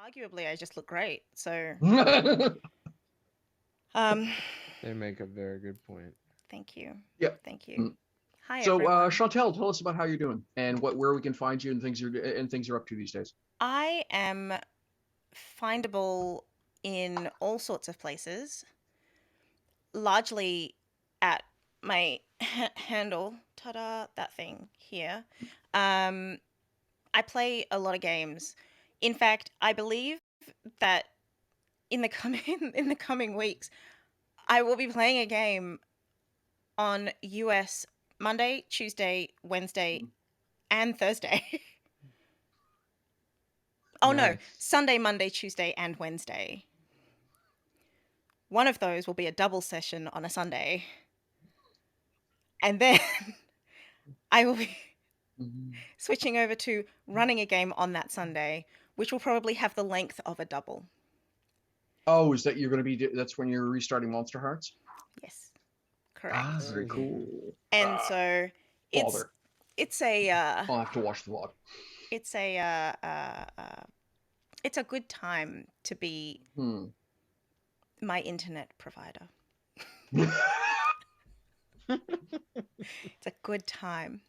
Arguably, I just look great. So, They make a very good point. thank you. Yeah. Thank you. Hi, So, everyone. Chantel, tell us about how you're doing and where we can find you and things you're up to these days. I am findable in all sorts of places, largely at my handle. Ta-da! That thing here. I play a lot of games. In fact, I believe that in the coming weeks, I will be playing a game on US Monday, Tuesday, Wednesday, and Thursday. Oh no, Nice. Sunday, Monday, Tuesday, and Wednesday. One of those will be a double session on a Sunday. And then I will be switching over to running a game on that Sunday, which will probably have the length of a double. Oh, is that you're going to be? That's when you're restarting Monster Hearts? Yes, correct. Ah, very cool. And so Bother. it's a I'll have to watch the vlog. it's a it's a good time to be my internet provider. It's a good time.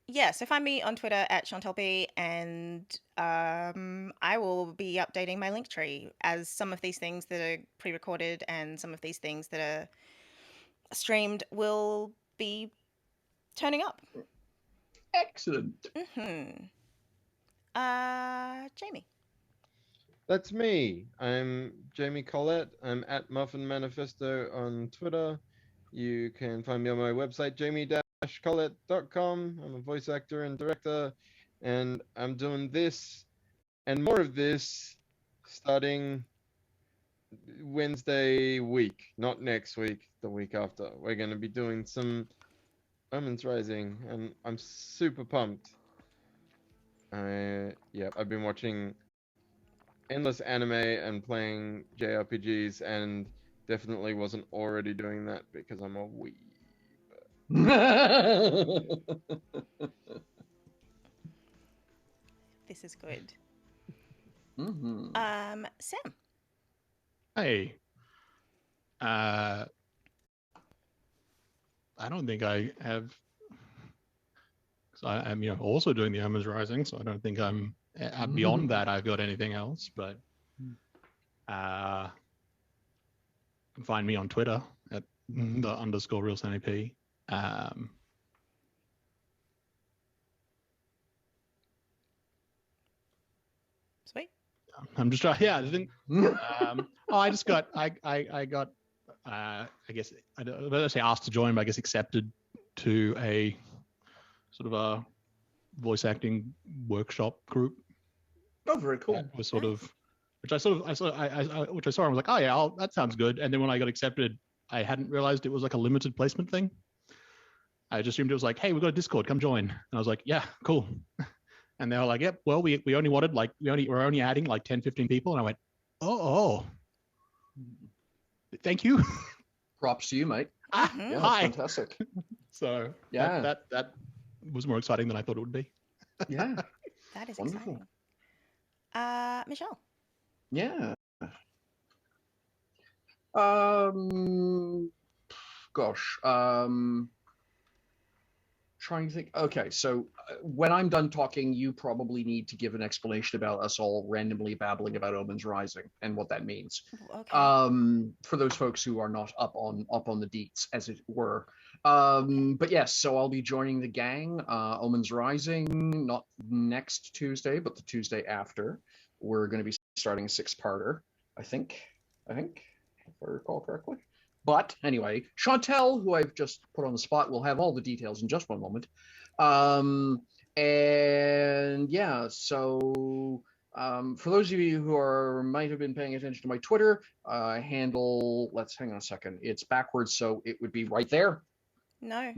Yeah, so find me on Twitter at ChantelB, and I will be updating my link tree as some of these things that are pre-recorded and some of these things that are streamed will be turning up. Excellent. Jamie. That's me. I'm Jamie Collette. I'm at Muffin Manifesto on Twitter. You can find me on my website, jamie-collette.com. I'm a voice actor and director, and I'm doing this and more of this starting Wednesday week, not next week, the week after. We're going to be doing some Omens Rising, and I'm super pumped. Yeah, I've been watching endless anime and playing JRPGs, and definitely wasn't already doing that because I'm a weeb. This is good. Sam. Hey. I don't think I have. So I'm, also doing the Omens Rising, so I don't think I'm beyond that. I've got anything else, but find me on Twitter at the _RealSunnyP. Sweet. I'm just trying. Yeah, I think. I just got. I got. I guess I don't say asked to join, but I guess accepted to a sort of a voice acting workshop group. Oh, very cool. That was which I saw and was like, oh yeah, that sounds good. And then when I got accepted, I hadn't realized it was like a limited placement thing. I just assumed it was like, hey, we've got a Discord, come join. And I was like, yeah, cool. And they were like, yep, well, we only wanted we're only adding like 10, 15 people. And I went, oh, thank you. Props to you, mate. Yeah, hi. Fantastic. So yeah, that was more exciting than I thought it would be. Yeah. That is wonderful. Exciting. Michelle. Yeah. Gosh. Trying to think. Okay, so when I'm done talking, you probably need to give an explanation about us all randomly babbling about Omens Rising and what that means. Okay. For those folks who are not up on the deets, as it were. But yes, so I'll be joining the gang. Omens Rising, not next Tuesday, but the Tuesday after. We're going to be starting a 6-parter, I think, if I recall correctly. But anyway, Chantel, who I've just put on the spot, will have all the details in just one moment. And yeah, so for those of you who might have been paying attention to my Twitter handle, let's hang on a second. It's backwards, so it would be right there. No.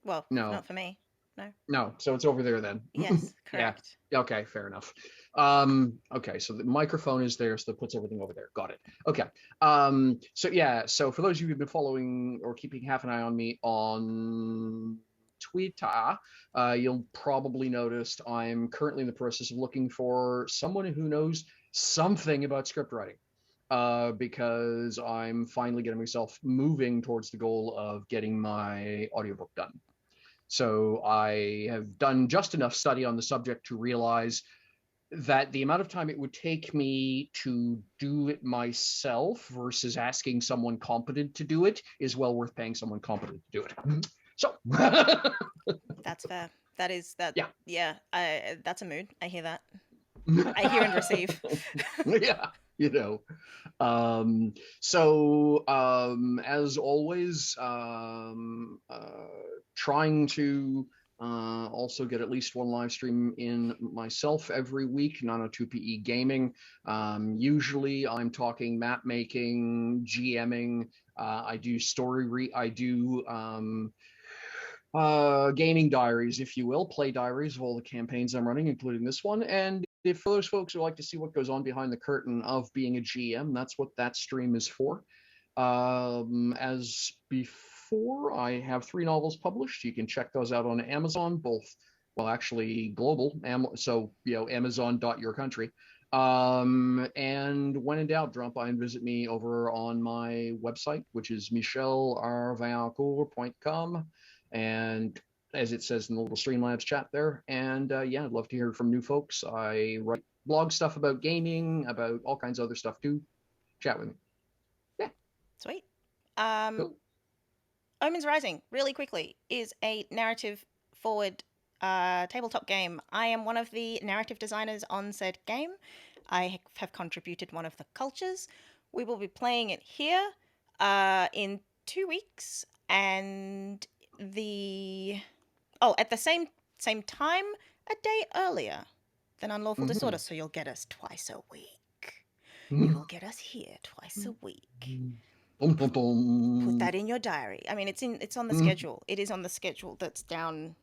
Well, no, not for me. No, so it's over there then. Yes, correct. Yeah. Okay, fair enough. Okay, so the microphone is there, so that puts everything over there. Got it. Okay. So for those of you who've been following or keeping half an eye on me on Twitter, you'll probably noticed I'm currently in the process of looking for someone who knows something about script writing. Because I'm finally getting myself moving towards the goal of getting my audiobook done. So I have done just enough study on the subject to realize that the amount of time it would take me to do it myself versus asking someone competent to do it is well worth paying someone competent to do it. So That's fair. That is that. Yeah. Yeah. That's a mood. I hear that. I hear and receive. Yeah, you know. So as always, trying to also get at least one live stream in myself every week, 902PE Gaming. Usually I'm talking map making, GMing. I do gaming diaries, if you will, play diaries of all the campaigns I'm running, including this one. And if for those folks who like to see what goes on behind the curtain of being a GM, that's what that stream is for. As before, I have 3 novels published. You can check those out on Amazon, both, well, actually global, so, you know, amazon.yourcountry. And when in doubt, drop by and visit me over on my website, which is michellearvaincourt.com. And as it says in the little Streamlabs chat there. And yeah, I'd love to hear from new folks. I write blog stuff about gaming, about all kinds of other stuff too. Chat with me. Yeah. Sweet. Cool. Omens Rising, really quickly, is a narrative forward tabletop game. I am one of the narrative designers on said game. I have contributed one of the cultures. We will be playing it here in 2 weeks, and at the same time, a day earlier than Unlawful Disorder, so you'll get us twice a week. You will get us here twice a week. Boom, boom, boom. Put that in your diary. I mean, it's on the schedule. It is on the schedule that's down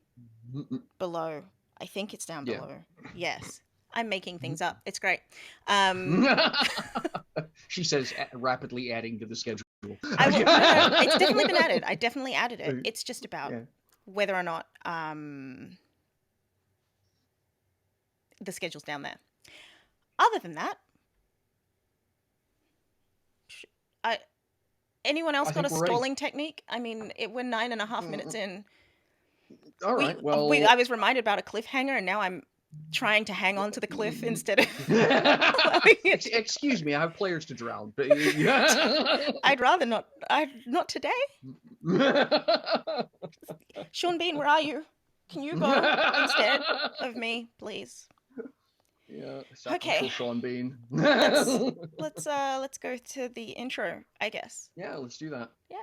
below. I think it's down below. Yes. I'm making things up. It's great. She says, rapidly adding to the schedule. It's definitely been added. I definitely added it. It's just about whether or not the schedule's down there. Other than that, anyone else got a stalling technique? I mean, we're 9.5 minutes in. All right. Well, I was reminded about a cliffhanger, and now I'm trying to hang on to the cliff instead of. Excuse me, I have players to drown. But I'd rather not. Not today. Sean Bean, where are you? Can you go instead of me, please? Yeah. Okay. Sean Bean. Let's go to the intro, I guess. Yeah, let's do that. Yeah.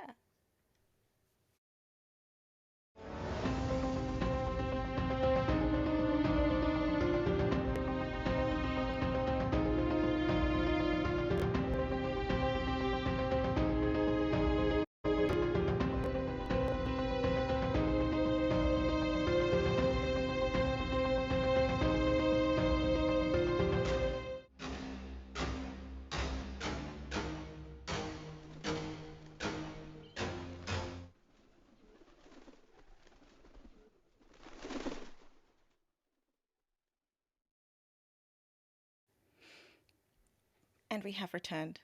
And we have returned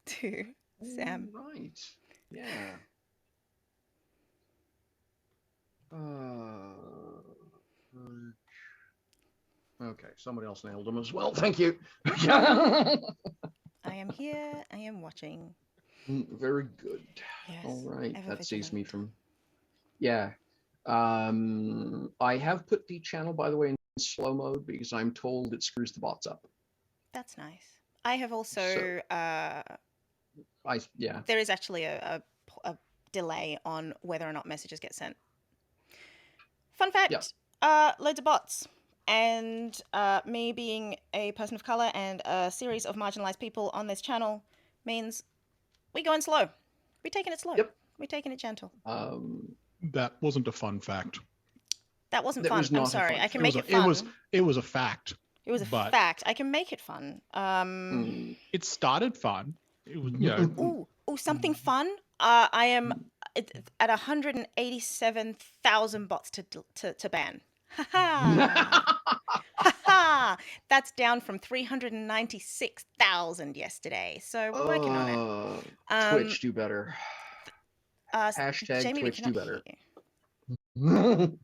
to Sam. Right. Yeah. Okay, somebody else nailed them as well. Thank you. I am here. I am watching. Very good. Yes. All right. That saves vigilant. me from. Yeah. I have put the channel, by the way, in slow mode because I'm told it screws the bots up. That's nice. I have also. Yeah. There is actually a delay on whether or not messages get sent. Fun fact. Yeah. Loads of bots. And me being a person of color and a series of marginalized people on this channel means we going slow. We're taking it slow. Yep. We're taking it gentle. That wasn't a fun fact. That wasn't That fun. was not I'm a sorry. fun I can fact. make it fun. It was a fact. It was a fact. I can make it fun. It started fun. It was, you know. Ooh, something fun. I am at 187,000 bots to ban. Ha ha! Ha ha! That's down from 396,000 yesterday. So we're working on it. Twitch, do better. Hashtag Jamie, Twitch, we do cannot better. hear you.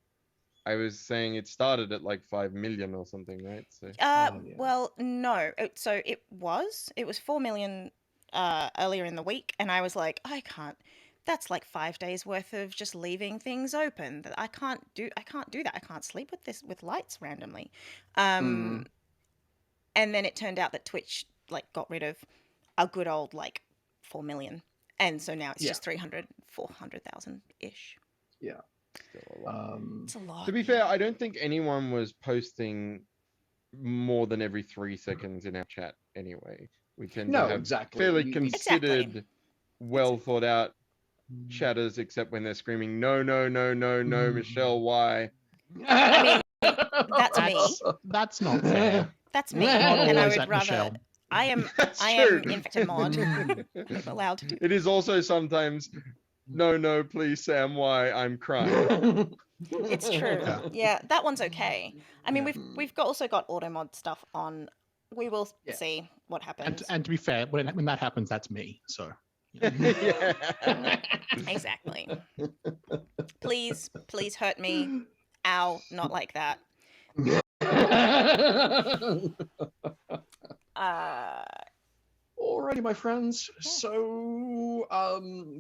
I was saying it started at like 5 million or something, right? So yeah. Well, no. So it was 4 million earlier in the week, and I was like, I can't. That's like 5 days worth of just leaving things open. That I can't do that. I can't sleep with lights randomly. Mm. And then it turned out that Twitch like got rid of a good old like 4 million, and so now it's Yeah. just 400,000 ish. Yeah. still a lot. It's a lot. To be fair, I don't think anyone was posting more than every 3 seconds in our chat anyway. We tend to No, have exactly. fairly We- considered, well thought out chatters, except when they're screaming, no, no, no, no, no, Michelle, why? I mean, that's me. That's not fair. That's me, Not and I always would at rather. Michelle. I am. That's I true. am in fact a mod. I'm allowed to do. It is also sometimes, no, no, please, Sam, why? I'm crying. It's true. Yeah. Yeah, that one's okay. I mean, Yeah. we've also got auto mod stuff on. We will Yeah. see what happens. And to be fair, when that happens, that's me. So Yeah. Exactly. Please hurt me. Ow, not like that. Alrighty, my friends. So,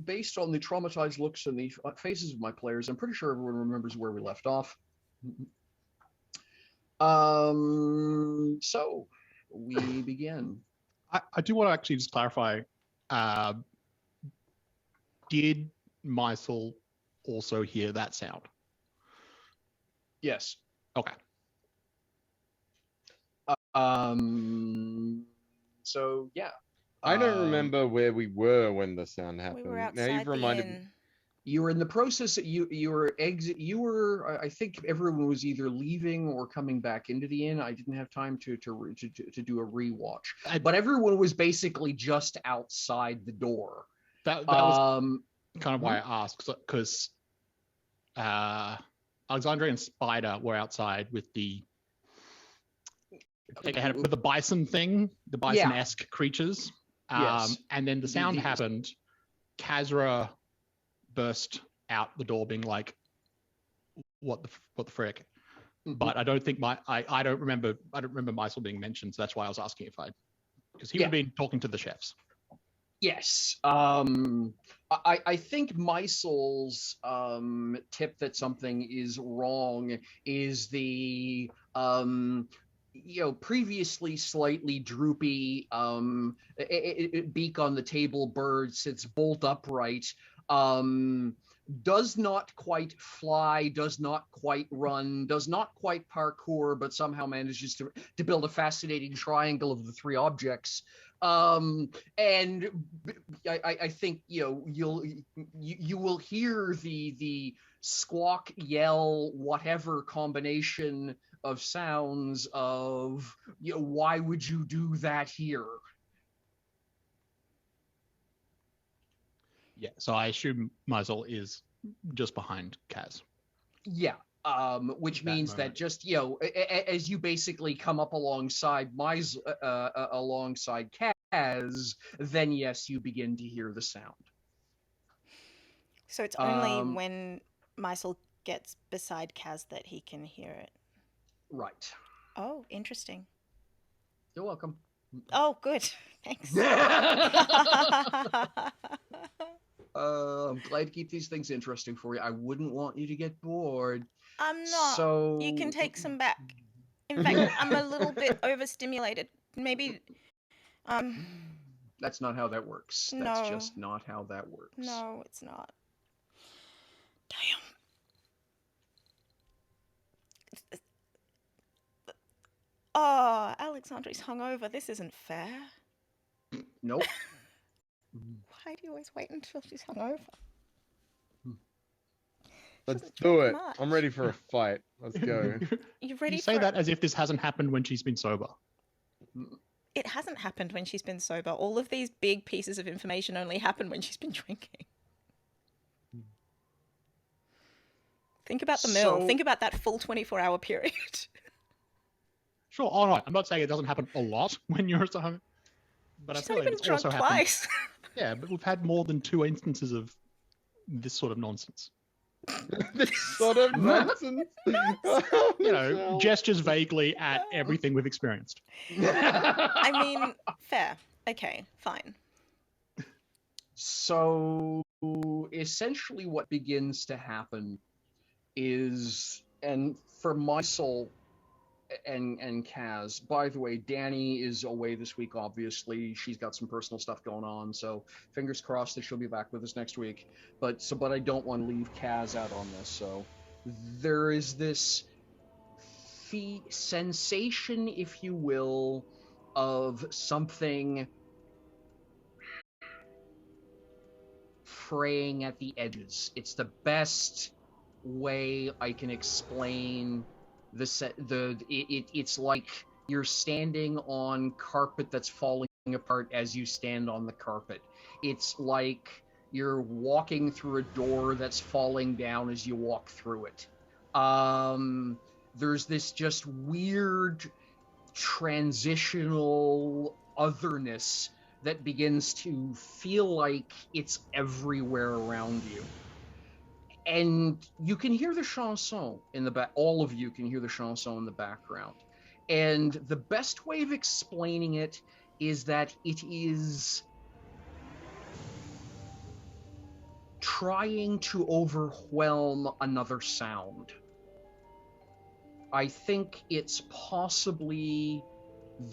based on the traumatized looks and the faces of my players, I'm pretty sure everyone remembers where we left off. So we begin. I do want to actually just clarify. Did Mysel also hear that sound? Yes. Okay. So yeah. I don't remember where we were when the sound We happened. were Now outside you've the reminded me. inn. You were in the process. You were I think everyone was either leaving or coming back into the inn. I didn't have time to do a rewatch. But everyone was basically just outside the door. That was kind of why I asked, because Alexandria and Spider were outside with the with the bison thing, the bison-esque creatures. Yes. And then the sound happened. Kazra burst out the door, being like, "What the frick?" But I don't think I don't remember Mysel being mentioned, so that's why I was asking because he would have been talking to the chefs. Yes. I think Mysel's tip that something is wrong is the previously slightly droopy beak on the table bird sits bolt upright, does not quite fly, does not quite run, does not quite parkour, but somehow manages to build a fascinating triangle of the three objects. And I think you will hear the squawk, yell, whatever combination of sounds of why would you do that here? Yeah, so I assume Mysel is just behind Kaz. Yeah. Which means that just as you basically come up alongside alongside Kaz, then yes, you begin to hear the sound. So it's only when Mysel gets beside Kaz that he can hear it. Right. Oh, interesting. You're welcome. Oh, good. Thanks. I'm glad to keep these things interesting for you. I wouldn't want you to get bored. I'm not. So You can take some back. In fact, I'm a little bit overstimulated. Maybe. That's not how that works. No. That's just not how that works. No, it's not. Damn. Oh, Alexandri's hungover. This isn't fair. Nope. Why do you always wait until she's hungover? Let's Doesn't do drink it. much. I'm ready for a fight. Let's go. You ready You say for that as if this hasn't happened when she's been sober. It hasn't happened when she's been sober. All of these big pieces of information only happen when she's been drinking. Think about the mill. So- Think about that full 24-hour period. Sure, all right. I'm not saying it doesn't happen a lot when you're so, but I She's feel only like been it's drunk also happened. twice. Yeah, but we've had more than 2 instances of this sort of nonsense. This sort of nonsense. Oh, You know, Michelle. gestures vaguely at everything we've experienced. I mean, fair. Okay, fine. So essentially what begins to happen is, and for my soul and Kaz, by the way, Danny is away this week, obviously. She's got some personal stuff going on, so fingers crossed that she'll be back with us next week. But I don't want to leave Kaz out on this, so there is this sensation, if you will, of something fraying at the edges. It's the best way I can explain it's like you're standing on carpet that's falling apart as you stand on the carpet. It's like you're walking through a door that's falling down as you walk through it. There's this just weird transitional otherness that begins to feel like it's everywhere around you. And you can hear the chanson in the back. All of you can hear the chanson in the background. And the best way of explaining it is that it is trying to overwhelm another sound. I think it's possibly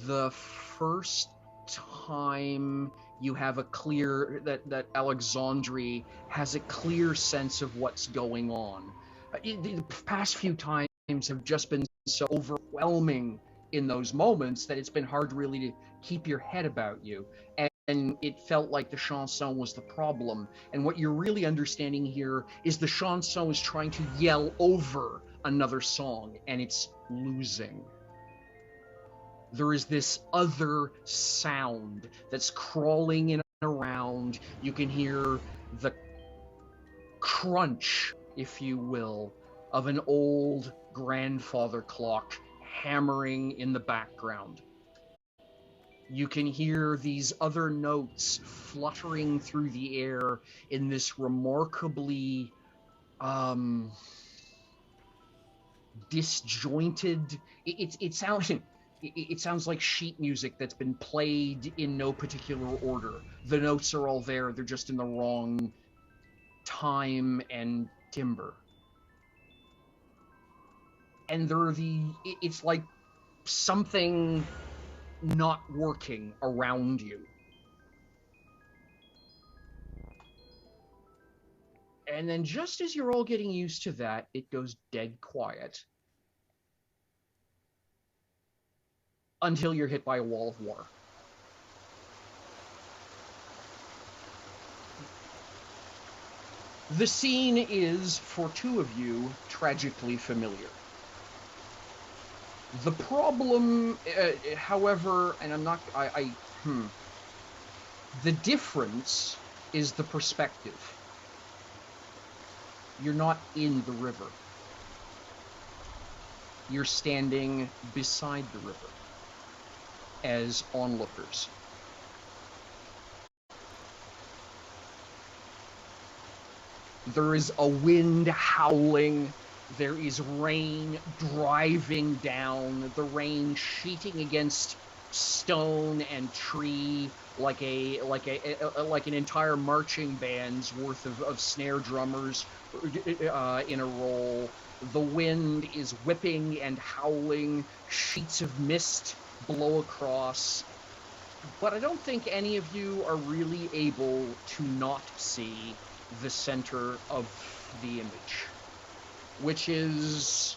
the first time you have a clear that Alexandre has a clear sense of what's going on. The past few times have just been so overwhelming in those moments that it's been hard really to keep your head about you. And it felt like the chanson was the problem. And what you're really understanding here is the chanson is trying to yell over another song, and it's losing. There is this other sound that's crawling in and around. You can hear the crunch, if you will, of an old grandfather clock hammering in the background. You can hear these other notes fluttering through the air in this remarkably disjointed. It sounds like sheet music that's been played in no particular order. The notes are all there, they're just in the wrong time and timbre. And it's like something not working around you. And then just as you're all getting used to that, it goes dead quiet. Until you're hit by a wall of water. The scene is, for two of you, tragically familiar. The problem, however, and I'm not, the difference is the perspective. You're not in the river. You're standing beside the river as onlookers. There is a wind howling. There is rain driving down. The rain sheeting against stone and tree like an entire marching band's worth of snare drummers in a roll. The wind is whipping and howling. Sheets of mist blow across. But I don't think any of you are really able to not see the center of the image, which is,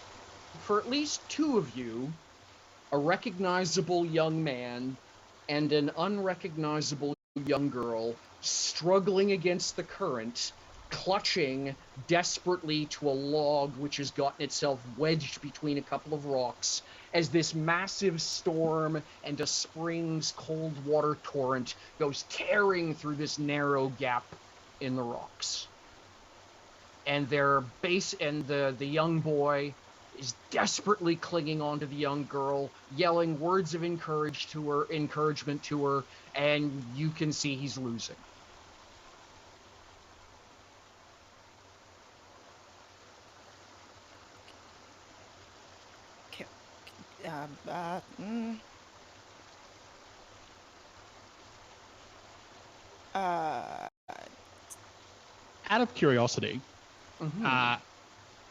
for at least two of you, a recognizable young man and an unrecognizable young girl struggling against the current, clutching desperately to a log which has gotten itself wedged between a couple of rocks as this massive storm and a spring's cold water torrent goes tearing through this narrow gap in the rocks. and the young boy is desperately clinging onto the young girl, yelling words of encouragement to her, and you can see he's losing. Out of curiosity,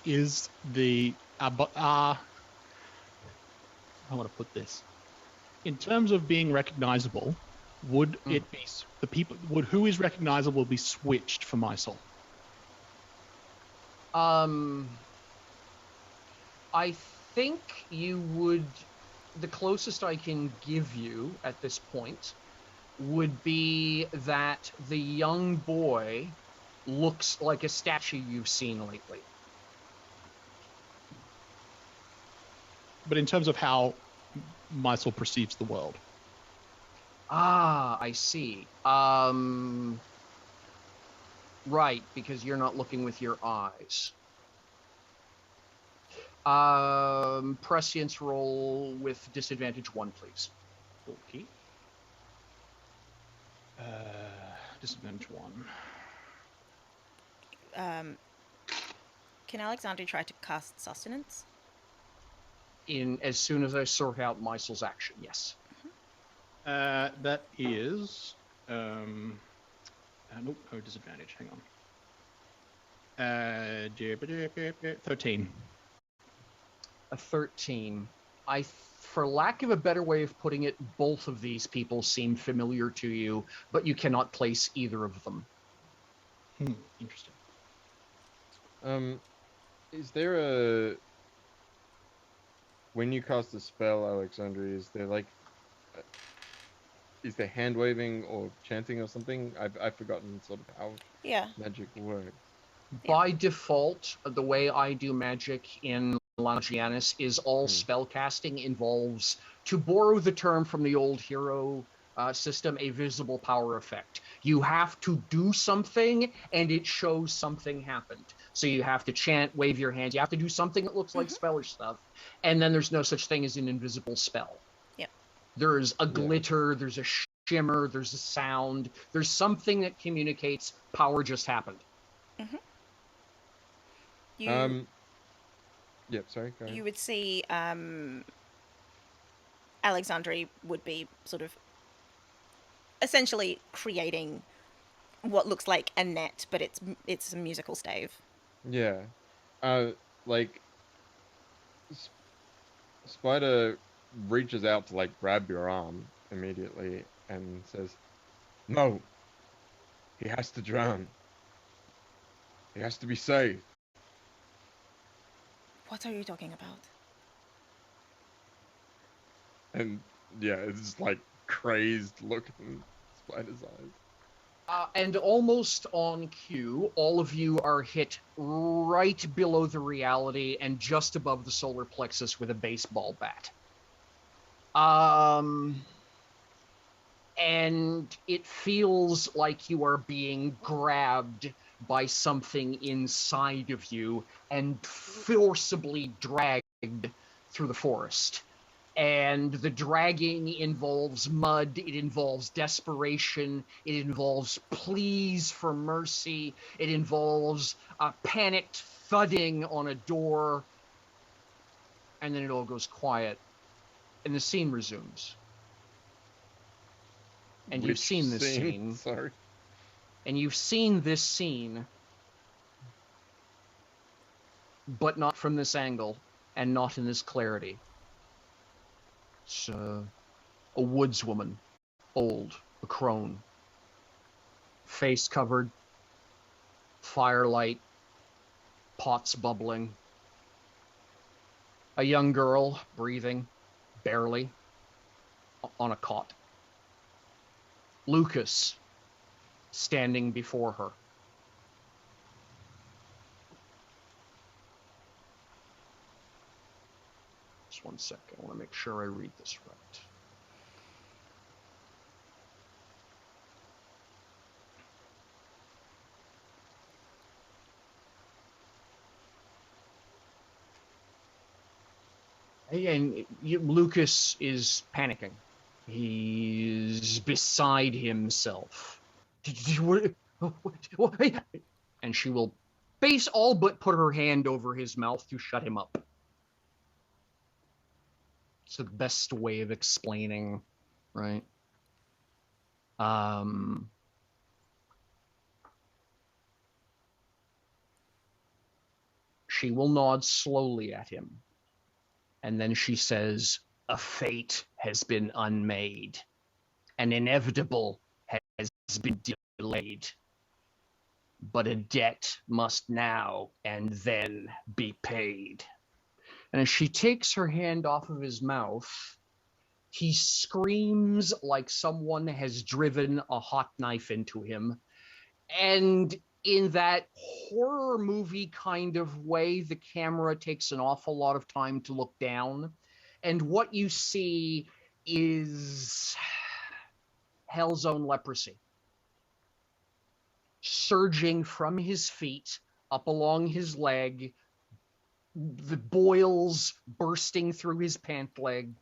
is the how want to put this? In terms of being recognizable, would it be the people? Would who is recognizable be switched for my soul? I think you would. The closest I can give you at this point would be that the young boy looks like a statue you've seen lately. But in terms of how my soul perceives the world. Ah, I see. Right, because you're not looking with your eyes. Prescience roll with disadvantage 1, please. Okay. Disadvantage 1. Can Alexander try to cast sustenance? As soon as I sort out Mysel's action, yes. That is nope, no disadvantage. Hang on. 13. A 13. For lack of a better way of putting it, both of these people seem familiar to you, but you cannot place either of them. Interesting. Is there a... When you cast a spell, Alexandria, is there like... Is there hand waving or chanting or something? I've forgotten sort of how magic works. By default, the way I do magic in Lanogiianes is all spellcasting involves, to borrow the term from the old hero system, a visible power effect. You have to do something, and it shows something happened. So you have to chant, wave your hands. You have to do something that looks like spellish stuff, and then there's no such thing as an invisible spell. Yep. There's a glitter, there's a shimmer, there's a sound, there's something that communicates power just happened. Yep, sorry, go ahead. You would see Alexandri would be sort of essentially creating what looks like a net, but it's a musical stave. Yeah. Like Spider reaches out to like grab your arm immediately and says, "No. He has to drown. He has to be saved." What are you talking about? And yeah, it's like crazed look in Spider's eyes. And almost on cue, all of you are hit right below the reality and just above the solar plexus with a baseball bat. And it feels like you are being grabbed by something inside of you and forcibly dragged through the forest. And the dragging involves mud, it involves desperation, it involves pleas for mercy, it involves a panicked thudding on a door, and then it all goes quiet, and the scene resumes. And you've seen this scene. Sorry. And you've seen this scene, but not from this angle, and not in this clarity. It's a woodswoman, old, a crone, face covered, firelight, pots bubbling. A young girl breathing, barely, on a cot. Lucas standing before her. Just 1 second, I want to make sure I read this right. And Lucas is panicking. He's beside himself. And she will all but put her hand over his mouth to shut him up. It's the best way of explaining, right? She will nod slowly at him. And then she says, "A fate has been unmade. An inevitable has been delayed. But a debt must now and then be paid." And as she takes her hand off of his mouth, he screams like someone has driven a hot knife into him. And in that horror movie kind of way, the camera takes an awful lot of time to look down. And what you see is Hell's own leprosy, surging from his feet up along his leg, the boils bursting through his pant leg,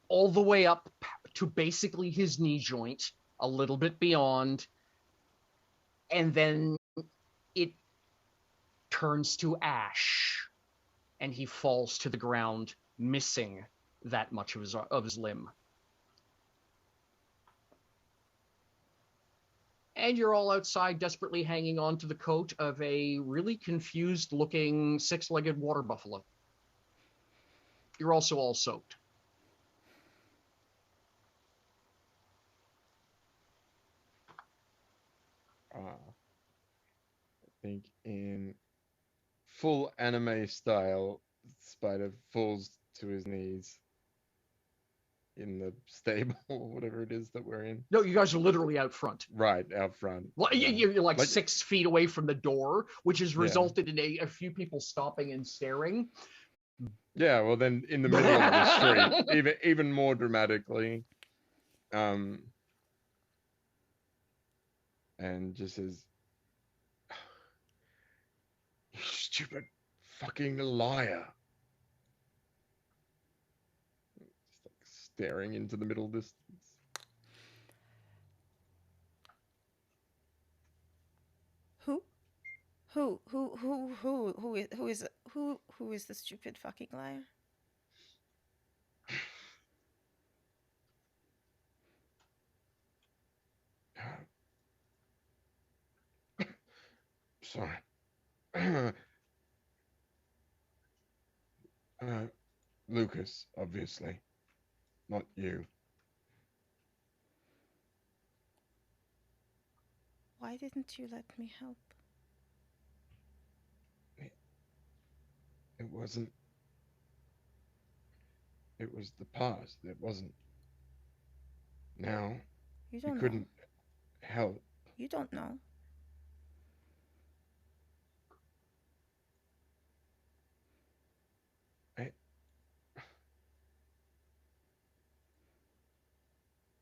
all the way up to basically his knee joint, a little bit beyond, and then it turns to ash, and he falls to the ground, missing that much of his limb. And you're all outside, desperately hanging on to the coat of a really confused-looking six-legged water buffalo. You're also all soaked. I think in full anime style, Spider falls to his knees in the stable or whatever it is that we're in. No, you guys are literally out front. Right, out front. Well, yeah. you're like 6 feet away from the door, which has resulted in a few people stopping and staring. Yeah, well then in the middle of the street, even more dramatically, and just says, "You stupid fucking liar." Just like staring into the middle distance. Who is the stupid fucking liar? Sorry. Lucas, obviously. Not you. Why didn't you let me help? It wasn't. It was the past. It wasn't. Now, You you don't know. couldn't help. You don't know. I,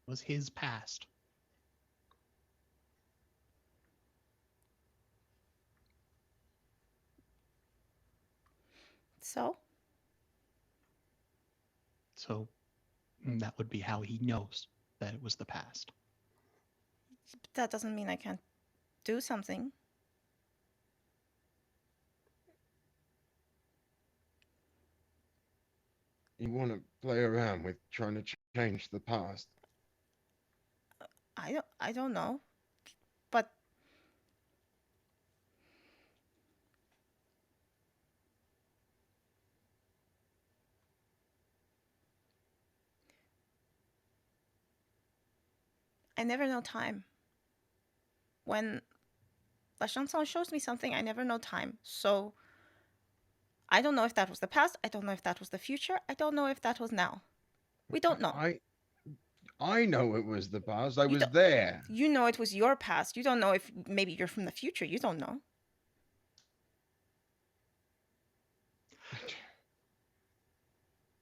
Was his past. So? So that would be how he knows that it was the past. But that doesn't mean I can't do something. you want to play around with trying to change the past. I don't know. But I never know time. When La Chanson shows me something, I never know time. So I don't know if that was the past. I don't know if that was the future. I don't know if that was now. We don't know. I know it was the past. I You was don't- there. You know it was your past. You don't know if maybe you're from the future. You don't know.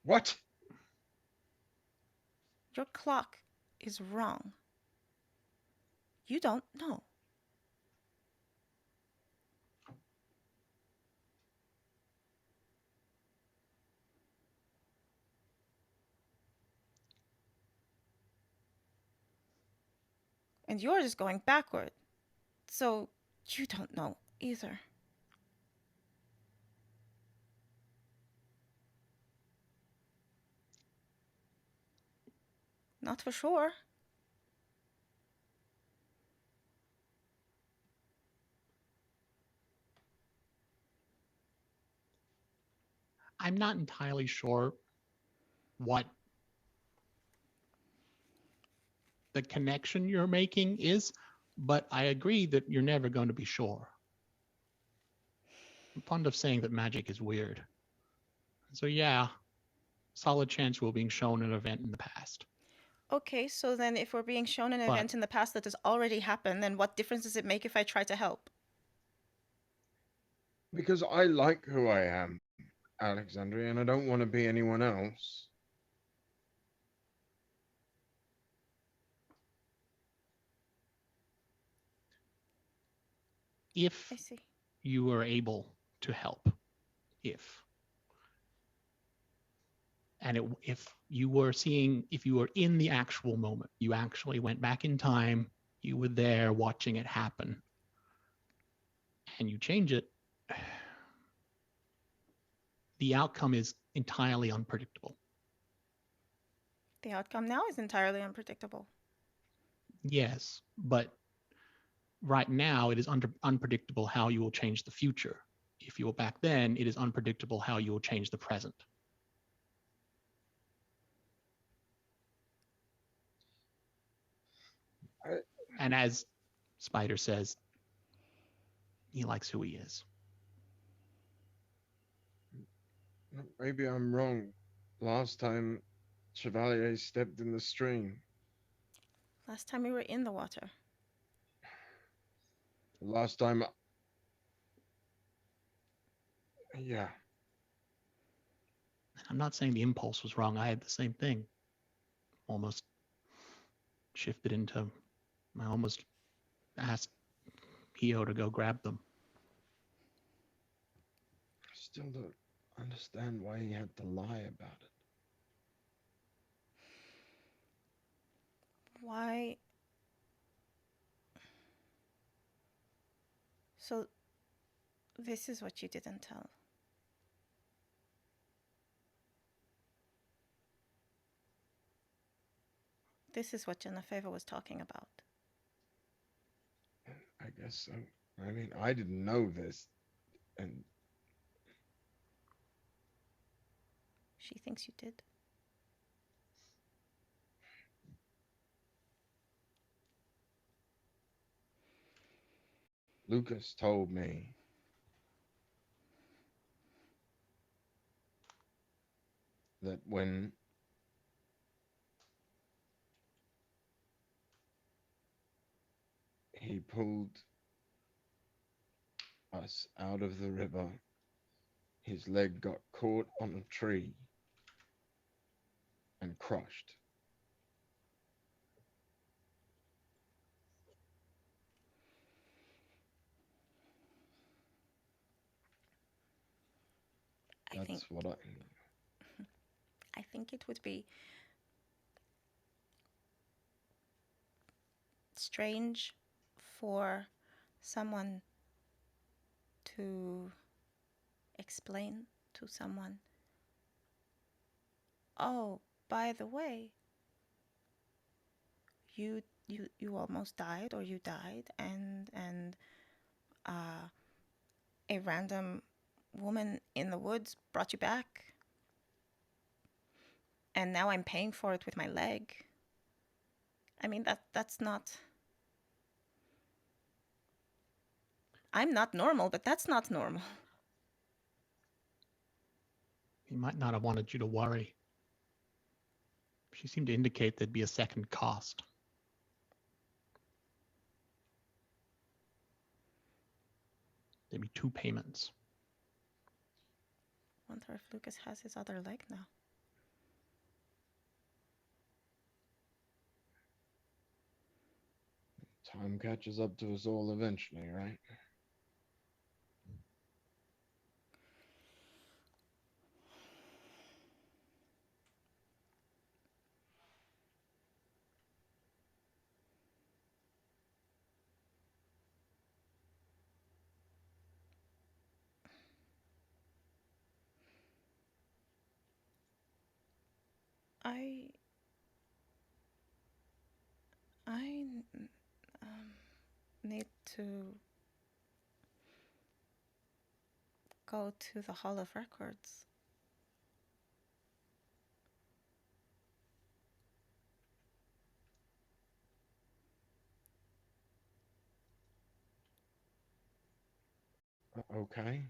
What? Your clock is wrong. You don't know. And yours is going backward. So you don't know either. Not for sure. I'm not entirely sure what the connection you're making is, but I agree that you're never going to be sure. I'm fond of saying that magic is weird. So yeah, solid chance we're being shown an event in the past. Okay, so then if we're being shown an But- event in the past that has already happened, then what difference does it make if I try to help? Because I like who I am, Alexandria, and I don't want to be anyone else. If I see. you were able to help, if you were in the actual moment, you actually went back in time, you were there watching it happen, and you change it, the outcome is entirely unpredictable. The outcome now is entirely unpredictable. Yes, but right now it is unpredictable how you will change the future. If you were back then, it is unpredictable how you will change the present. And as Spider says, he likes who he is. Maybe I'm wrong. Last time, Chevalier stepped in the stream. Last time we were in the water. Last time... Yeah. I'm not saying the impulse was wrong. I had the same thing. Almost shifted into, I almost asked Hio to go grab them. I still don't understand why he had to lie about it. Why? So, this is what you didn't tell. This is what Genevieve was talking about. I guess so. I mean, I didn't know this, and She thinks you did. Lucas told me that when he pulled us out of the river, his leg got caught on a tree and crushed. That's what I think it would be strange for someone to explain to someone, oh, by the way, you almost died, or you died, and a random woman in the woods brought you back, and now I'm paying for it with my leg. I mean, that's not... I'm not normal, but that's not normal. He might not have wanted you to worry. She seemed to indicate there'd be a second cost. There'd be 2 payments. Wonder if Lucas has his other leg now. Time catches up to us all eventually, right? I need to go to the Hall of Records. Okay.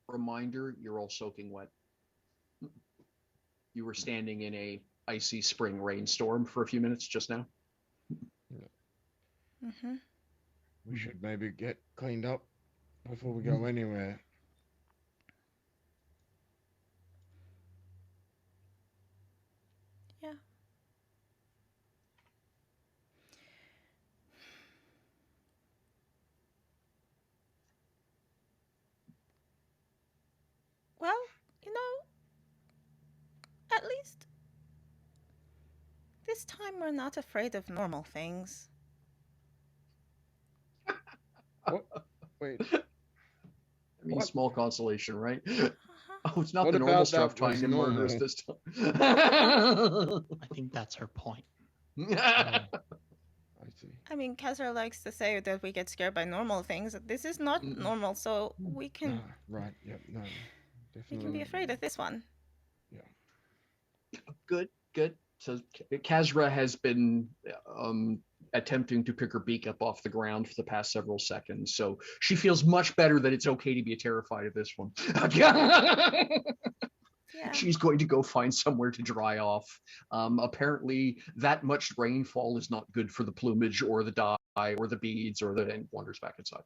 Reminder, you're all soaking wet. You were standing in a icy spring rainstorm for a few minutes just now. Mm-hmm. We should maybe get cleaned up before we go anywhere. Yeah. Well, at least this time we're not afraid of normal things. What? Wait. I mean, What? small consolation, right? Uh-huh. Oh, it's not What the normal about stuff that was tying in murders normal? this time. I think that's her point. I see. I mean, Kazra likes to say that we get scared by normal things. This is not normal, so we can Ah, right. Yep. No. we Definitely. can be afraid of this one. Good. So Kazra has been attempting to pick her beak up off the ground for the past several seconds, so she feels much better that it's okay to be terrified of this one. Yeah. She's going to go find somewhere to dry off. Apparently, that much rainfall is not good for the plumage or the dye or the beads and wanders back inside.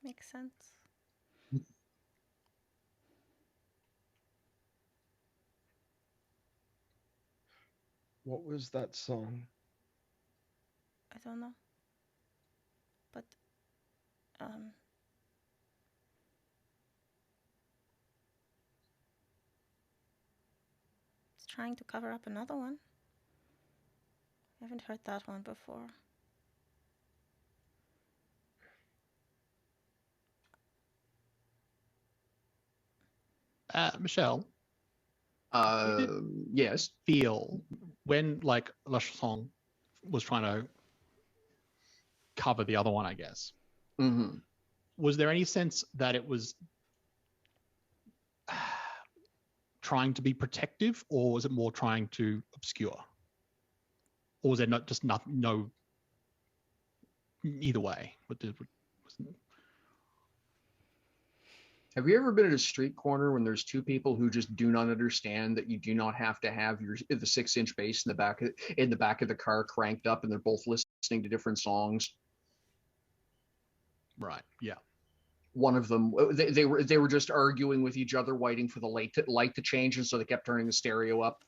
Makes sense. What was that song? I don't know. But it's trying to cover up another one. I haven't heard that one before. Michelle, Yes. feel when like La Chanson was trying to cover the other one, I guess. Mm-hmm. Was there any sense that it was trying to be protective, or was it more trying to obscure? Or was there not just no either way? Have you ever been at a street corner when there's two people who just do not understand that you do not have to have the 6-inch bass in the back of the car cranked up, and they're both listening to different songs? Right. Yeah. One of them, they were just arguing with each other, waiting for the light to change, and so they kept turning the stereo up.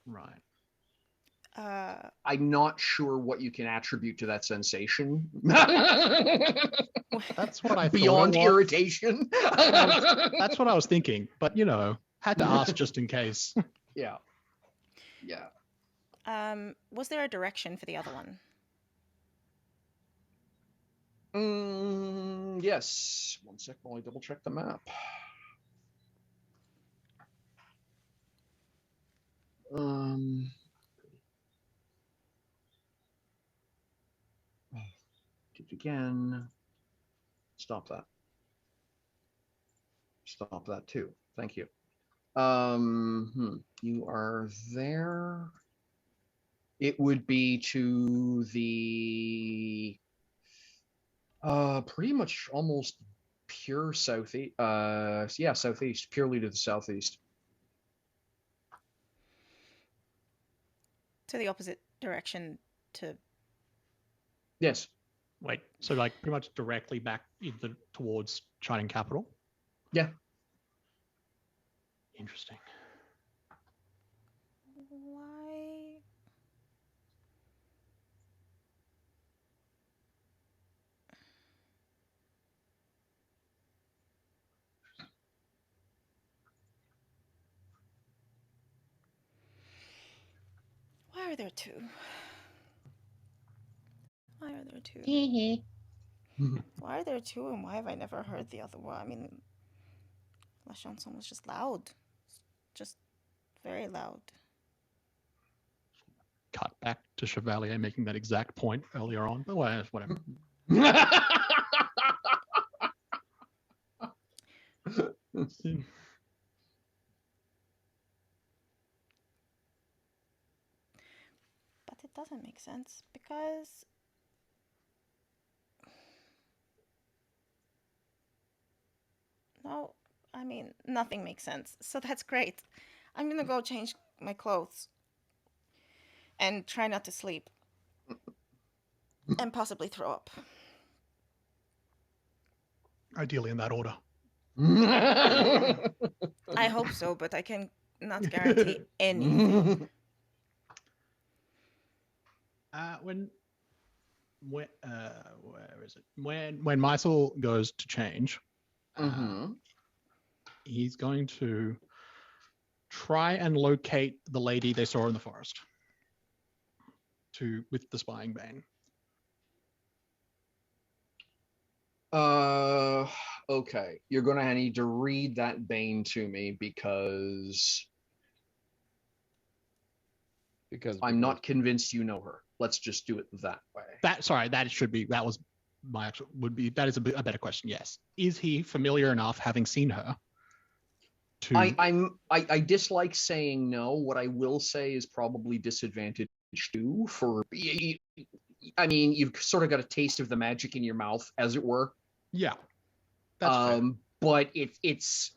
Right. I'm not sure what you can attribute to that sensation. That's what I Beyond thought it was. irritation. That's what I was thinking, but had to ask just in case. Yeah. Was there a direction for the other one? Yes. One sec while I double check the map. Do it again. Stop that. Stop that too. Thank you. You are there. It would be to the pretty much almost pure southeast. Southeast, purely to the southeast. To the opposite direction to. Yes. Wait, so like pretty much directly back towards Shining Capital? Yeah. Interesting. Why? Why are there two? Why are there two? Why are there two, and why have I never heard the other one? I mean, La Chanson was just loud. Just very loud. Cut back to Chevalier making that exact point earlier on. But well, whatever. But it doesn't make sense because no, I mean, nothing makes sense. So that's great. I'm gonna go change my clothes and try not to sleep and possibly throw up. Ideally in that order. I hope so, but I can not guarantee anything. Where is it? When Mysel goes to change, he's going to try and locate the lady they saw in the forest with the spying bane. Okay, you're gonna need to read that bane to me because I'm not convinced you know her. Let's just do it that way. That was my actual that is a better question. Yes, is he familiar enough, having seen her? I dislike saying no. What I will say is probably disadvantage too. I mean, you've sort of got a taste of the magic in your mouth, as it were. Yeah, that's fair. But it's,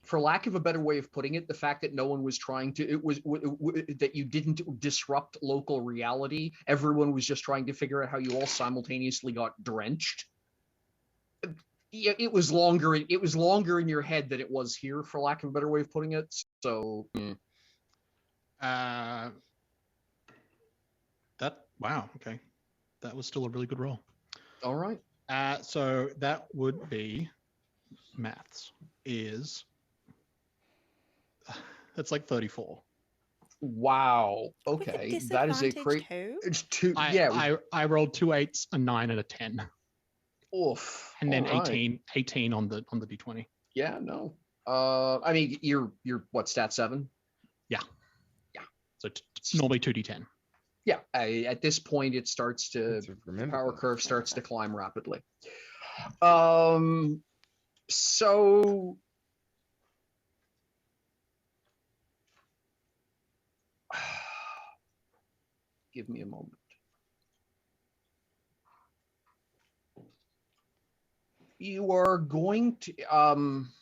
for lack of a better way of putting it, the fact that no one was trying to, that you didn't disrupt local reality. Everyone was just trying to figure out how you all simultaneously got drenched. It was longer in your head than it was here, for lack of a better way of putting it. So, wow, okay, that was still a really good roll. All right. So that would be maths is that's like 34. Wow. Okay, that is a great. It's two. I rolled 2 8s, a 9, and a 10. Oof. And then 18 on the d20. Yeah, no. I mean, you're what, stat 7? Yeah. So it's normally 2d10. Yeah. At this point, it starts to the power curve starts to climb rapidly. So. Give me a moment. You are going to I'm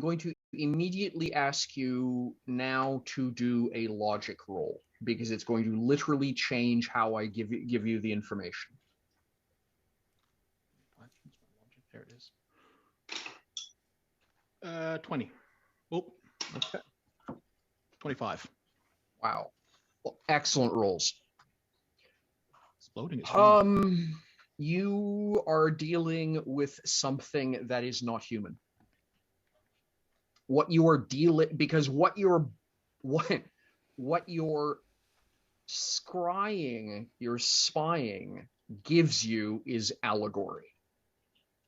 going to immediately ask you now to do a logic roll, because it's going to literally change how I give you the information. There it is. 20. Oh, okay. 25. Wow. Well, excellent rolls. Exploding. You are dealing with something that is not human. What you are because what you're scrying, your spying gives you is allegory.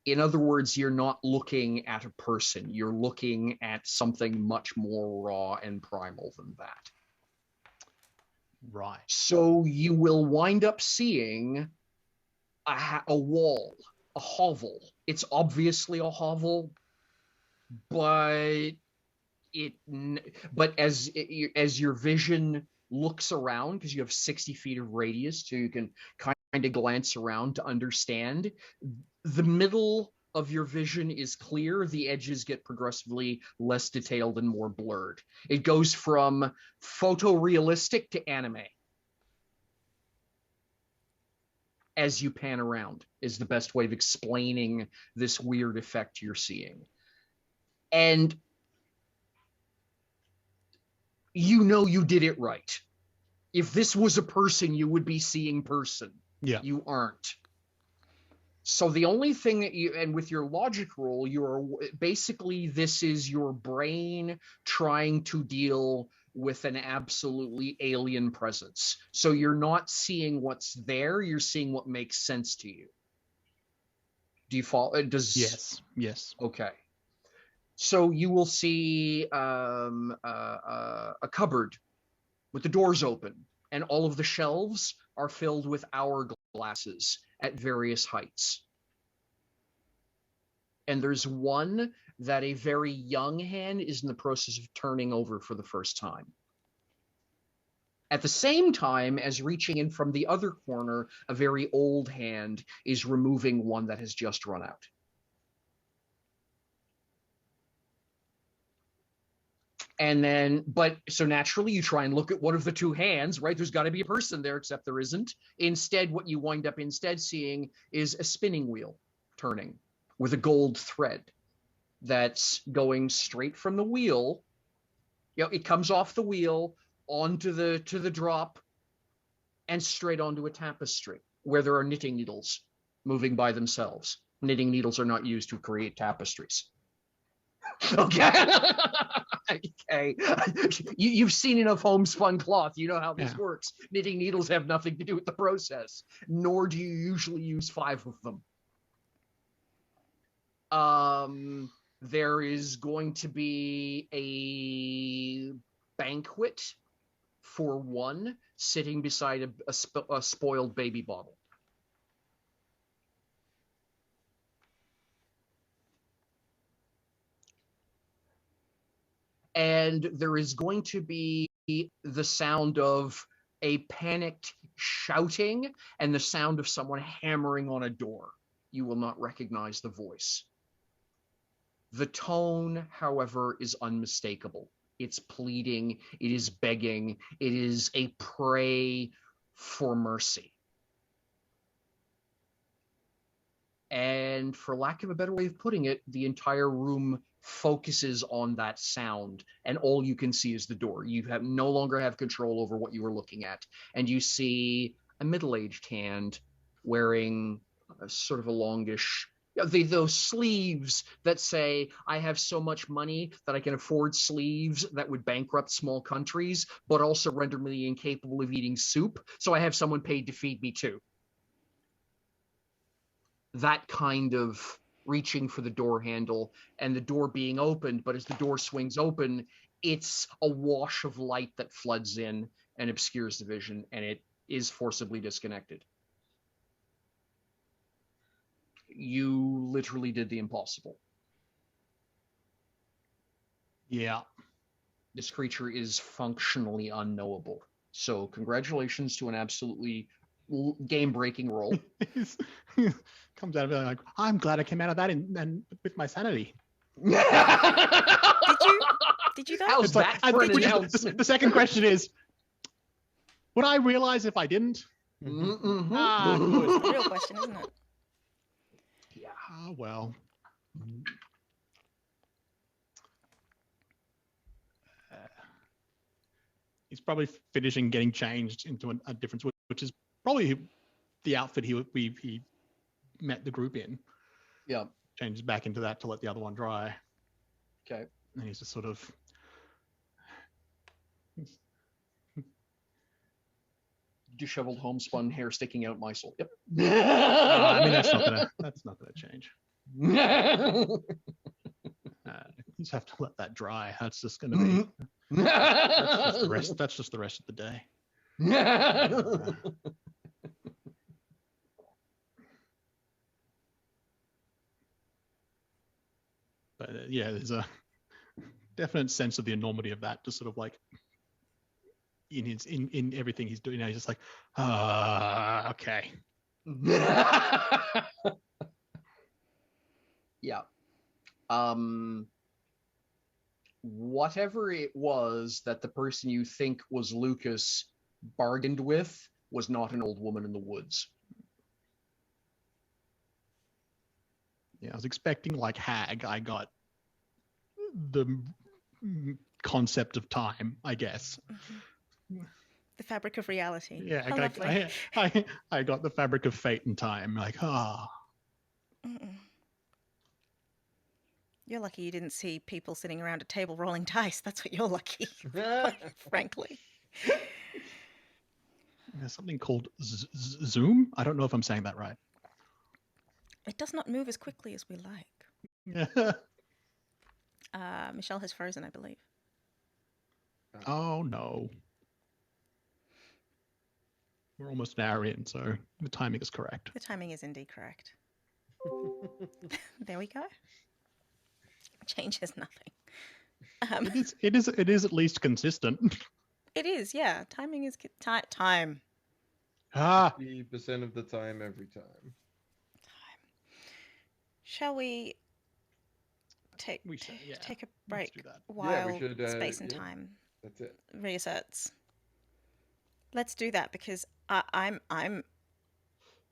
In other words, you're not looking at a person, you're looking at something much more raw and primal than that. Right. So you will wind up seeing a wall, a hovel. It's obviously a hovel, but as your vision looks around, because you have 60 feet of radius, so you can kind of glance around to understand, the middle of your vision is clear. The edges get progressively less detailed and more blurred. It goes from photorealistic to anime as you pan around, is the best way of explaining this weird effect you're seeing. And you know you did it right. If this was a person, you would be seeing person. Yeah. You aren't. So the only thing that and with your logic roll, you're basically, this is your brain trying to deal with an absolutely alien presence. So you're not seeing what's there, you're seeing what makes sense to you. Do you follow? Does Yes. Okay. So you will see a cupboard with the doors open, and all of the shelves are filled with hourglasses at various heights. And there's one that a very young hand is in the process of turning over for the first time. At the same time as reaching in from the other corner, a very old hand is removing one that has just run out. And then, so naturally you try and look at one of the two hands, right? There's got to be a person there, except there isn't. Instead, what you wind up seeing is a spinning wheel turning with a gold thread that's going straight from the wheel. It comes off the wheel onto the drop and straight onto a tapestry where there are knitting needles moving by themselves. Knitting needles are not used to create tapestries. Okay. Okay. You've seen enough homespun cloth. You know how this works. Knitting needles have nothing to do with the process, nor do you usually use 5 of them. There is going to be a banquet for one sitting beside a spoiled baby bottle. And there is going to be the sound of a panicked shouting and the sound of someone hammering on a door. You will not recognize the voice. The tone, however, is unmistakable. It's pleading, it is begging, it is a pray for mercy. And for lack of a better way of putting it, the entire room focuses on that sound, and all you can see is the door. You no longer have control over what you were looking at, and you see a middle-aged hand wearing sort of a longish, those sleeves that say, I have so much money that I can afford sleeves that would bankrupt small countries, but also render me incapable of eating soup, so I have someone paid to feed me too. That kind of reaching for the door handle and the door being opened, but as the door swings open, it's a wash of light that floods in and obscures the vision, and it is forcibly disconnected. You literally did the impossible. Yeah. This creature is functionally unknowable. So congratulations to an absolutely game-breaking roll. Comes out of it like, I'm glad I came out of that and with my sanity. Did you though? How's that for an announcement? The second question is, would I realize if I didn't? Mm-hmm. It's the real question, isn't it? Yeah. Ah, well. He's probably finishing getting changed into a different, which is probably the outfit he met the group in. Yeah. Changes back into that to let the other one dry. Okay. And he's just sort of disheveled homespun hair sticking out Mysel. Yep. I mean that's not gonna change. You just have to let that dry. That's just gonna be that's just the rest of the day. But yeah, there's a definite sense of the enormity of that, just sort of like in everything he's doing now. He's just like, okay. Yeah. Whatever it was that the person you think was Lucas bargained with was not an old woman in the woods. Yeah, I was expecting like Hag. I got the concept of time, I guess. Mm-hmm. The fabric of reality. Yeah, How I got the fabric of fate and time. Like, You're lucky you didn't see people sitting around a table rolling dice. That's what you're lucky, frankly. There's something called Zoom. I don't know if I'm saying that right. It does not move as quickly as we like. Michelle has frozen, I believe. Oh no. We're almost an hour in, so the timing is correct. The timing is indeed correct. There we go. Changes nothing. It is at least consistent. It is, yeah. Timing is time. 50% of the time, every time. Shall we take We should, yeah. take a Let's break do that. while we should, space and yeah. time That's it. reasserts? Let's do that because I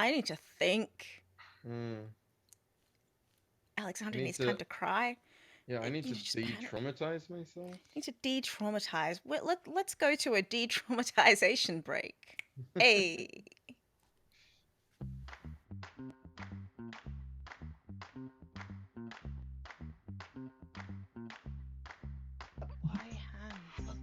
need to think. Alexandra needs time to cry. Yeah, I need to You just panic. de-traumatize myself. I need to de-traumatize. Let's go to a de-traumatization break. Hey. Why hands?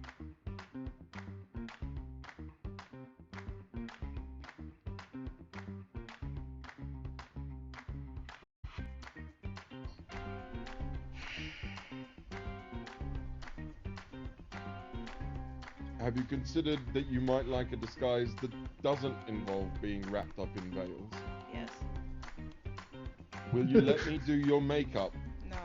Have you considered that you might like a disguise that doesn't involve being wrapped up in veils? Yes. Will you let me do your makeup? No.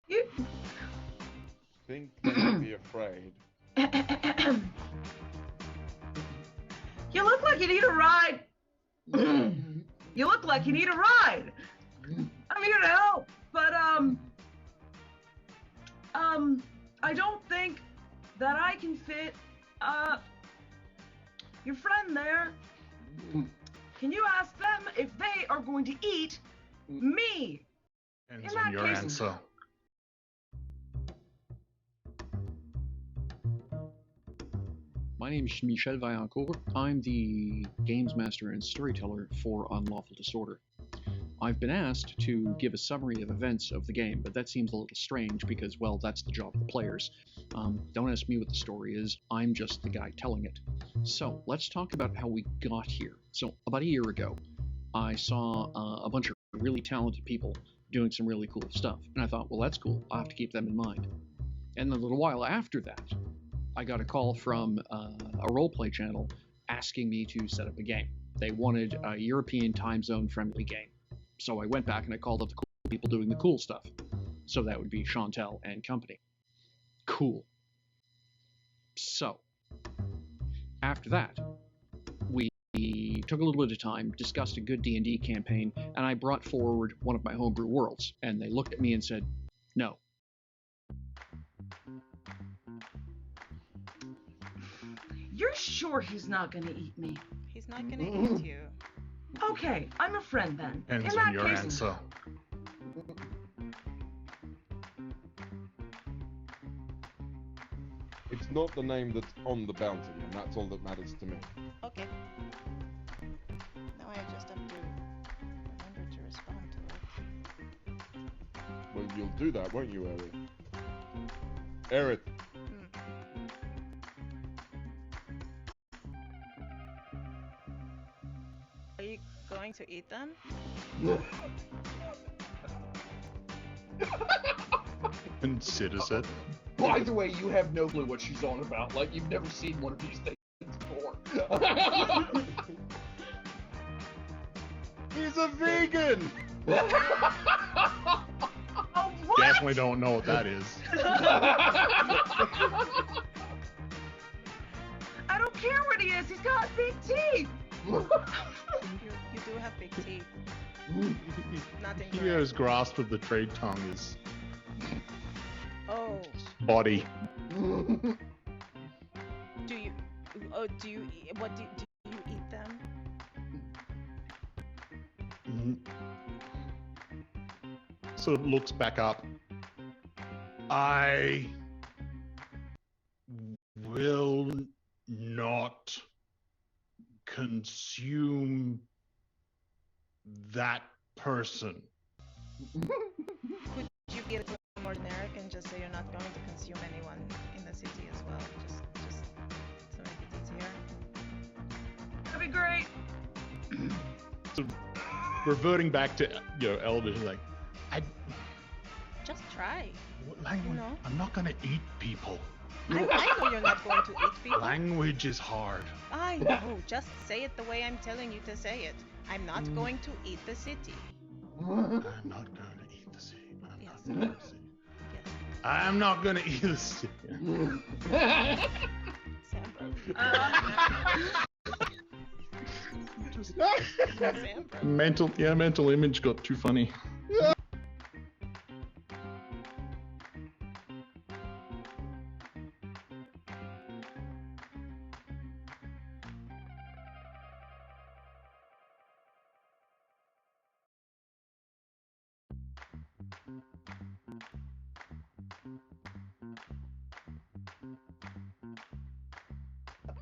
You... Think then be afraid. You look like you need a ride. You look like you need a ride. I'm here to help, but I don't think that I can fit your friend there. Can you ask them if they are going to eat me? Depends In on that your case- answer. My name is Michel Vaillancourt. I'm the games master and storyteller for Unlawful Disorder. I've been asked to give a summary of events of the game, but that seems a little strange because, well, that's the job of the players. Don't ask me what the story is, I'm just the guy telling it. So, let's talk about how we got here. So, about a year ago, I saw a bunch of really talented people doing some really cool stuff, and I thought, well, that's cool, I'll have to keep them in mind. And a little while after that, I got a call from a roleplay channel asking me to set up a game. They wanted a European time zone friendly game. So I went back and I called up the cool people doing the cool stuff. So that would be Chantel and company. Cool. So, after that, we took a little bit of time, discussed a good D&D campaign, and I brought forward one of my homebrew worlds. And they looked at me and said, no. You're sure he's not gonna eat me? He's not gonna eat you. Okay, I'm a friend then. Depends In on that your case, answer. It's not the name that's on the bounty, and that's all that matters to me. Okay. Now I just have to remember to respond to it. Well, you'll do that, won't you, Aerith? Aerith, Are you going to eat them? Considers it. By the way, you have no clue what she's on about. Like, you've never seen one of these things before. he's a vegan! oh, what? Definitely don't know what that is. I don't care what he is. He's got big teeth. You do have big teeth. Nothing. Theo's grasp of the trade tongue is Oh, body. do you? Oh, do you? What do you eat them? Sort of looks back up. I will not consume that person. Could you be a little more generic and just say you're not going to consume anyone in the city as well, just to make it easier. That'd be great. So reverting back to Elvish, like Just try. language. know? I'm not gonna eat people. I know you're not going to eat people. Language is hard. I know. Just say it the way I'm telling you to say it. I'm not going to eat the city. I'm not gonna eat the city. I'm not Yes. gonna eat the city. Yes. I'm not gonna eat the city. Sam, Mental image got too funny.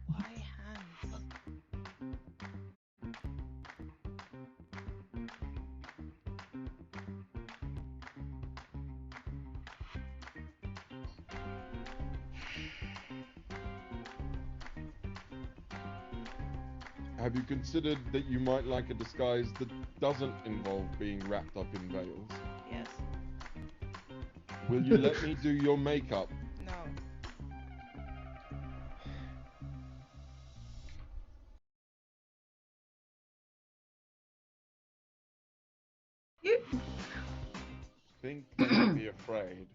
Why hands? Have you considered that you might like a disguise that doesn't involve being wrapped up in veils? Yes. Will you let me do your makeup? No. You... Think don't be afraid.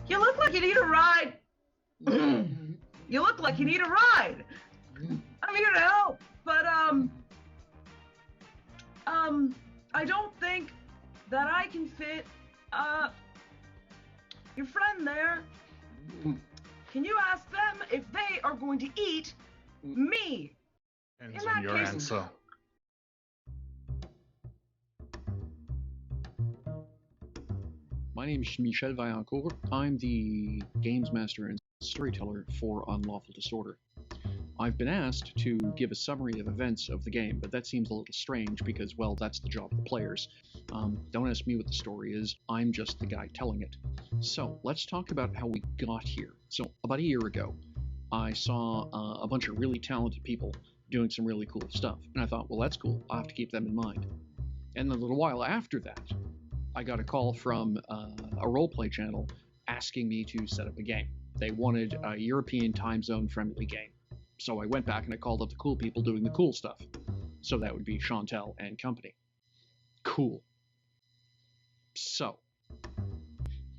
You look like you need a ride. You look like you need a ride. I'm here to help, but I don't think that I can fit your friend there. Can you ask them if they are going to eat me? Depends In on that your case- answer. My name is Michel Vaillancourt. I'm the games master and storyteller for Unlawful Disorder. I've been asked to give a summary of events of the game, but that seems a little strange because, well, that's the job of the players. Don't ask me what the story is, I'm just the guy telling it. So, let's talk about how we got here. So, about a year ago, I saw a bunch of really talented people doing some really cool stuff, and I thought, well, that's cool, I'll have to keep them in mind. And a little while after that, I got a call from a roleplay channel asking me to set up a game. They wanted a European time zone friendly game. So I went back and I called up the cool people doing the cool stuff. So that would be Chantel and company. Cool. So,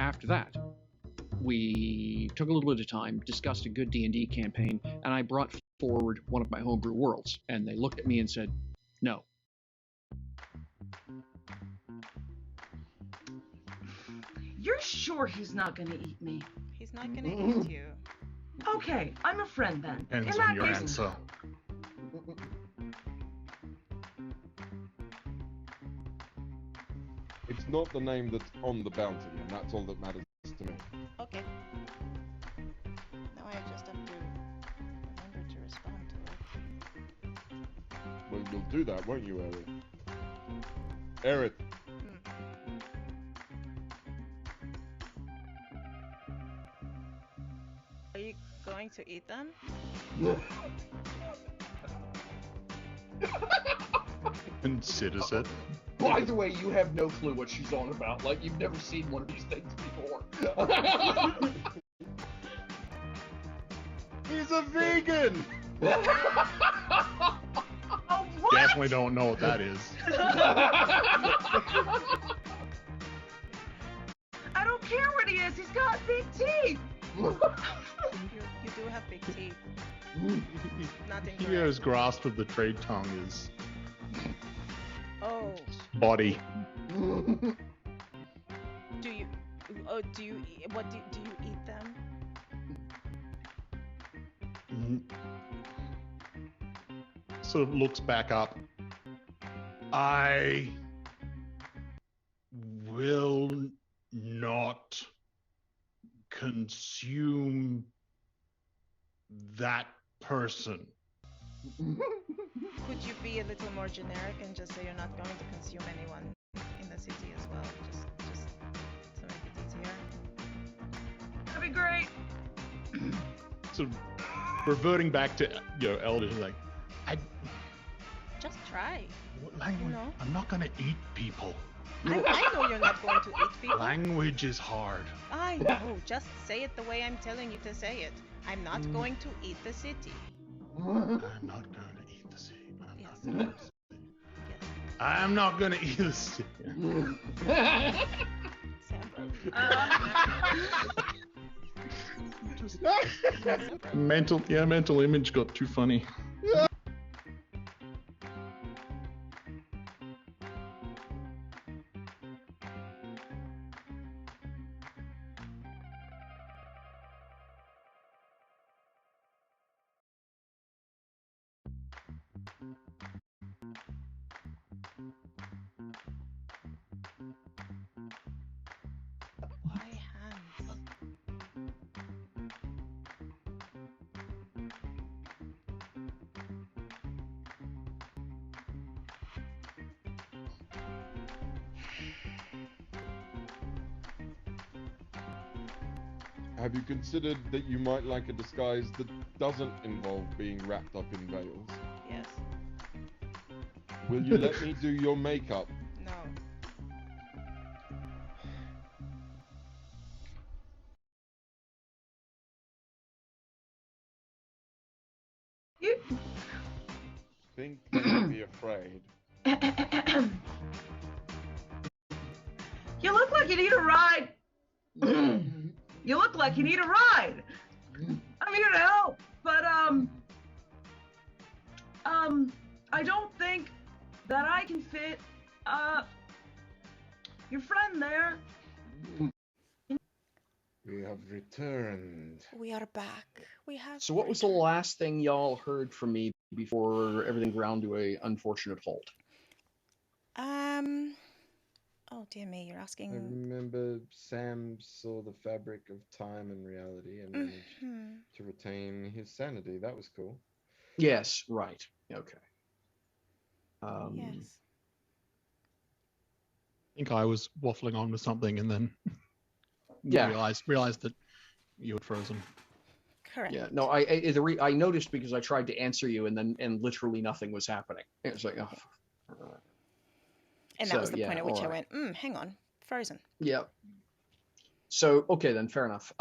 after that, we took a little bit of time, discussed a good D&D campaign, and I brought forward one of my homebrew worlds. And they looked at me and said, no. You're sure he's not gonna eat me? He's not gonna eat you. Okay, I'm a friend then. Depends In on that your case, answer. It's not the name that's on the bounty, and that's all that matters to me. Okay. Now I just have to remember to respond to it. Well, you'll do that, won't you, Eric? Eric, Are you going to eat them? Considers it. By the way, you have no clue what she's on about. Like, you've never seen one of these things before. he's a vegan! oh, what? Definitely don't know what that is. I don't care what he is. He's got big teeth. You do have big teeth. Not incorrect. Here's grasp of the trade tongue is Oh, body. do you? Oh, do you? What do you eat them? Sort of looks back up. I will not consume that person. Could you be a little more generic and just say you're not going to consume anyone in the the city as well, just to make it easier. That'd be great. So reverting back to Elders, like, Just try. what language? know? I'm not gonna eat people. I know you're not going to eat people. Language is hard. I know. Just say it the way I'm telling you to say it. I'm not going to eat the city. I'm not gonna eat the sea. Yes. I'm not gonna eat the sea. Mental image got too funny. Why hands? Have you considered that you might like a disguise that doesn't involve being wrapped up in veils? Yes. Will you let me do your makeup? No. You. Think they would be afraid. You look like you need a ride. You look like you need a ride. I'm here to help, but I don't think that I can fit your friend there. We have returned. We are back. We have. So what was the last thing y'all heard from me before everything ground to a unfortunate halt? Oh dear me, you're I asking. remember Sam saw the fabric of time and reality and managed Mhm. to retain his sanity. That was cool. Yes, right. Okay. Yes. I think I was waffling on with something and then Yeah. realized that you had frozen. Correct. Yeah. No, I noticed because I tried to answer you and literally nothing was happening. It was like, oh. And So, that was the yeah, point at which I alright. went, hang on, frozen. Yeah. So, okay, then, fair enough.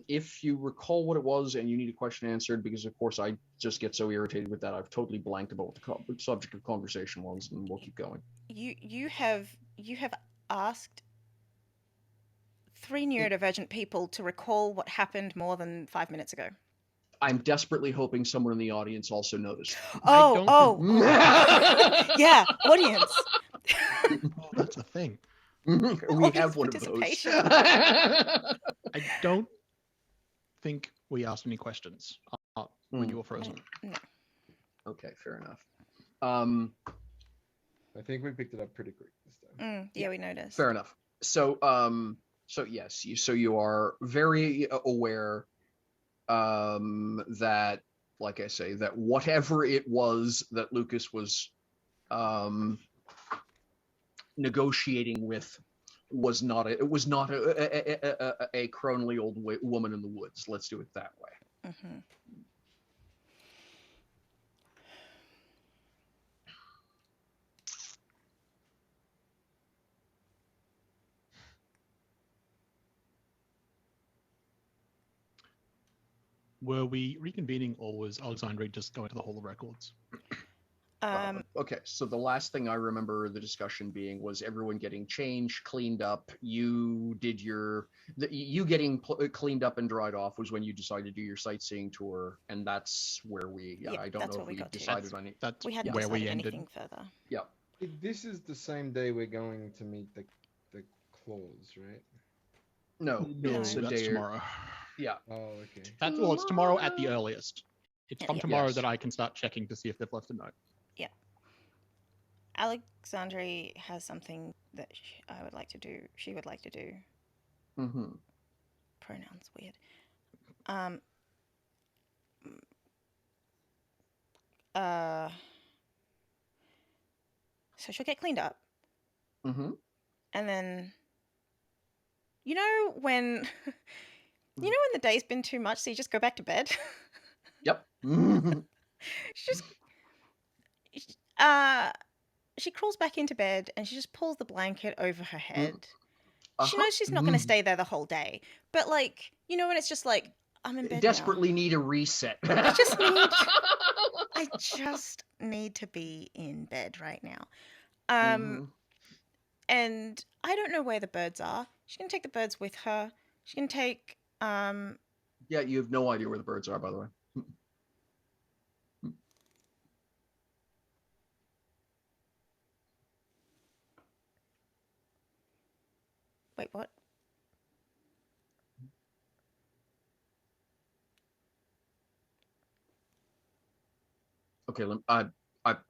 If you recall what it was and you need a question answered, because of course I just get so irritated with that, I've totally blanked about what the subject of conversation was, and we'll keep going. You have asked 3 neurodivergent people to recall what happened more than 5 minutes ago. I'm desperately hoping someone in the audience also noticed. Yeah, audience. Oh, that's a thing. We have one of those. Participation. I don't think we asked any questions when you were frozen. No. Okay, fair enough. I think we picked it up pretty quick this time. Yeah, we noticed. Fair enough. So, yes, you are very aware that, like I say, that whatever it was that Lucas was negotiating with was not a cronely old woman in the woods. Let's do it that way. Mm-hmm. Were we reconvening, or was Alexandre just going to the Hall of Records? Okay, so the last thing I remember the discussion being was everyone getting changed, cleaned up. You did you getting cleaned up and dried off was when you decided to do your sightseeing tour, and that's where I don't know if we decided on it. That's we hadn't where we decided ended. anything further. Yeah. This is the same day we're going to meet the claws, right? No, it's a that's day. tomorrow. Yeah. Oh, okay. It's tomorrow at the earliest. It's from tomorrow Yes. that I can start checking to see if they've left a note. Yeah. Alexandre has something that I would like to do. She would like to do. Mm-hmm. Pronouns weird. So she'll get cleaned up. Mm-hmm. And then, you know when the day's been too much, so you just go back to bed. Yep. Mm-hmm. She just uh she crawls back into bed and she just pulls the blanket over her head. She knows she's not going to stay there the whole day, but like, when it's just like, I'm in bed Desperately now. need a reset. I just need to be in bed right now. And I don't know where the birds are. She's going to take the birds with her. She's going to take Yeah, you have no idea where the birds are, by the way. wait, what? Okay,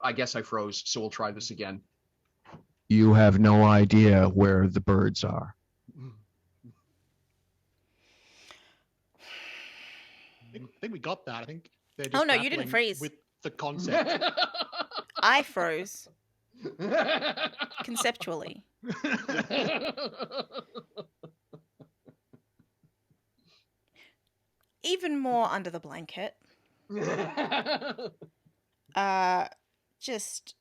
I guess I froze, so we'll try this again. You have no idea where the birds are. I think we got that. I think they're just Oh no, you didn't battling freeze. with the concept. I froze conceptually. Even more under the blanket. Just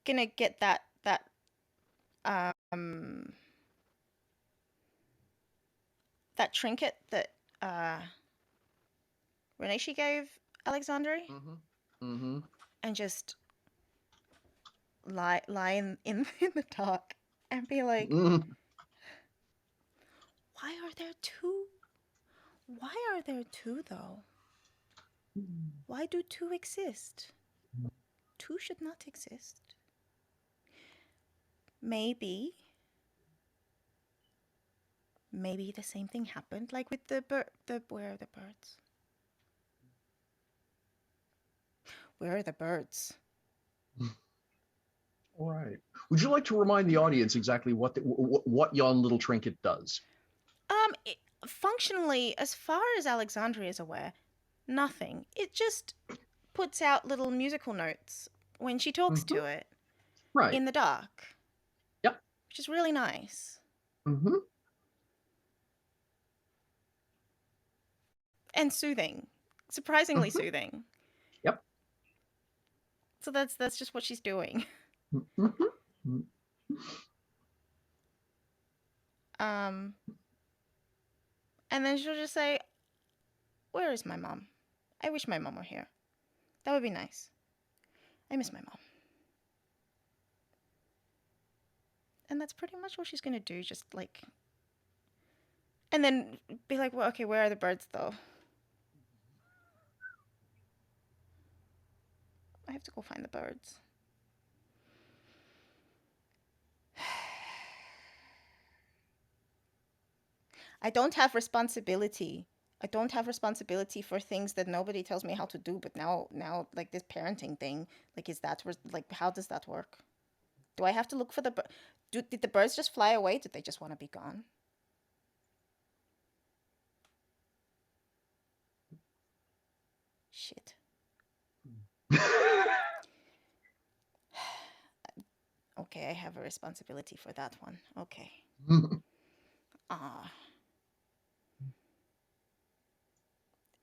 gonna get that trinket that Reneshe gave Alexandre, and just lie in the dark and be like, why are there two? Why are there two though? Why do two exist? Two should not exist. Maybe the same thing happened, like with where are the birds? Where are the birds? All right. Would you like to remind the audience exactly what yon little trinket does? Functionally, as far as Alexandria is aware, nothing. It just puts out little musical notes when she talks to it, right, in the dark. Yep. Which is really nice. And soothing, surprisingly soothing. Yep. So that's just what she's doing. And then she'll just say, "Where is my mom? I wish my mom were here. That would be nice. I miss my mom." And that's pretty much what she's gonna do. Just like, and then be like, "Well, okay, where are the birds though? I have to go find the birds." I don't have responsibility. I don't have responsibility for things that nobody tells me how to do. But now, like this parenting thing, like like how does that work? Do I have to look for did the birds just fly away? Did they just want to be gone? Shit. Okay, I have a responsibility for that one. Okay.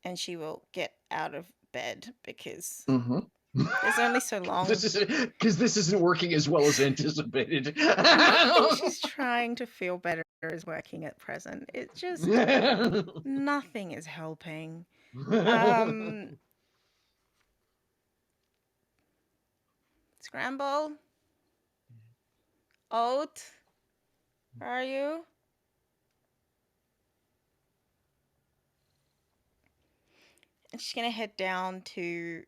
And she will get out of bed because there's only so long. Because this isn't working as well as anticipated. Nothing she's trying to feel better is working at present. It just nothing is helping. Scramble. Oat. Where are you? And she's gonna head down to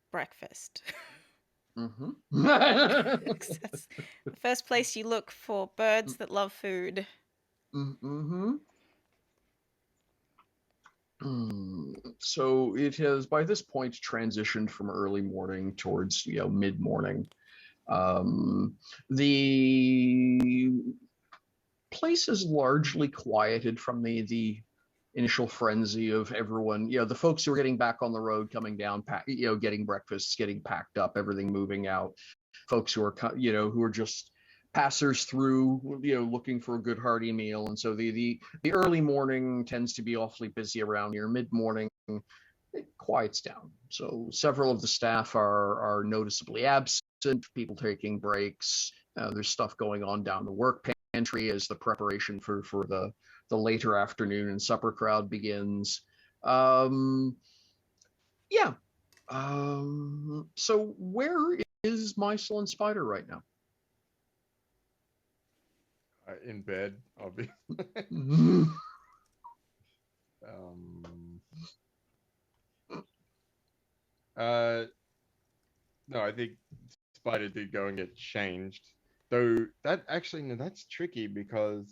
breakfast. That's the first place you look for birds that love food. So it has by this point transitioned from early morning towards mid-morning. The place is largely quieted from the initial frenzy of everyone, the folks who are getting back on the road, coming down, getting breakfasts, getting packed up, everything moving out. Folks who are, who are just passers through, looking for a good hearty meal. And so the early morning tends to be awfully busy around here. Mid-morning, it quiets down. So several of the staff are noticeably absent, people taking breaks. There's stuff going on down the work pantry as the preparation for the later afternoon and supper crowd begins. So where is Mysel and Spider right now? In bed, obviously. No, I think Spider did go and get changed. Though that actually, no, that's tricky because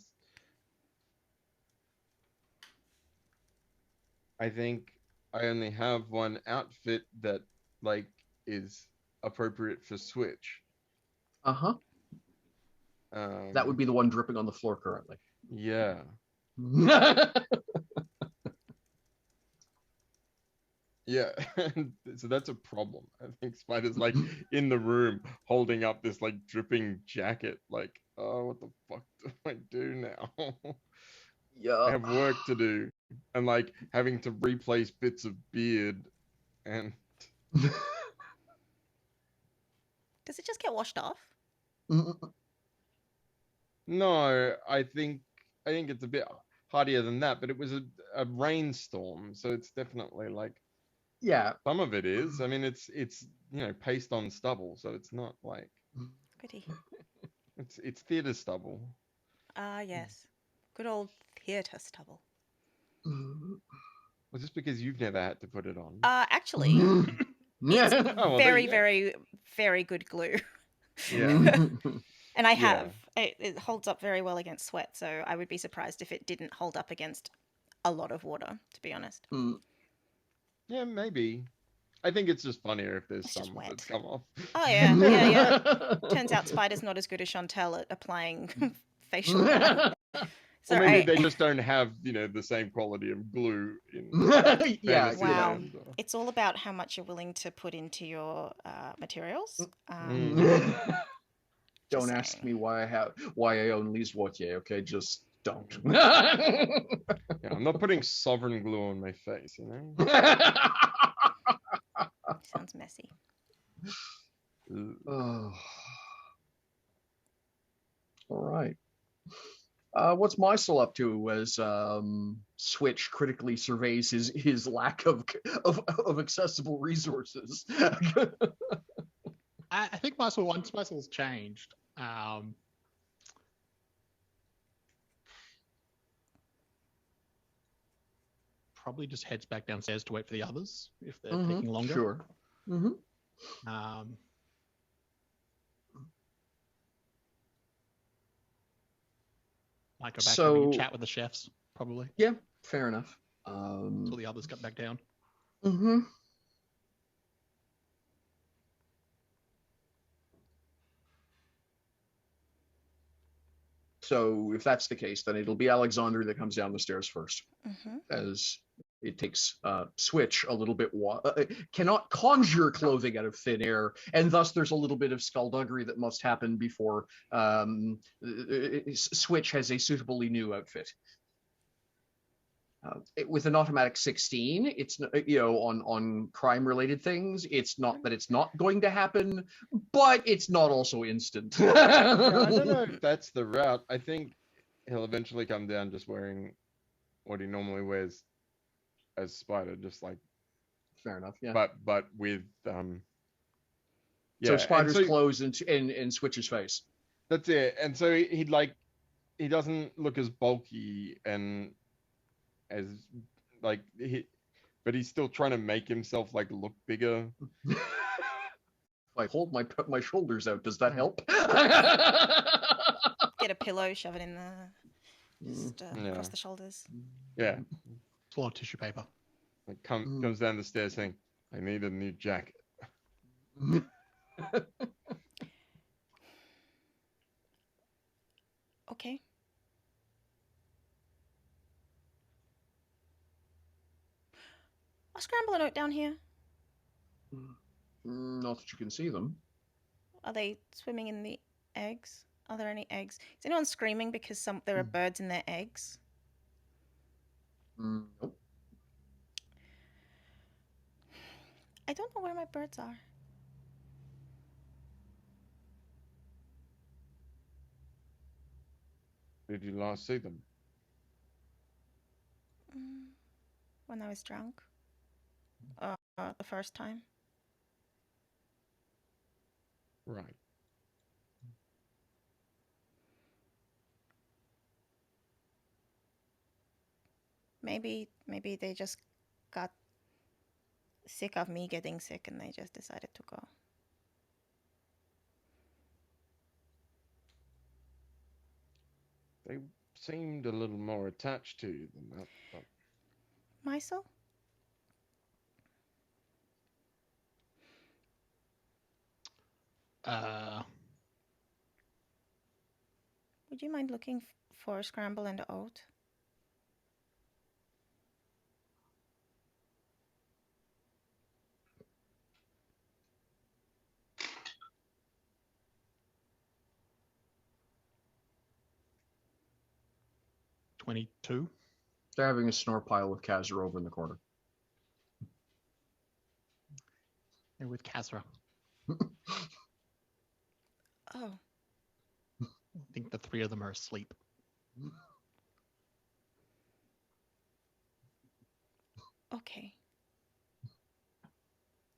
I think I only have one outfit that like is appropriate for Switch. Uh-huh. That would be the one dripping on the floor currently. Yeah. Yeah, so that's a problem. I think Spider's like in the room holding up this like dripping jacket, like, oh, what the fuck do I do now? Yeah. I have work to do, and like having to replace bits of beard, and Does it just get washed off? no, I think it's a bit hardier than that, but it was a rainstorm, so it's definitely like. Yeah, some of it is. I mean, it's paste on stubble, so it's not like Goody. it's theatre stubble. Ah, yes. Good old theatre stubble. Well, just because you've never had to put it on. Actually, it's Oh, well, very, yeah. very, very good glue. Yeah. And I Yeah. have. It holds up very well against sweat, so I would be surprised if it didn't hold up against a lot of water, to be honest. Yeah, maybe. I think it's just funnier if there's It's just some wet. that's come off. Oh, yeah, yeah. Turns out Spider's not as good as Chantel at applying facial hair. So Or maybe they just don't have, the same quality of glue in Yeah, fantasy wow. land, or- It's all about how much you're willing to put into your materials. Don't ask me why I own Lise Wautier, okay? Just don't. Yeah, I'm not putting sovereign glue on my face, Sounds messy. Oh. All right. What's Mysel up to as Switch critically surveys his lack of accessible resources? I think once Mysel's changed, probably just heads back downstairs to wait for the others if they're taking longer. Sure. Might go back and have a chat with the chefs, probably. Yeah, fair enough. Until the others got back down. So if that's the case, then it'll be Alexander that comes down the stairs first, as it takes Switch a little bit cannot conjure clothing out of thin air, and thus there's a little bit of skullduggery that must happen before Switch has a suitably new outfit. With an automatic 16, it's on crime related things, it's not that it's not going to happen, but it's not also instant. Yeah, I don't know if that's the route. I think he'll eventually come down just wearing what he normally wears as Spider, just like fair enough. Yeah, but with so Spider's clothes in Switch's face. That's it. And so he doesn't look as bulky and as like but he's still trying to make himself like look bigger. If I hold my shoulders out, does that help? Get a pillow, shove it in there, just across the shoulders. Yeah, it's a lot of tissue paper. Like comes down the stairs saying, "I need a new jacket." Okay. I'll scramble a note down here. Not that you can see them. Are they swimming in the eggs? Are there any eggs? Is anyone screaming because there are birds in their eggs? Nope. I don't know where my birds are. Did you last see them? When I was drunk. The first time. Right. Maybe they just got sick of me getting sick and they just decided to go. They seemed a little more attached to you than that. But... Mysel? Would you mind looking for scramble and oat? $22. They're having a snore pile with Kazra over in the corner. They're with Kazra. Oh. I think the three of them are asleep. Okay.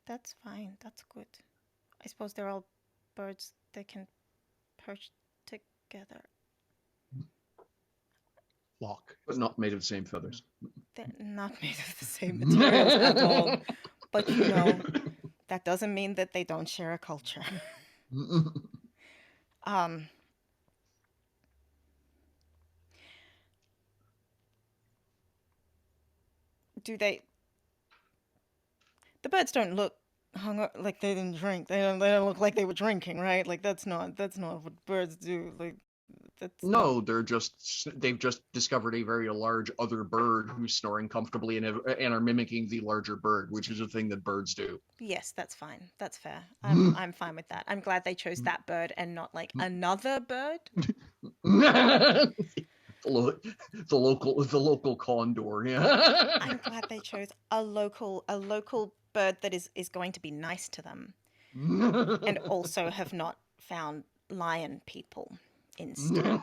That's fine. That's good. I suppose they're all birds that can perch together. Flock. But not made of the same feathers. They're not made of the same materials at all. But you know, that doesn't mean that they don't share a culture. Do they? The birds don't look like they didn't drink. They don't look like they were drinking, right? Like that's not what birds do. Like that's No, they've just discovered a very large other bird who's snoring comfortably and are mimicking the larger bird, which is a thing that birds do. Yes, that's fine. That's fair. I'm fine with that. I'm glad they chose that bird and not like another bird. The local condor, yeah. I'm glad they chose a local bird that is going to be nice to them, and also have not found lion people instead.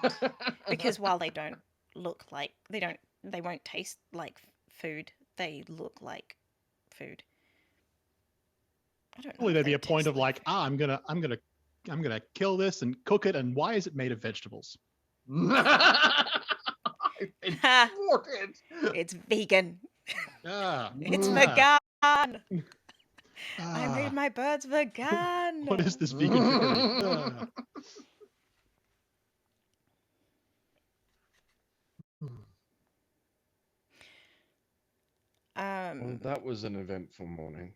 Because while they don't look like they won't taste like food. They look like food. I don't know. Probably if there'd they be a point taste of like, I'm gonna kill this and cook it, and why is it made of vegetables? It's vegan. Ah, It's ah, vegan. I ah. made my birds vegan. What is this vegan trickery? Well, that was an eventful morning.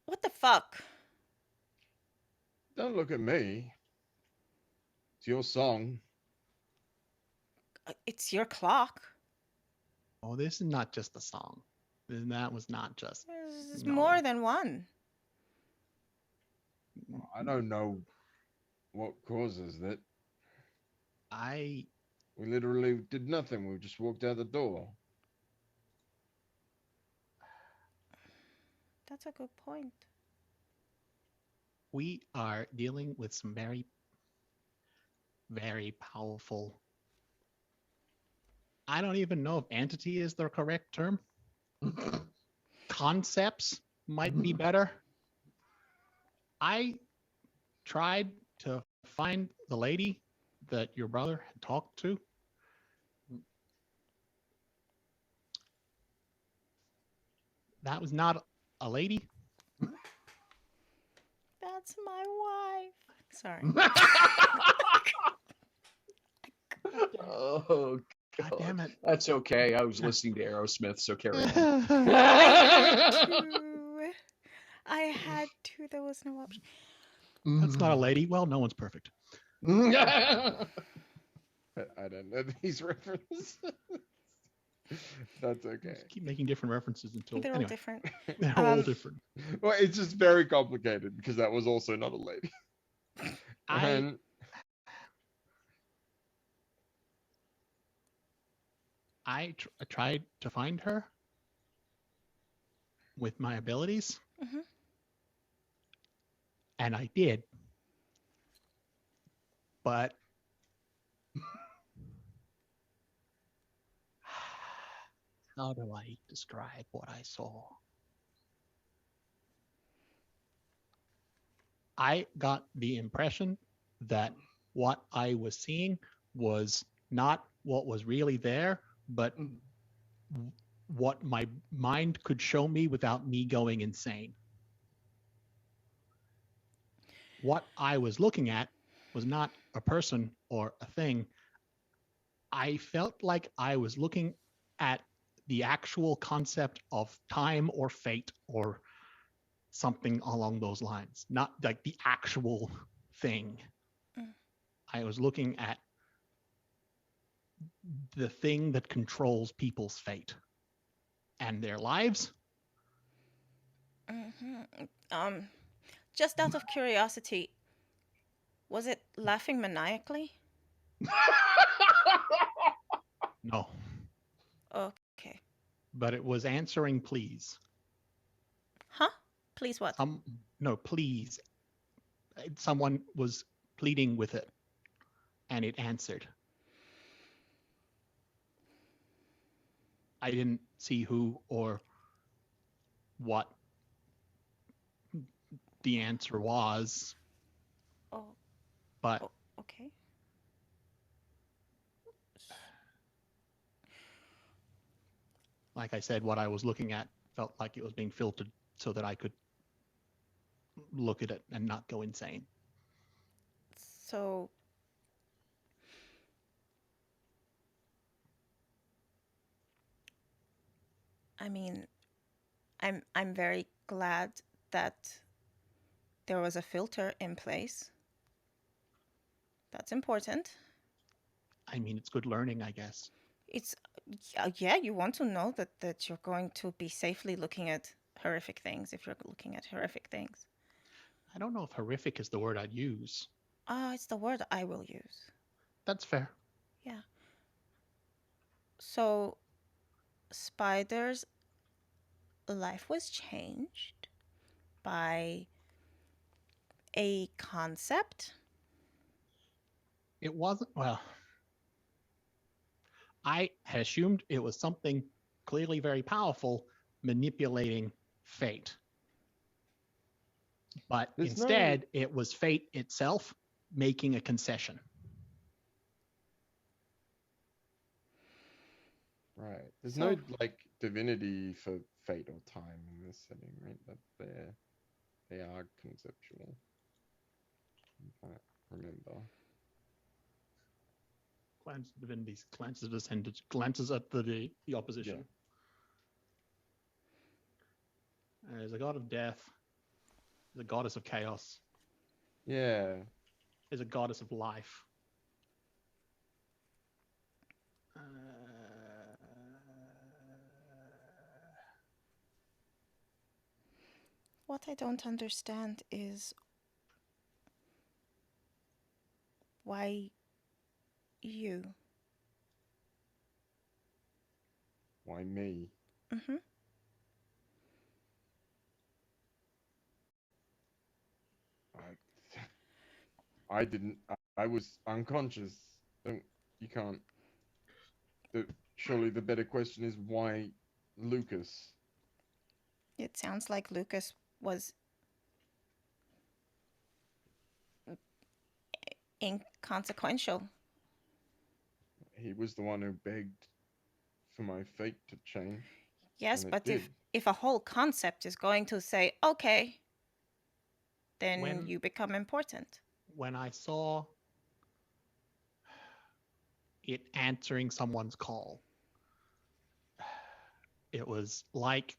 What the fuck? Don't look at me. It's your song. It's your clock. Oh, this is not just a song. That was not just. There's No. more than one. I don't know what causes that. We literally did nothing. We just walked out the door. That's a good point. We are dealing with some very, very powerful. I don't even know if entity is the correct term. Concepts might be better. I tried to find the lady that your brother had talked to. That was not a lady. That's my wife. Sorry. Oh, God damn it. That's okay. I was listening to Aerosmith, so carry on. I had to. There was no option. That's not a lady. Well, no one's perfect. I don't know these references. That's okay. Just keep making different references until They're all anyway, different. they're all different. Well, it's just very complicated because that was also not a lady. I tried to find her with my abilities, Mhm. and I did, but how do I describe what I saw? I got the impression that what I was seeing was not what was really there, but what my mind could show me without me going insane. What I was looking at was not a person or a thing. I felt like I was looking at the actual concept of time or fate or something along those lines, not like the actual thing. Mm. I was looking at the thing that controls people's fate and their lives. Mhm. Just out of curiosity, was it laughing maniacally? No, Okay. but it was answering please. Huh? Please what? No, please. Someone was pleading with it and it answered. I didn't see who or what the answer was, Oh, but okay. like I said, what I was looking at felt like it was being filtered so that I could look at it and not go insane. So, I mean, I'm very glad that there was a filter in place. That's important. I mean, it's good learning, I guess. It's yeah, you want to know that you're going to be safely looking at horrific things if you're looking at horrific things. I don't know if horrific is the word I'd use. It's the word I will use. That's fair. Yeah. So, Spider's life was changed by a concept. It wasn't, well, I had assumed it was something clearly very powerful manipulating fate. But instead, it was fate itself making a concession. Right. There's no like divinity for fate or time in this setting, right? That they are conceptual. I can't remember. Glances at divinities, glances at ascendants, glances at the opposition. Yeah. There's a god of death. There's a goddess of chaos. Yeah. There's a goddess of life. What I don't understand is why you. Why me? Mm-hmm. I didn't. I was unconscious. You can't. Surely the better question is why Lucas? It sounds like Lucas was inconsequential. He was the one who begged for my fate to change. Yes, but if a whole concept is going to say, okay, then you become important. When I saw it answering someone's call, it was like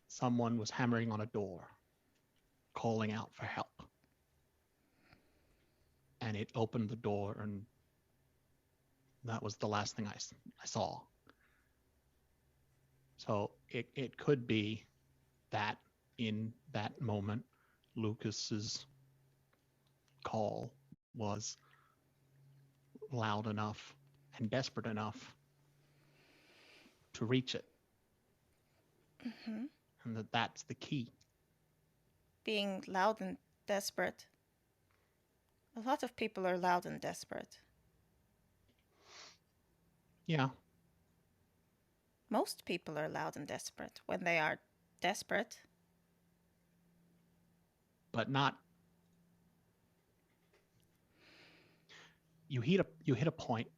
someone was hammering on a door, calling out for help. and it opened the door, and that was the last thing I saw. So it could be that in that moment, Lucas's call was loud enough and desperate enough to reach it, Hmm. and that's the key. Being loud and desperate. A lot of people are loud and desperate. Yeah, Most people are loud and desperate when they are desperate. but not. You hit a point.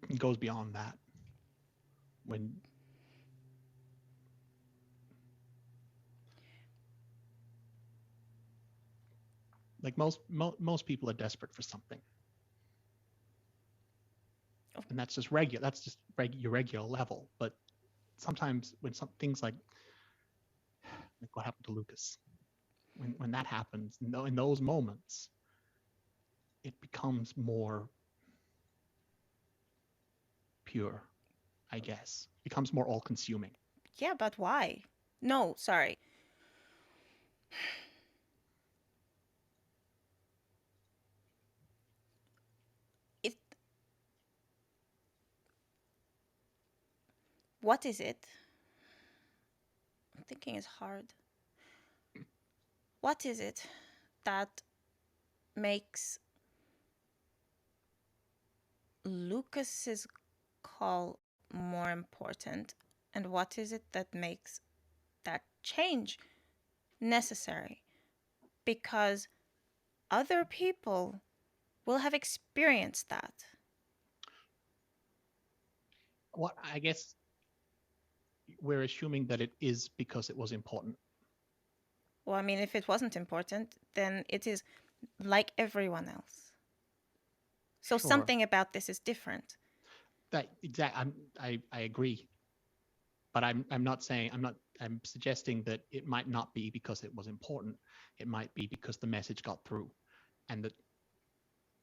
It goes beyond that. When like most people are desperate for something, and that's just regular. That's just your regular level. But sometimes when some things like what happened to Lucas, when that happens, in those moments, it becomes more pure, I guess. It becomes more all-consuming. Yeah, but why? No, sorry. It. What is it? Thinking is hard. What is it that makes Lucas's call more important, and what is it that makes that change necessary? Because other people will have experienced that. What I guess we're assuming that it is because it was important. Well, I mean, if it wasn't important, then it is like everyone else. So Sure. something about this is different. That exact. I agree, but I'm not saying I'm suggesting that it might not be because it was important. It might be because the message got through, and that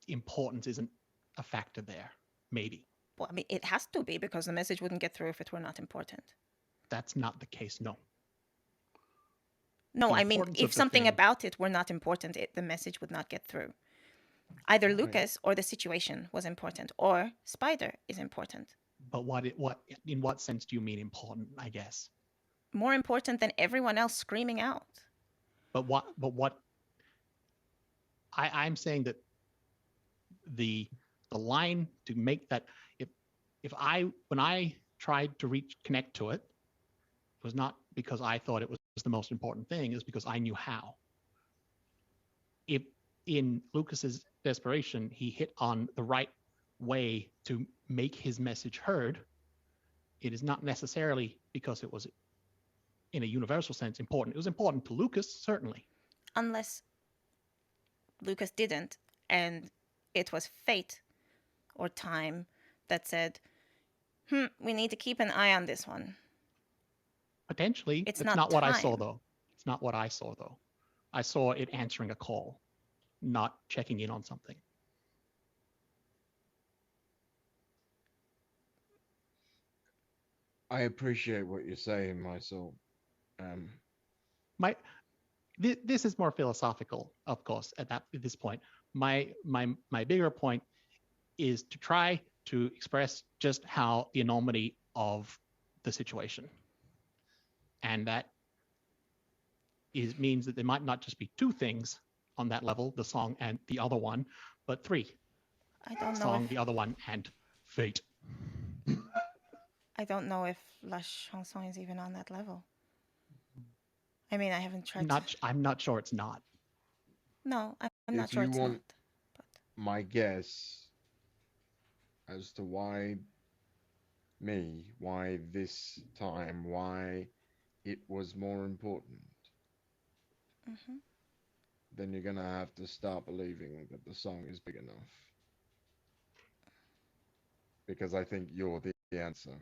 importance isn't a factor there. Maybe Well, I mean, it has to be because the message wouldn't get through if it were not important. that's not the case. No. No, The I mean, importance if of the something thing- about it were not important, the message would not get through. Either Right. Lucas or the situation was important, or Spider is important. But in what sense do you mean important? I guess. More important than everyone else screaming out. But what I'm saying that the line to make that if I when I tried to connect to it, it was not because I thought it was the most important thing, it was because I knew how. If in Lucas's desperation he hit on the right way to make his message heard, it is not necessarily because it was in a universal sense important. It was important to Lucas, certainly. Unless Lucas didn't, and it was fate or time that said, we need to keep an eye on this one. Potentially. It's It's not not what I saw, time. though. It's not what I saw, though. I saw it answering a call, not checking in on something. I appreciate what you're saying, Mysol. This is more philosophical, of course, at this point. My bigger point is to try to express just how the enormity of the situation, and that means that there might not just be two things on that level, the song and the other one, but three: I don't know song, if the other one, and fate. I don't know if La Chanson is even on that level. I mean, I haven't tried. I'm not sure it's not. No, I'm not If sure you it's want not. But my guess as to why this time, why it was more important, mhm. then you're gonna have to start believing that the song is big enough. Because I think you're the answer.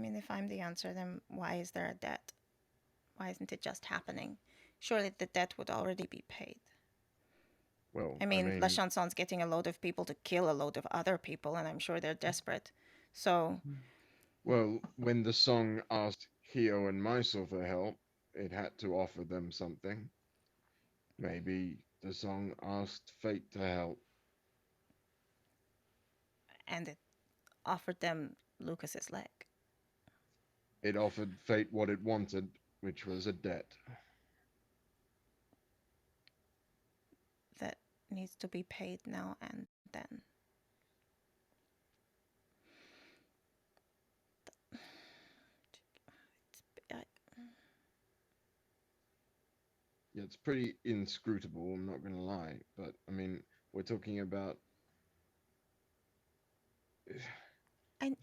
mean, if I'm the answer, then why is there a debt? Why isn't it just happening? Surely the debt would already be paid. Well, I mean, La Chanson's getting a load of people to kill a load of other people, and I'm sure they're desperate. So, well, when the song asked Hio and Mysore for help, it had to offer them something. Maybe the song asked fate to help. and it offered them Lucas's leg. It offered fate what it wanted, which was a debt. That needs to be paid now and then. Yeah, it's pretty inscrutable, I'm not going to lie. But, I mean, we're talking about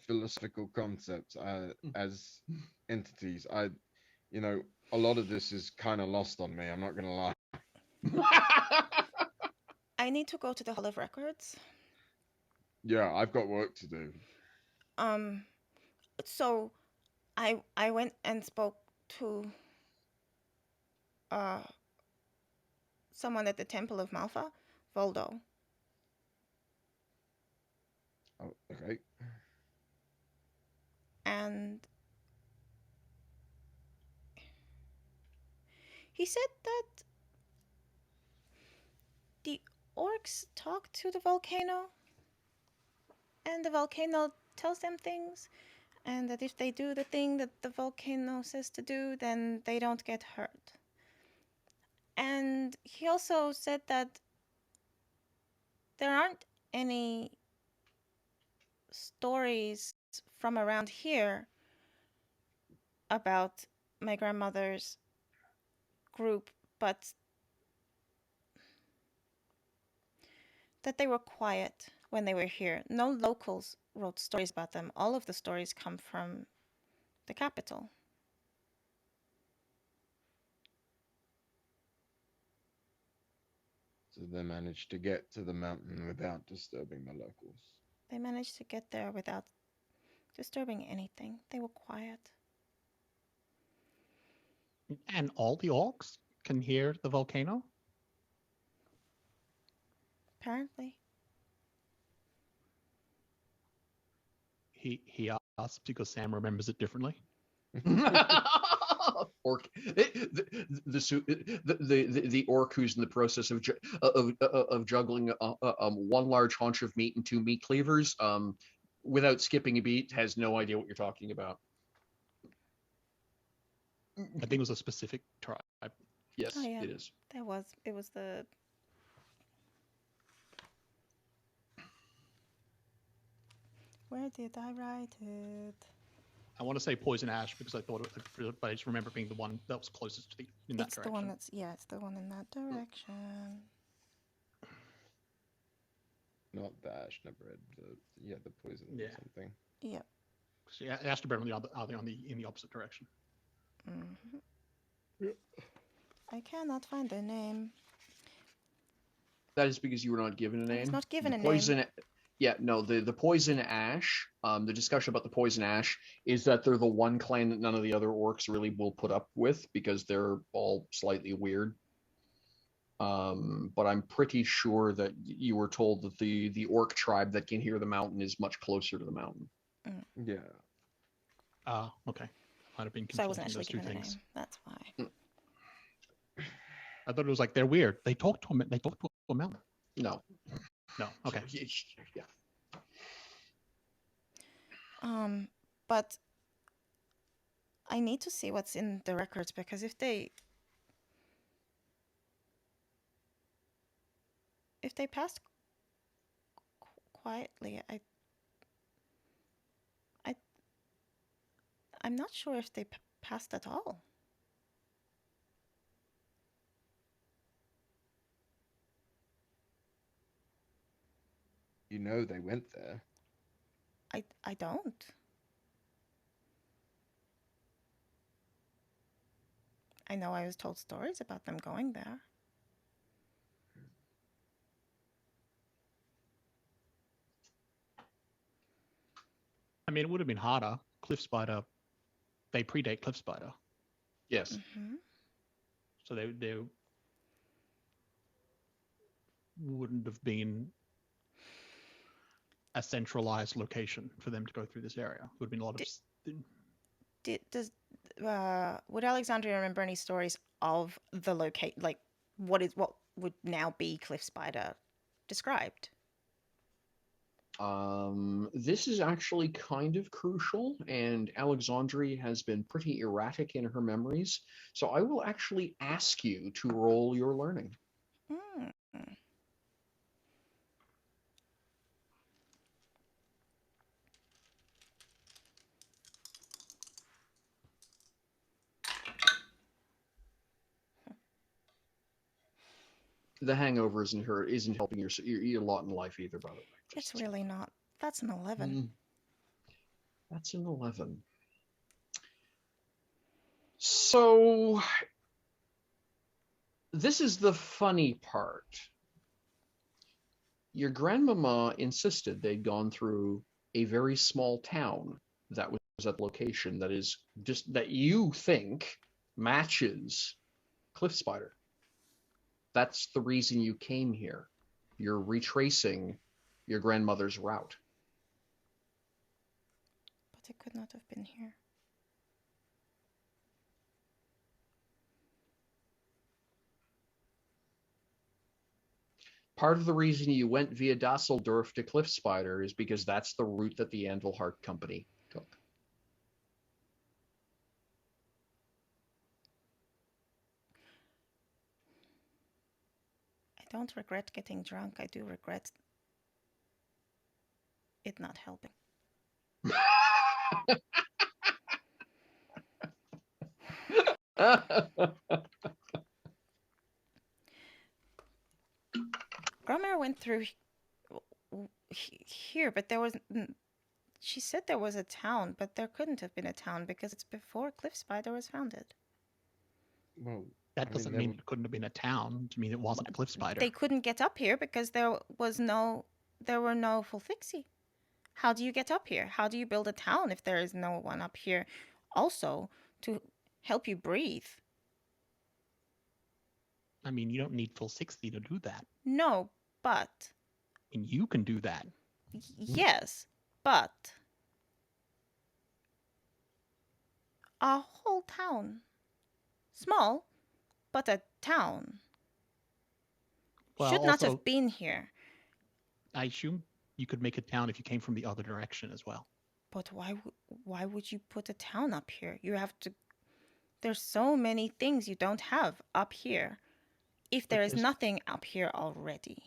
philosophical concepts as entities. A lot of this is kind of lost on me, I'm not going to lie. I need to go to the Hall of Records. Yeah, I've got work to do. So I went and spoke to someone at the Temple of Malfa, Voldo. Oh, okay. And he said that the orcs talk to the volcano, and the volcano tells them things, and that if they do the thing that the volcano says to do, then they don't get hurt. And he also said that there aren't any stories from around here about my grandmother's group, but that they were quiet when they were here. No locals wrote stories about them. All of the stories come from the capital. So they managed to get to the mountain without disturbing the locals. They managed to get there without disturbing anything. They were quiet. And all the orcs can hear the volcano? Apparently. He asks because Sam remembers it differently. Orc, the orc who's in the process of juggling one large haunch of meat and two meat cleavers, without skipping a beat, has no idea what you're talking about. I think it was a specific tribe. Yes, Oh, yeah. it is. It was the... Where did I write it? I want to say poison ash because I thought it, but I just remember being the one that was closest to in that It's direction. the one that's... Yeah, it's the one in that direction. Not the ash never read the poison or something. Yep. So yeah, ash to burn in the opposite direction. Mm-hmm. Yep. I cannot find the name. That is because you were not given a name. I was not given a poison, name. Yeah, no, the poison ash, the discussion about the poison ash is that they're the one clan that none of the other orcs really will put up with because they're all slightly weird. But I'm pretty sure that you were told that the orc tribe that can hear the mountain is much closer to the mountain. Yeah. Okay. Might have been So I wasn't confusing actually those two given a things. name. That's why. I thought it was like they're weird. They talk to a mountain. No. No. Okay. Yeah. But I need to see what's in the records because if they passed quietly, I'm not sure if they passed at all. You know they went there. I don't. I know I was told stories about them going there. I mean, it would have been harder Cliff Spider, they predate Cliff Spider. Yes. Hmm. So they wouldn't have been a centralized location for them to go through this area. It would have been a lot of... Would Alexandria remember any stories of the locate, like what would now be Cliff Spider described? This is actually kind of crucial, and Alexandria has been pretty erratic in her memories. So I will actually ask you to roll your learning. Hmm. The hangover isn't helping your lot in life either, by the way. It's really not. That's an 11. That's an 11. So this is the funny part. Your grandmama insisted they'd gone through a very small town that was at the location that is just that you think matches Cliff Spider. That's the reason you came here. You're retracing your grandmother's route. But it could not have been here. Part of the reason you went via Dasseldorf to Cliff Spider is because that's the route that the Anvil Heart Company took. I don't regret getting drunk. I do regret it not helping. Grandma went through here, but there was... She said there was a town, but there couldn't have been a town because it's before Cliff Spider was founded. Well, That doesn't mean it couldn't have been a town to mean it wasn't a Cliff Spider. They couldn't get up here because there were no Fulfixi. How do you get up here? How do you build a town if there is no one up here? Also, to help you breathe. I mean, you don't need full 60 to do that. No, but... I mean, you can do that. Yes, but... a whole town. Small, but a town. Well, Should not also, have been here. I assume you could make a town if you came from the other direction as well. But why would you put a town up here? You have to... There's so many things you don't have up here. If there is nothing up here already.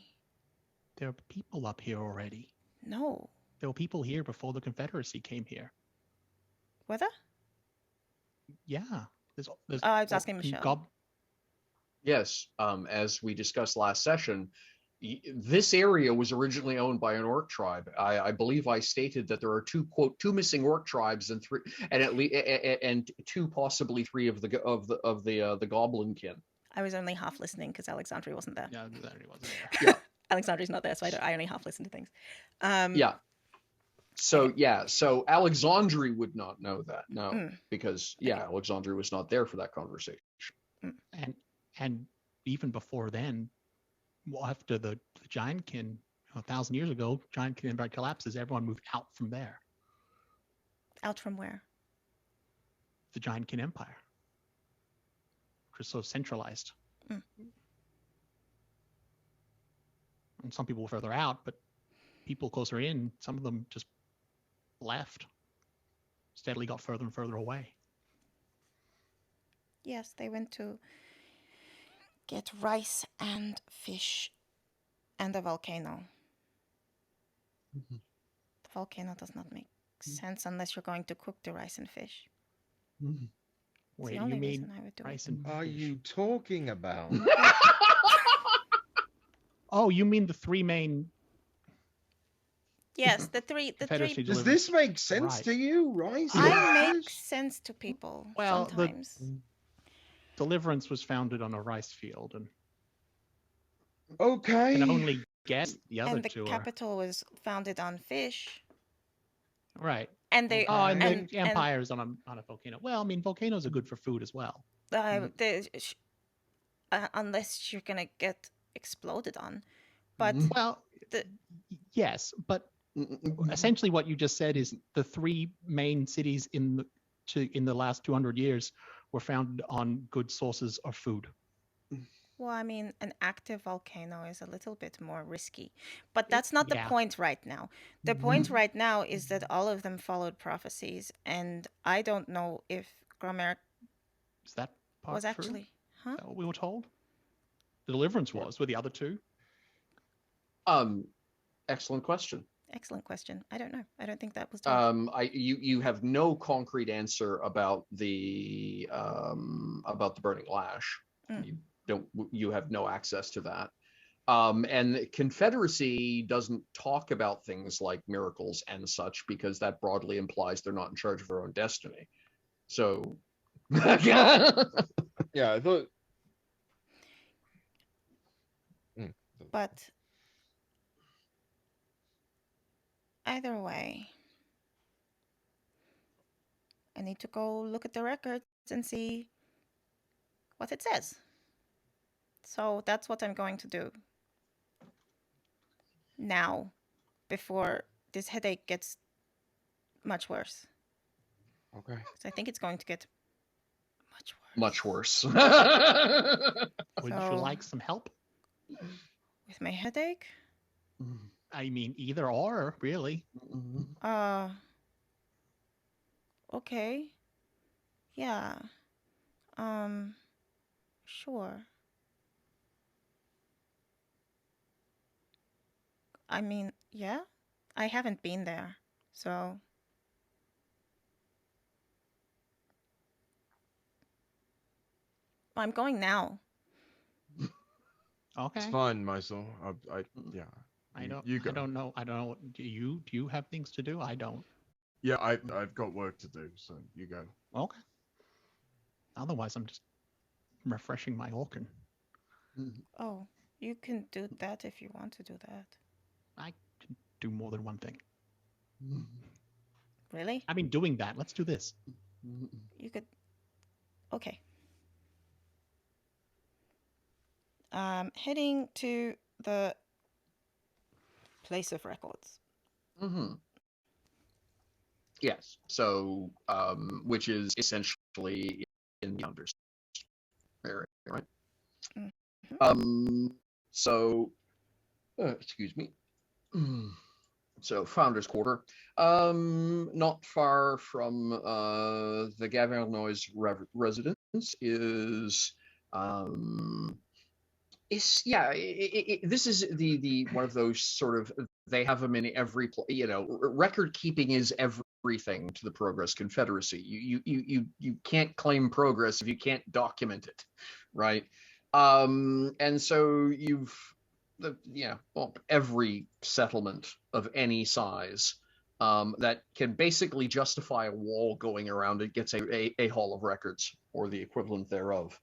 There are people up here already. No. There were people here before the Confederacy came here. Were there? Yeah. There's I was asking Michelle. Yes, as we discussed last session, this area was originally owned by an orc tribe. I believe I stated that there are two missing orc tribes and two, possibly three of the goblin kin. I was only half listening because Alexandria wasn't there. Yeah, Alexandria wasn't there. Yeah. Alexandria's not there, so I only half listen to things. Yeah. So so Alexandria would not know that, no, because Alexandria was not there for that conversation. And even before then, after the Giant Kin, 1,000 years ago, Giant Kin Empire collapses. Everyone moved out from there. Out from where? The Giant Kin Empire, which was so centralized. And some people were further out, but people closer in, some of them just left, steadily got further and further away. Yes, they went to get rice and fish and a volcano. The volcano does not make sense unless you're going to cook the rice and fish. Wait, you mean rice and are you talking about? Oh, you mean the three main... Yes, the three... Does this make sense to you, Rice? I make sense to people sometimes. Deliverance was founded on a rice field, and okay, can only guess the other two. And the capital was founded on fish. Right, and they Oh, and and the empire is on a volcano. Well, I mean, volcanoes are good for food as well. unless you're gonna get exploded on, but Well, the yes, but essentially what you just said is the three main cities in the last 200 years were founded on good sources of food. well, I mean, an active volcano is a little bit more risky, but that's not the Yeah. point right now. The point right now is that all of them followed prophecies, and I don't know if Gromer Is that part was true? actually, Is that what we were told? The deliverance was with the other two. Excellent question. Excellent question. I don't know. I don't think that was told. You have no concrete answer about the burning lash. You have no access to that. And the Confederacy doesn't talk about things like miracles and such because that broadly implies they're not in charge of their own destiny. So, Yeah, I thought. But either way, I need to go look at the records and see what it says. So that's what I'm going to do now, before this headache gets much worse. Okay. So I think it's going to get much worse. much worse. Would you like some help? With my headache? I mean, either or, really. Okay. Yeah. Sure. I mean, yeah. I haven't been there, so I'm going now. Okay. It's fine, Maisel. Yeah. I don't. You go. I don't know. Do you have things to do? I don't. Yeah, I've got work to do, so you go. Okay. Otherwise, I'm just refreshing my organ. Oh, you can do that if you want to do that. I can do more than one thing. Really? I mean, doing that. Let's do this. You could. Okay. Heading to the place of records. Yes. So, which is essentially in the Thunderstorm area, right? So, excuse me. So, Founders Quarter, not far from the Gavernois residence is this is the one of those sort of, they have them in every record keeping is everything to the Progress Confederacy. You can't claim progress if you can't document it, right? And so every settlement of any size that can basically justify a wall going around it gets a hall of records or the equivalent thereof.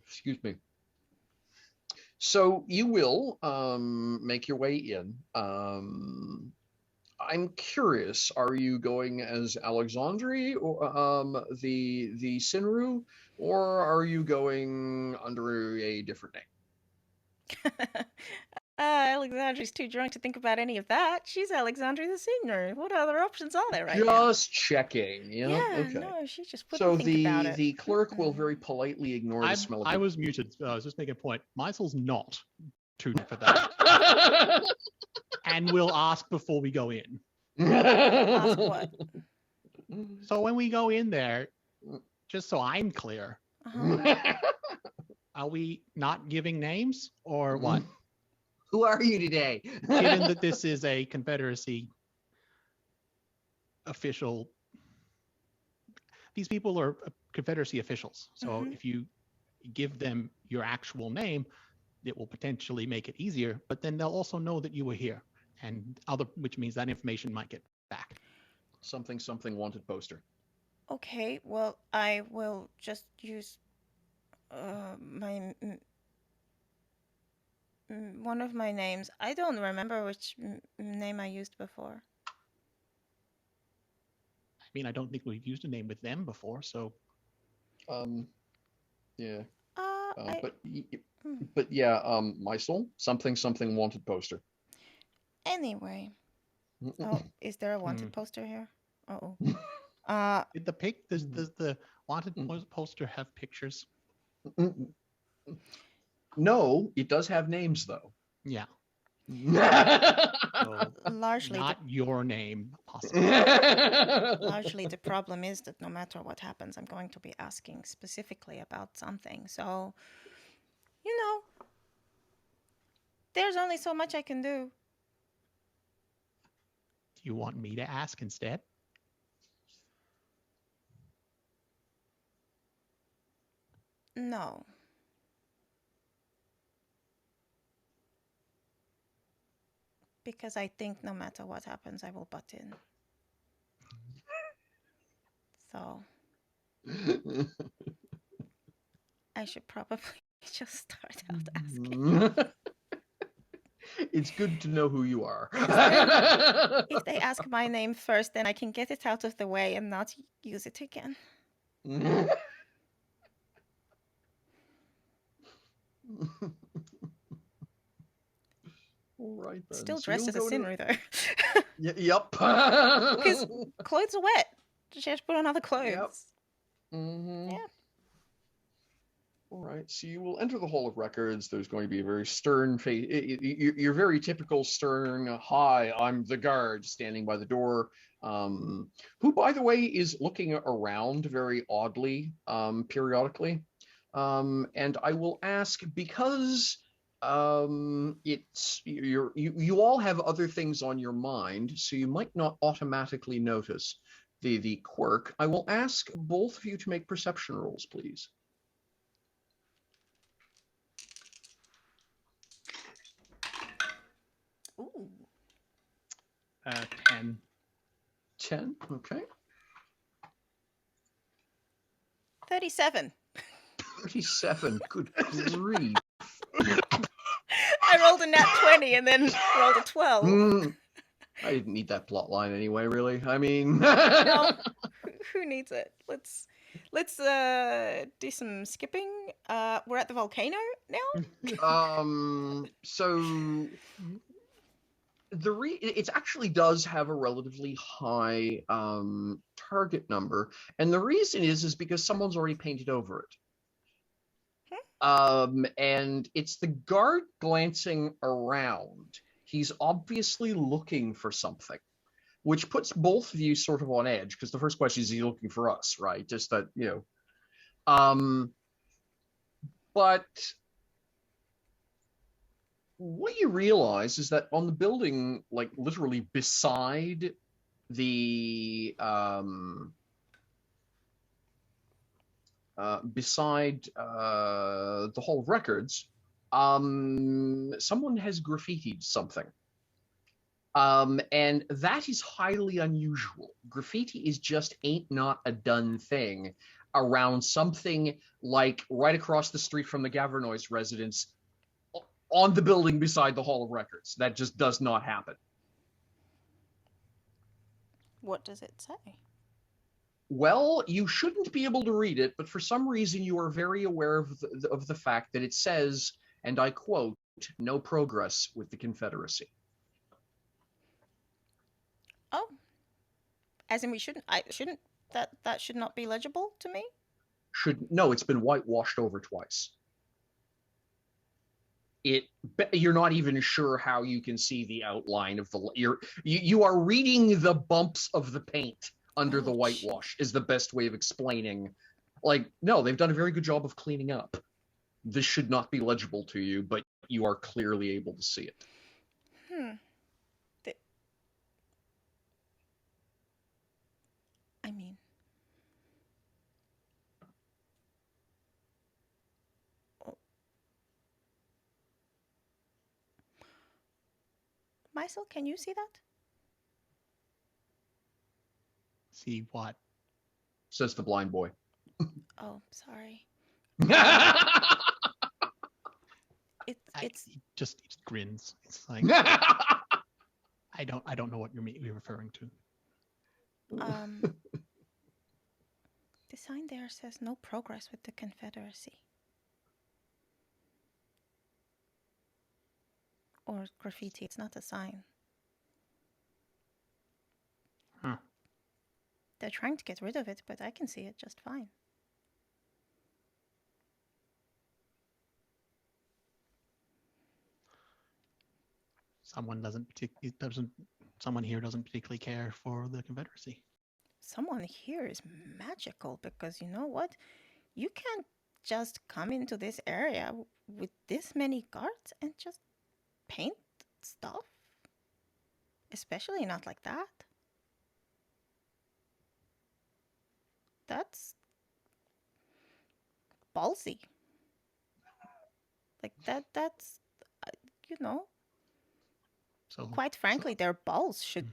Excuse me. So you will make your way in. I'm curious, are you going as Alexandri or the Sinru, or are you going under a different name? Alexandria's too drunk to think about any of that. She's Alexandria the Senior. What other options are there right Just checking. Yeah. Okay. No, she just wouldn't So think about it. the clerk will very politely ignore the smell of I was muted. I was just making a point. Meisel's not too drunk for that. And we'll ask before we go in. Ask what? So when we go in there, just so I'm clear, are we not giving names or what? Who are you today? Given that this is a Confederacy official, these people are Confederacy officials. So if you give them your actual name, it will potentially make it easier, but then they'll also know that you were here, and which means that information might get back. Something wanted poster. Okay, well, I will just use one of my names. I don't remember which name I used before. mean, I don't think we've used a name with them before, so Yeah. I, But hmm. but yeah, Mysel, something wanted poster. Anyway. Oh, is there a wanted poster here? Uh-oh. did does the wanted poster have pictures? No, it does have names though. Yeah. So, largely not your name, possibly. largely the problem is that no matter what happens, I'm going to be asking specifically about something. So, there's only so much I can do. Do you want me to ask instead? No. Because I think no matter what happens, I will butt in. So I should probably just start out asking. It's good to know who you are. If they ask my name first, then I can get it out of the way and not use it again. All right then. Still So dressed you'll as a go to- sinner though. Yep. Because clothes are wet. She has to put on other clothes. Yep. Mm-hmm. Yeah. All right. So you will enter the Hall of Records. There's going to be a very stern face. Your very typical stern, hi, I'm the guard standing by the door. Who, by the way, is looking around very oddly periodically. And I will ask, because it's you all have other things on your mind, so you might not automatically notice the quirk. I will ask both of you to make perception rolls, please. Ooh. 10. 10, okay. 37. 37, good grief. I rolled a nat 20 and then rolled a 12. I didn't need that plot line anyway, really. I mean, No, who needs it? Let's do some skipping. We're at the volcano now. So it actually does have a relatively high target number, and the reason is because someone's already painted over it. And it's the guard glancing around. He's obviously looking for something, which puts both of you sort of on edge, because the first question is he looking for us, right? Just that, but what you realize is that on the building, like literally beside the Hall of Records, someone has graffitied something. And that is highly unusual. Graffiti is just ain't not a done thing around something like right across the street from the Gavernois residence on the building beside the Hall of Records. That just does not happen. What does it say? Well, you shouldn't be able to read it, but for some reason you are very aware of the fact that it says, and I quote, "No progress with the Confederacy." Oh, as in we shouldn't. That should not be legible to me. No, it's been whitewashed over twice. You're not even sure how you can see the outline of you are reading the bumps of the paint under the whitewash is the best way of explaining. Like, no, they've done a very good job of cleaning up. This should not be legible to you, but you are clearly able to see it. I mean, Mysel, can you see that? See what? Says the blind boy. Oh, sorry. He just grins. It's like I don't know what you're referring to. The sign there says no progress with the Confederacy. Or graffiti, it's not a sign. Huh. They're trying to get rid of it, but I can see it just fine. Someone here doesn't particularly care for the Confederacy. Someone here is magical because you know what? You can't just come into this area with this many guards and just paint stuff. Especially not like that. That's ballsy. Like that's, you know, So quite frankly, their balls should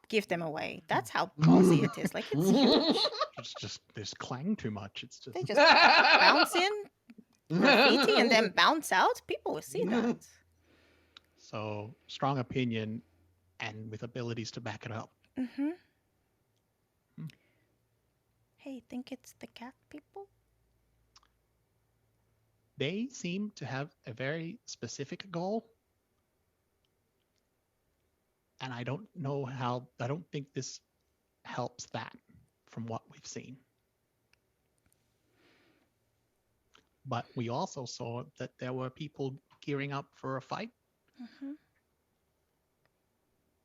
give them away. That's how ballsy it is. Like, it's huge. it's just there's clang too much. It's just They just bounce in graffiti and then bounce out. People will see that. so strong opinion and with abilities to back it up. Mm-hmm. Hey, think it's the cat people? They seem to have a very specific goal. And I don't think this helps that from what we've seen. But we also saw that there were people gearing up for a fight. Mm-hmm.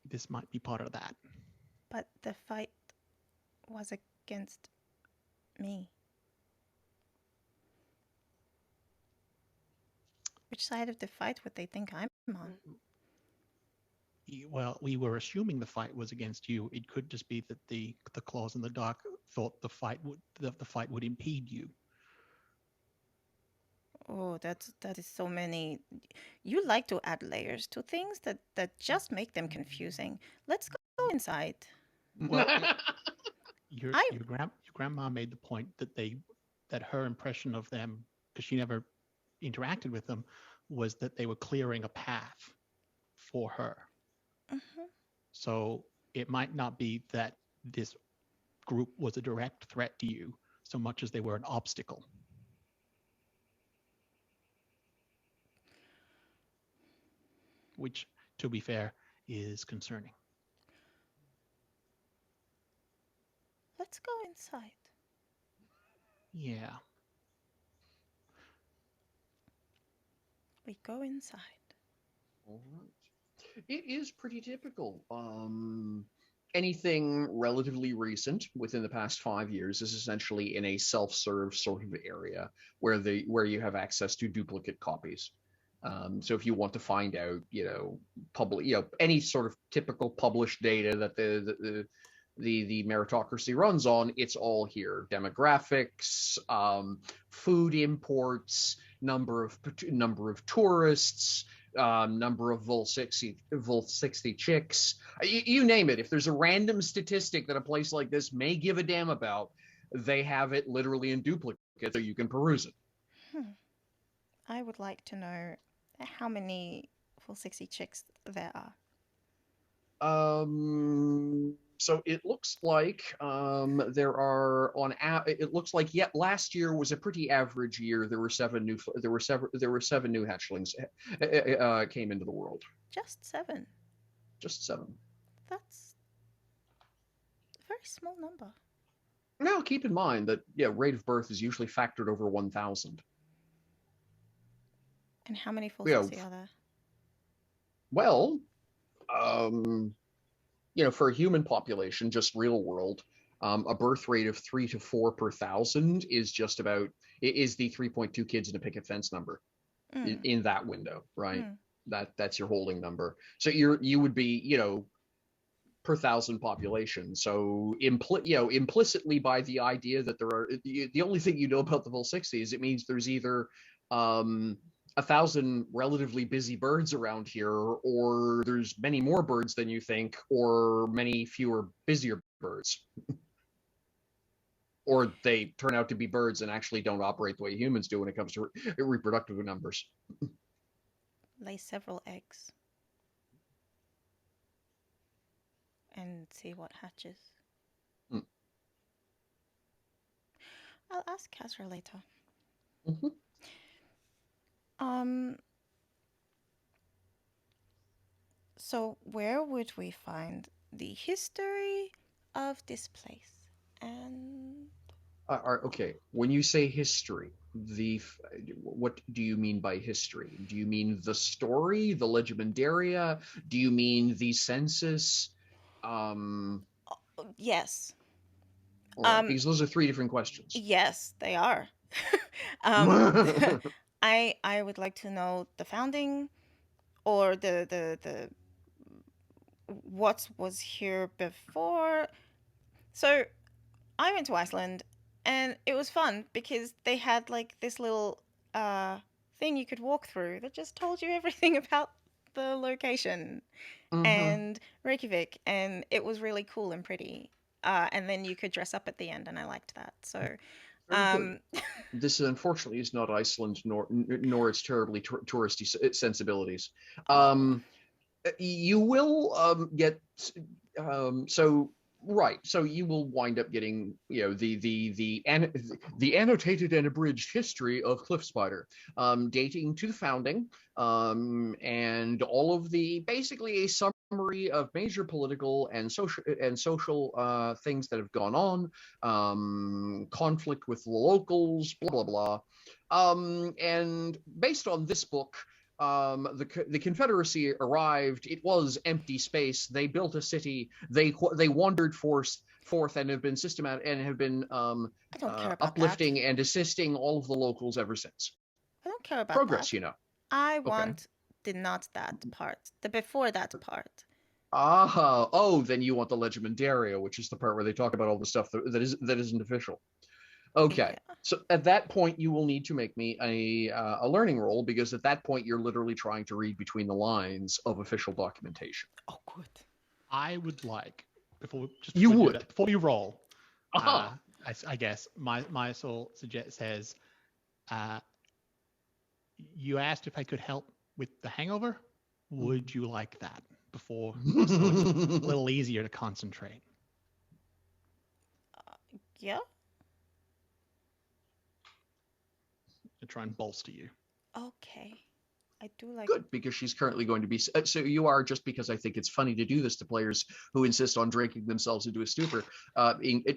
This might be part of that. But the fight was against me. Which side of the fight would they think I'm on? Well, we were assuming the fight was against you. It could just be that the claws in the dark thought the fight would impede you. Oh, that is so many. You like to add layers to things that just make them confusing. Let's go inside. Well, your grandma made the point that her impression of them, because she never interacted with them, was that they were clearing a path for her. Mm-hmm. So it might not be that this group was a direct threat to you so much as they were an obstacle. Which, to be fair, is concerning. Let's go inside. Yeah. We go inside. All right. It is pretty typical. Anything relatively recent within the past 5 years is essentially in a self-serve sort of area where you have access to duplicate copies. So if you want to find out, any sort of typical published data that the meritocracy runs on, it's all here. Demographics, food imports, number of tourists, number of Vol 60 chicks, you name it. If there's a random statistic that a place like this may give a damn about, they have it literally in duplicate so you can peruse it. I would like to know how many Vol 60 chicks there are. So it looks like there are it looks like last year was a pretty average year. There were seven new hatchlings came into the world. Just 7. Just 7. That's a very small number. Now keep in mind that rate of birth is usually factored over 1,000. And how many Vol 60 are there? Well, for a human population, just real world, a birth rate of 3 to 4 per 1,000 is the 3.2 kids in a picket fence number in that window, right? That's your holding number. So you would be, per 1,000 population. So implicitly by the idea that there are, the only thing you know about the Vol 60 is it means there's either 1,000 relatively busy birds around here, or there's many more birds than you think, or many fewer busier birds. Or they turn out to be birds and actually don't operate the way humans do when it comes to reproductive numbers. Lay several eggs. And see what hatches. ask Kazra later. Mhm. So where would we find the history of this place? And Okay, when you say history, what do you mean by history? Do you mean the story, the legendaria? Do you mean the census? yes, All right, um, because those are 3 different questions. yes, they are. um, I would like to know the founding, or the what was here before. So I went to Iceland, and it was fun because they had like this little thing you could walk through that just told you everything about the location Mhm. and Reykjavik, and it was really cool and pretty. And then you could dress up at the end, and I liked that. So, Very good. This unfortunately is not Iceland, nor its terribly touristy sensibilities. oh, You will get so right. So you will wind up getting the annotated and abridged history of Cliff Spider, dating to the founding, and all of the basically a summary of major political and social things that have gone on, conflict with the locals, blah blah blah. And based on this book, the Confederacy arrived. It was empty space. They built a city. They wandered forth and have been systematic and have been I don't care about that. uplifting and assisting all of the locals ever since. I don't care about Progress, that. you know. I Okay. want the not that part, the before that part. Oh, then you want the Legimendaria, which is the part where they talk about all the stuff that isn't official. Okay. Yeah. So at that point, you will need to make me a learning roll, because at that point, you're literally trying to read between the lines of official documentation. Oh, good. I would like before You you do would. that, before you roll. Uh-huh. I guess my soul says, you asked if I could help with the hangover. Would you like that before, so it's a little easier to concentrate? Yeah. To try and bolster you. Okay. I do like. Good, because she's currently going to be. So you are, just because I think it's funny to do this to players who insist on drinking themselves into a stupor.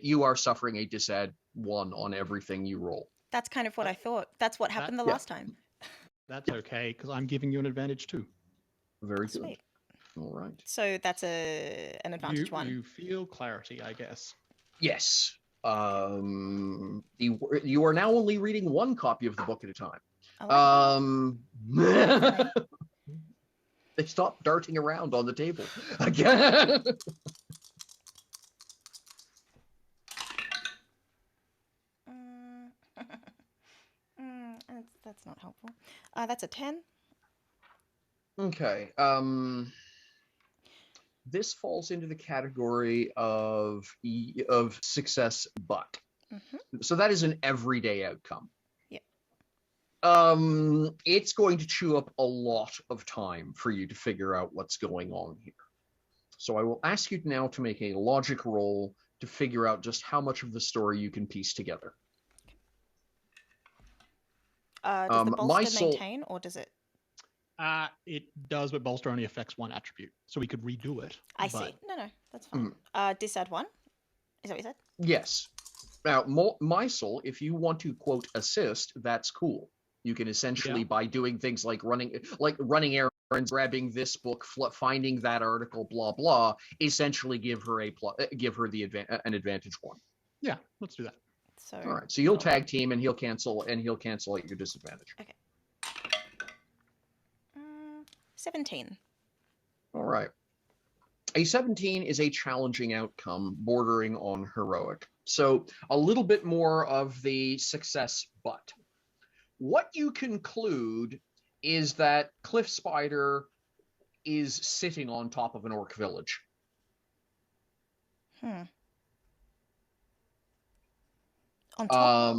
You are suffering a disad 1 on everything you roll. That's kind of what I thought. That's what happened the yeah. last time. That's okay, because I'm giving you an advantage too. Very Oh, good. sweet. All right. So that's an advantage 1. You feel clarity, I guess. Yes. You are now only reading 1 copy of the book at a time. I like that. They stop darting around on the table again. That's not helpful. That's a 10. Okay. This falls into the category of success, but so that is an everyday outcome. Yeah. It's going to chew up a lot of time for you to figure out what's going on here. So I will ask you now to make a logic roll to figure out just how much of the story you can piece together. Does the bolster maintain, or does it? It does, but bolster only affects 1 attribute, so we could redo it. I see. No, that's fine. Disad 1. Is that what you said? Yes. Now, my soul, if you want to quote assist, that's cool. You can essentially, by doing things like running errands, grabbing this book, finding that article, blah blah, essentially give her an advantage 1. Yeah, let's do that. So. All right. So you'll tag team, and he'll cancel at your disadvantage. Okay. 17. All right. A 17 is a challenging outcome, bordering on heroic. So a little bit more of the success, but what you conclude is that Cliff Spider is sitting on top of an orc village. On top of?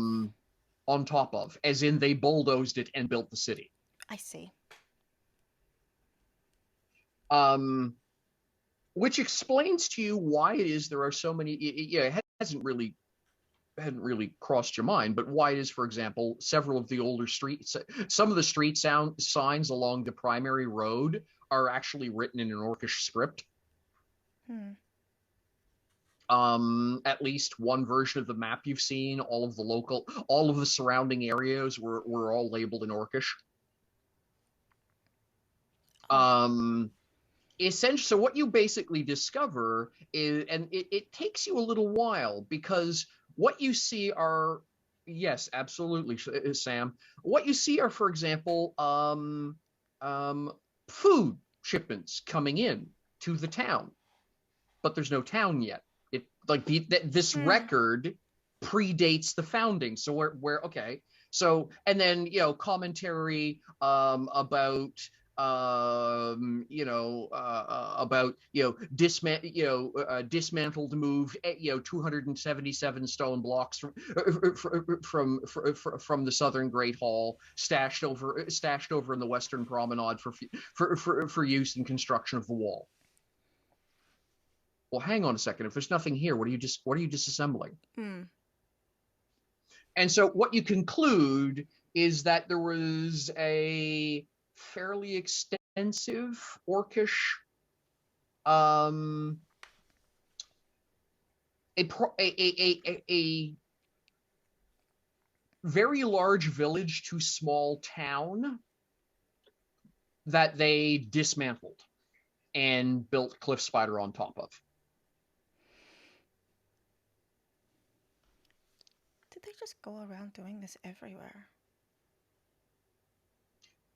On top of, as in they bulldozed it and built the city. I see. Which explains to you why it is there are so many. It hasn't really really crossed your mind, but why is, for example, several of the older streets, some of the street signs along the primary road are actually written in an Orcish script. At least one version of the map you've seen, all of the surrounding areas were all labeled in Orcish. Essentially, so what you basically discover is, and it takes you a little while, because what you see are, yes, absolutely, Sam. What you see are, for example, food shipments coming in to the town, but there's no town yet. It like this record predates the founding. So where okay. So, and then, commentary about dismantled, moved 277 stone blocks from the southern Great Hall, stashed over in the western promenade for use in construction of the wall. Well, hang on a second. If there's nothing here, what are you disassembling? And so what you conclude is that there was a fairly extensive Orcish a very large village to small town that they dismantled and built Cliff Spider on top of. Did they just go around doing this everywhere?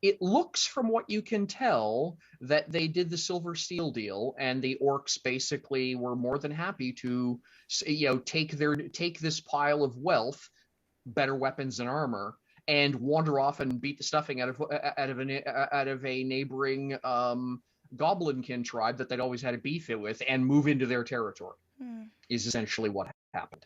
It looks, from what you can tell, that they did the silver steel deal, and the orcs basically were more than happy to, take this pile of wealth, better weapons and armor, and wander off and beat the stuffing out of a neighboring goblinkin tribe that they'd always had a beef with, and move into their territory. Is essentially what happened.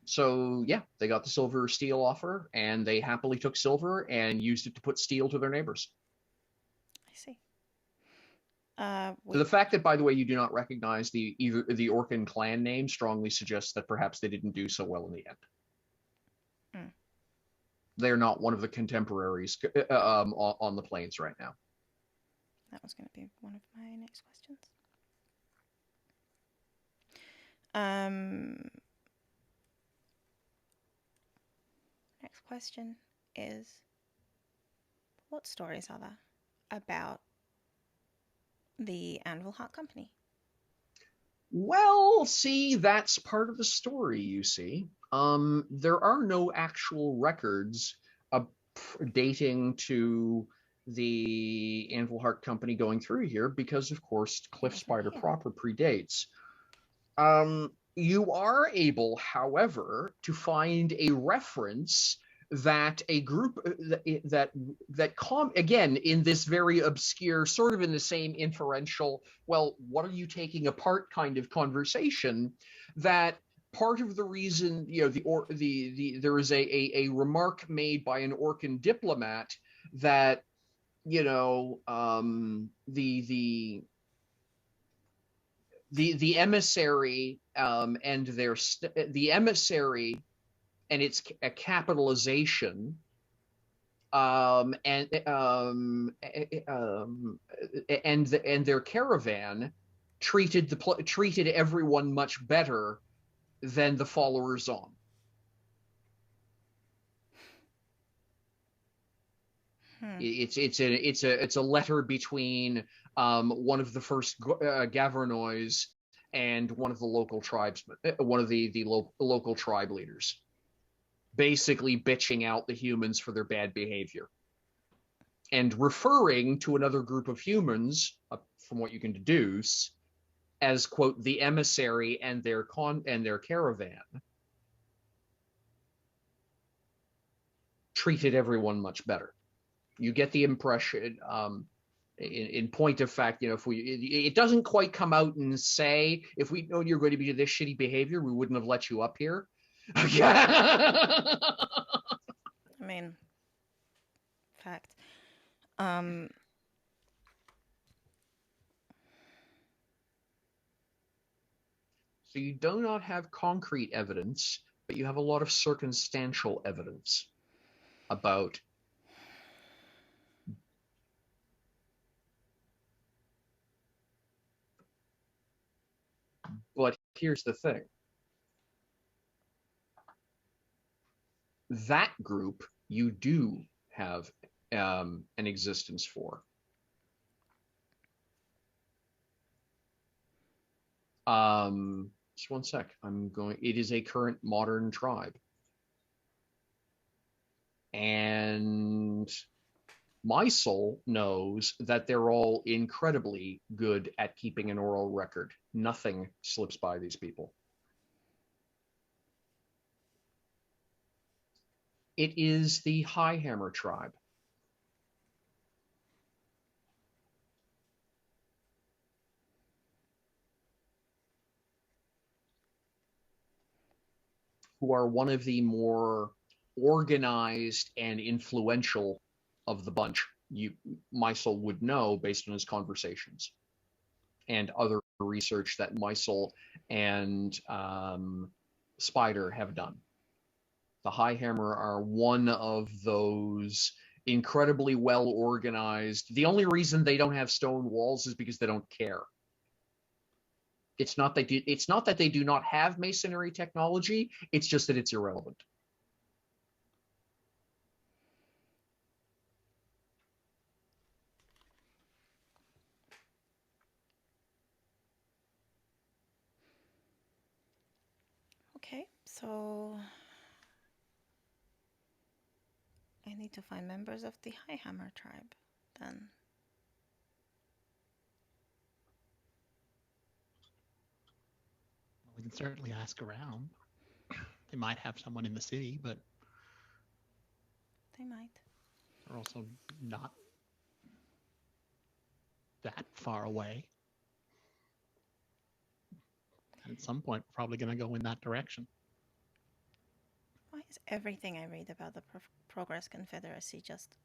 So yeah, they got the silver steel offer, and they happily took silver and used it to put steel to their neighbors. I see. So the fact that, by the way, you do not recognize the Orcan clan name strongly suggests that perhaps they didn't do so well in the end. They're not one of the contemporaries on the plains right now. That was going to be one of my next questions. Next question is, what stories are there about the Anvil Heart Company? Well, see, that's part of the story, you see. There are no actual records dating to the Anvil Heart Company going through here because, of course, Cliff Spider proper predates. You are able, however, to find a reference that a group again, in this very obscure, sort of in the same inferential, well, what are you taking apart kind of conversation, that part of the reason, there is a remark made by an Orcan diplomat that, the emissary and the emissary and its a capitalization and their caravan treated everyone much better than the followers on. It's a letter between one of the first Gavernois and one of the local tribesmen, one of the local tribe leaders, basically bitching out the humans for their bad behavior and referring to another group of humans, from what you can deduce, as, quote, the emissary and their caravan treated everyone much better. You get the impression, in point of fact, it doesn't quite come out and say, if we know you're going to be this shitty behavior, we wouldn't have let you up here. I mean, fact. So you do not have concrete evidence, but you have a lot of circumstantial evidence about but here's the thing. That group you do have an existence for. Just one sec. It is a current modern tribe. And my soul knows that they're all incredibly good at keeping an oral record. Nothing slips by these people. It is the Highhammer tribe. Who are one of the more organized and influential of the bunch. My soul would know based on his conversations and other research that my soul and Spider have done. The Highhammer are one of those incredibly well organized. The only reason they don't have stone walls is because they don't care. It's not that they do not have masonry technology, it's just that it's irrelevant. Okay, so I need to find members of the Highhammer tribe then. We can certainly ask around. They might have someone in the city, but They might. they're also not that far away. And at some point, we're probably going to go in that direction. Why is everything I read about the Progress Confederacy just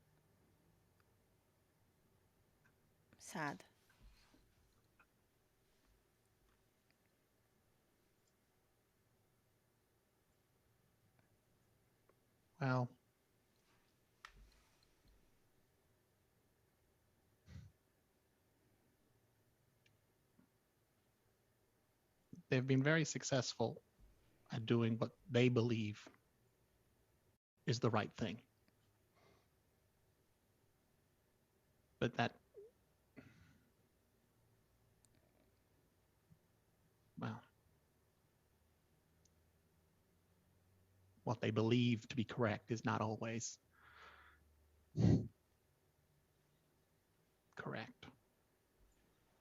sad? Well, they've been very successful at doing what they believe is the right thing. But what they believe to be correct is not always correct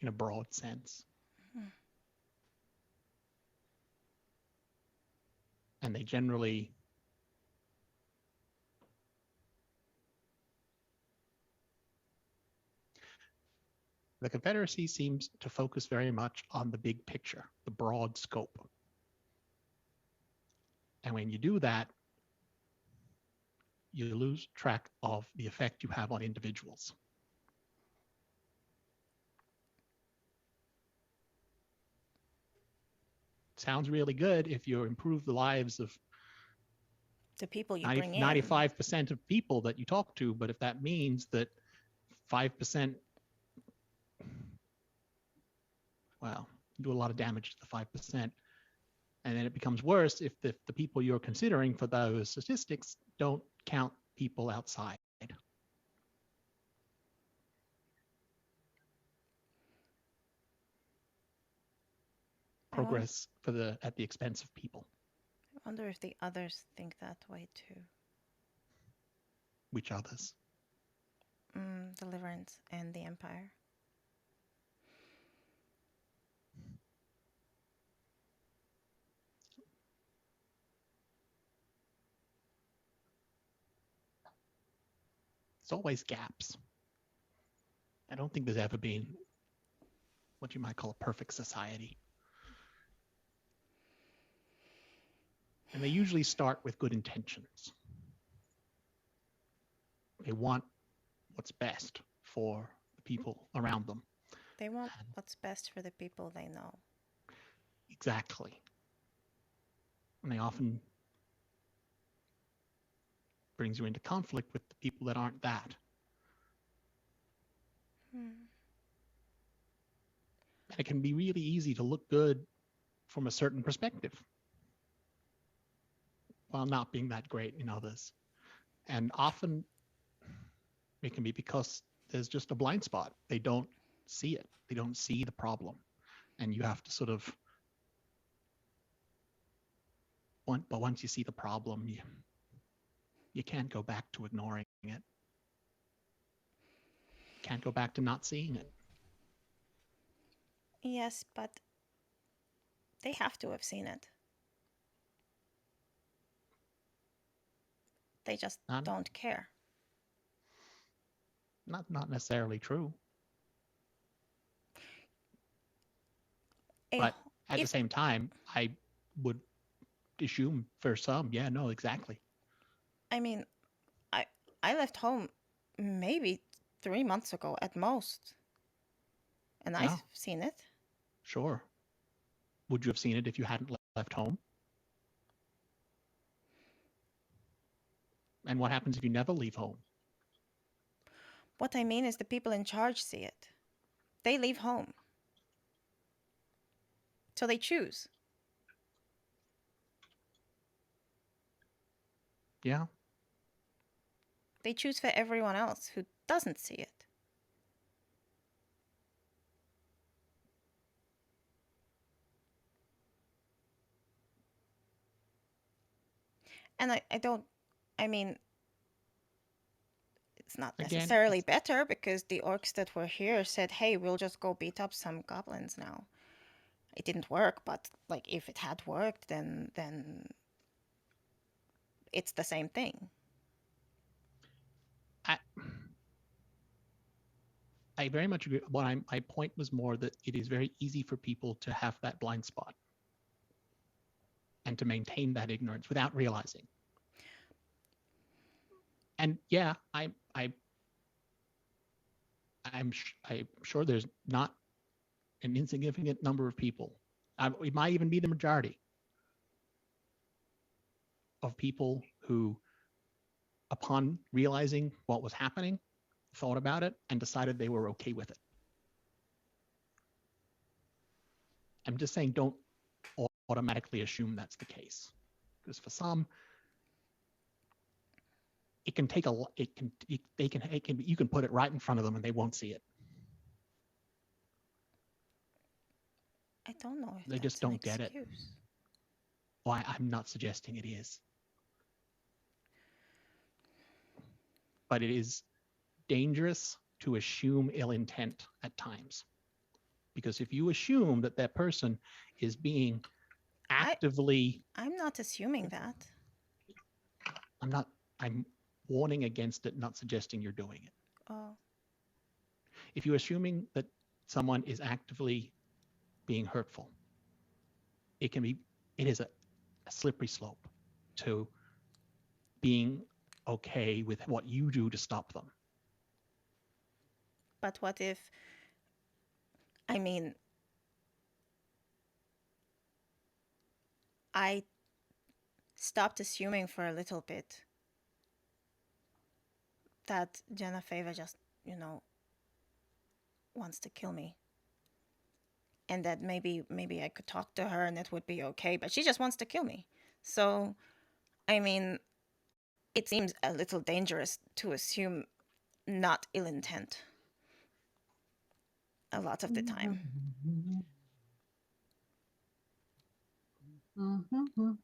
in a broad sense. Mm-hmm. And they generally the Confederacy seems to focus very much on the big picture, the broad scope. And when you do that, you lose track of the effect you have on individuals. Sounds really good if you improve the lives of The people you bring in. 95% of people that you talk to, but if that means that 5%, well, do a lot of damage to the 5%. And then it becomes worse if the people you're considering for those statistics don't count people outside. Progress at the expense of people. I wonder if the others think that way too. Which others? Deliverance and the Empire. There's always gaps. I don't think there's ever been what you might call a perfect society. And they usually start with good intentions. They want what's best for the people around them. They want what's best for the people they know. Exactly. And they often brings you into conflict with the people that aren't that. Hmm. And it can be really easy to look good from a certain perspective while not being that great in others. And often it can be because there's just a blind spot. They don't see it. They don't see the problem. And you have to sort of, but once you see the problem, you can't go back to ignoring it. Can't go back to not seeing it. Yes, but they have to have seen it. They just don't care. Not necessarily true. But at the same time, I would assume for some, yeah, no, exactly. I mean, I left home maybe 3 months ago at most. And Yeah. I've seen it. Sure. Would you have seen it if you hadn't left home? And what happens if you never leave home? What I mean is the people in charge see it. They leave home. So they choose. Yeah. They choose for everyone else who doesn't see it. And I mean, it's not necessarily better because the orcs that were here said, hey, we'll just go beat up some goblins now. It didn't work, but like if it had worked, then it's the same thing. I very much agree. My point was more that it is very easy for people to have that blind spot and to maintain that ignorance without realizing. And yeah, I'm sure there's not an insignificant number of people. It might even be the majority of people who, upon realizing what was happening, thought about it and decided they were okay with it. I'm just saying, don't automatically assume that's the case, because for some, it can take you can put it right in front of them and they won't see it. I don't know if they just don't get it. Well, I'm not suggesting it is, but it is dangerous to assume ill intent at times, because if you assume that that person is being actively, I'm not assuming that. I'm warning against it, not suggesting you're doing it. Oh. If you're assuming that someone is actively being hurtful, it is a slippery slope to being okay with what you do to stop them. But what if, I mean, I stopped assuming for a little bit that Genevieve just, wants to kill me. And that maybe I could talk to her and it would be okay, but she just wants to kill me. So, I mean, it seems a little dangerous to assume not ill intent a lot of the time.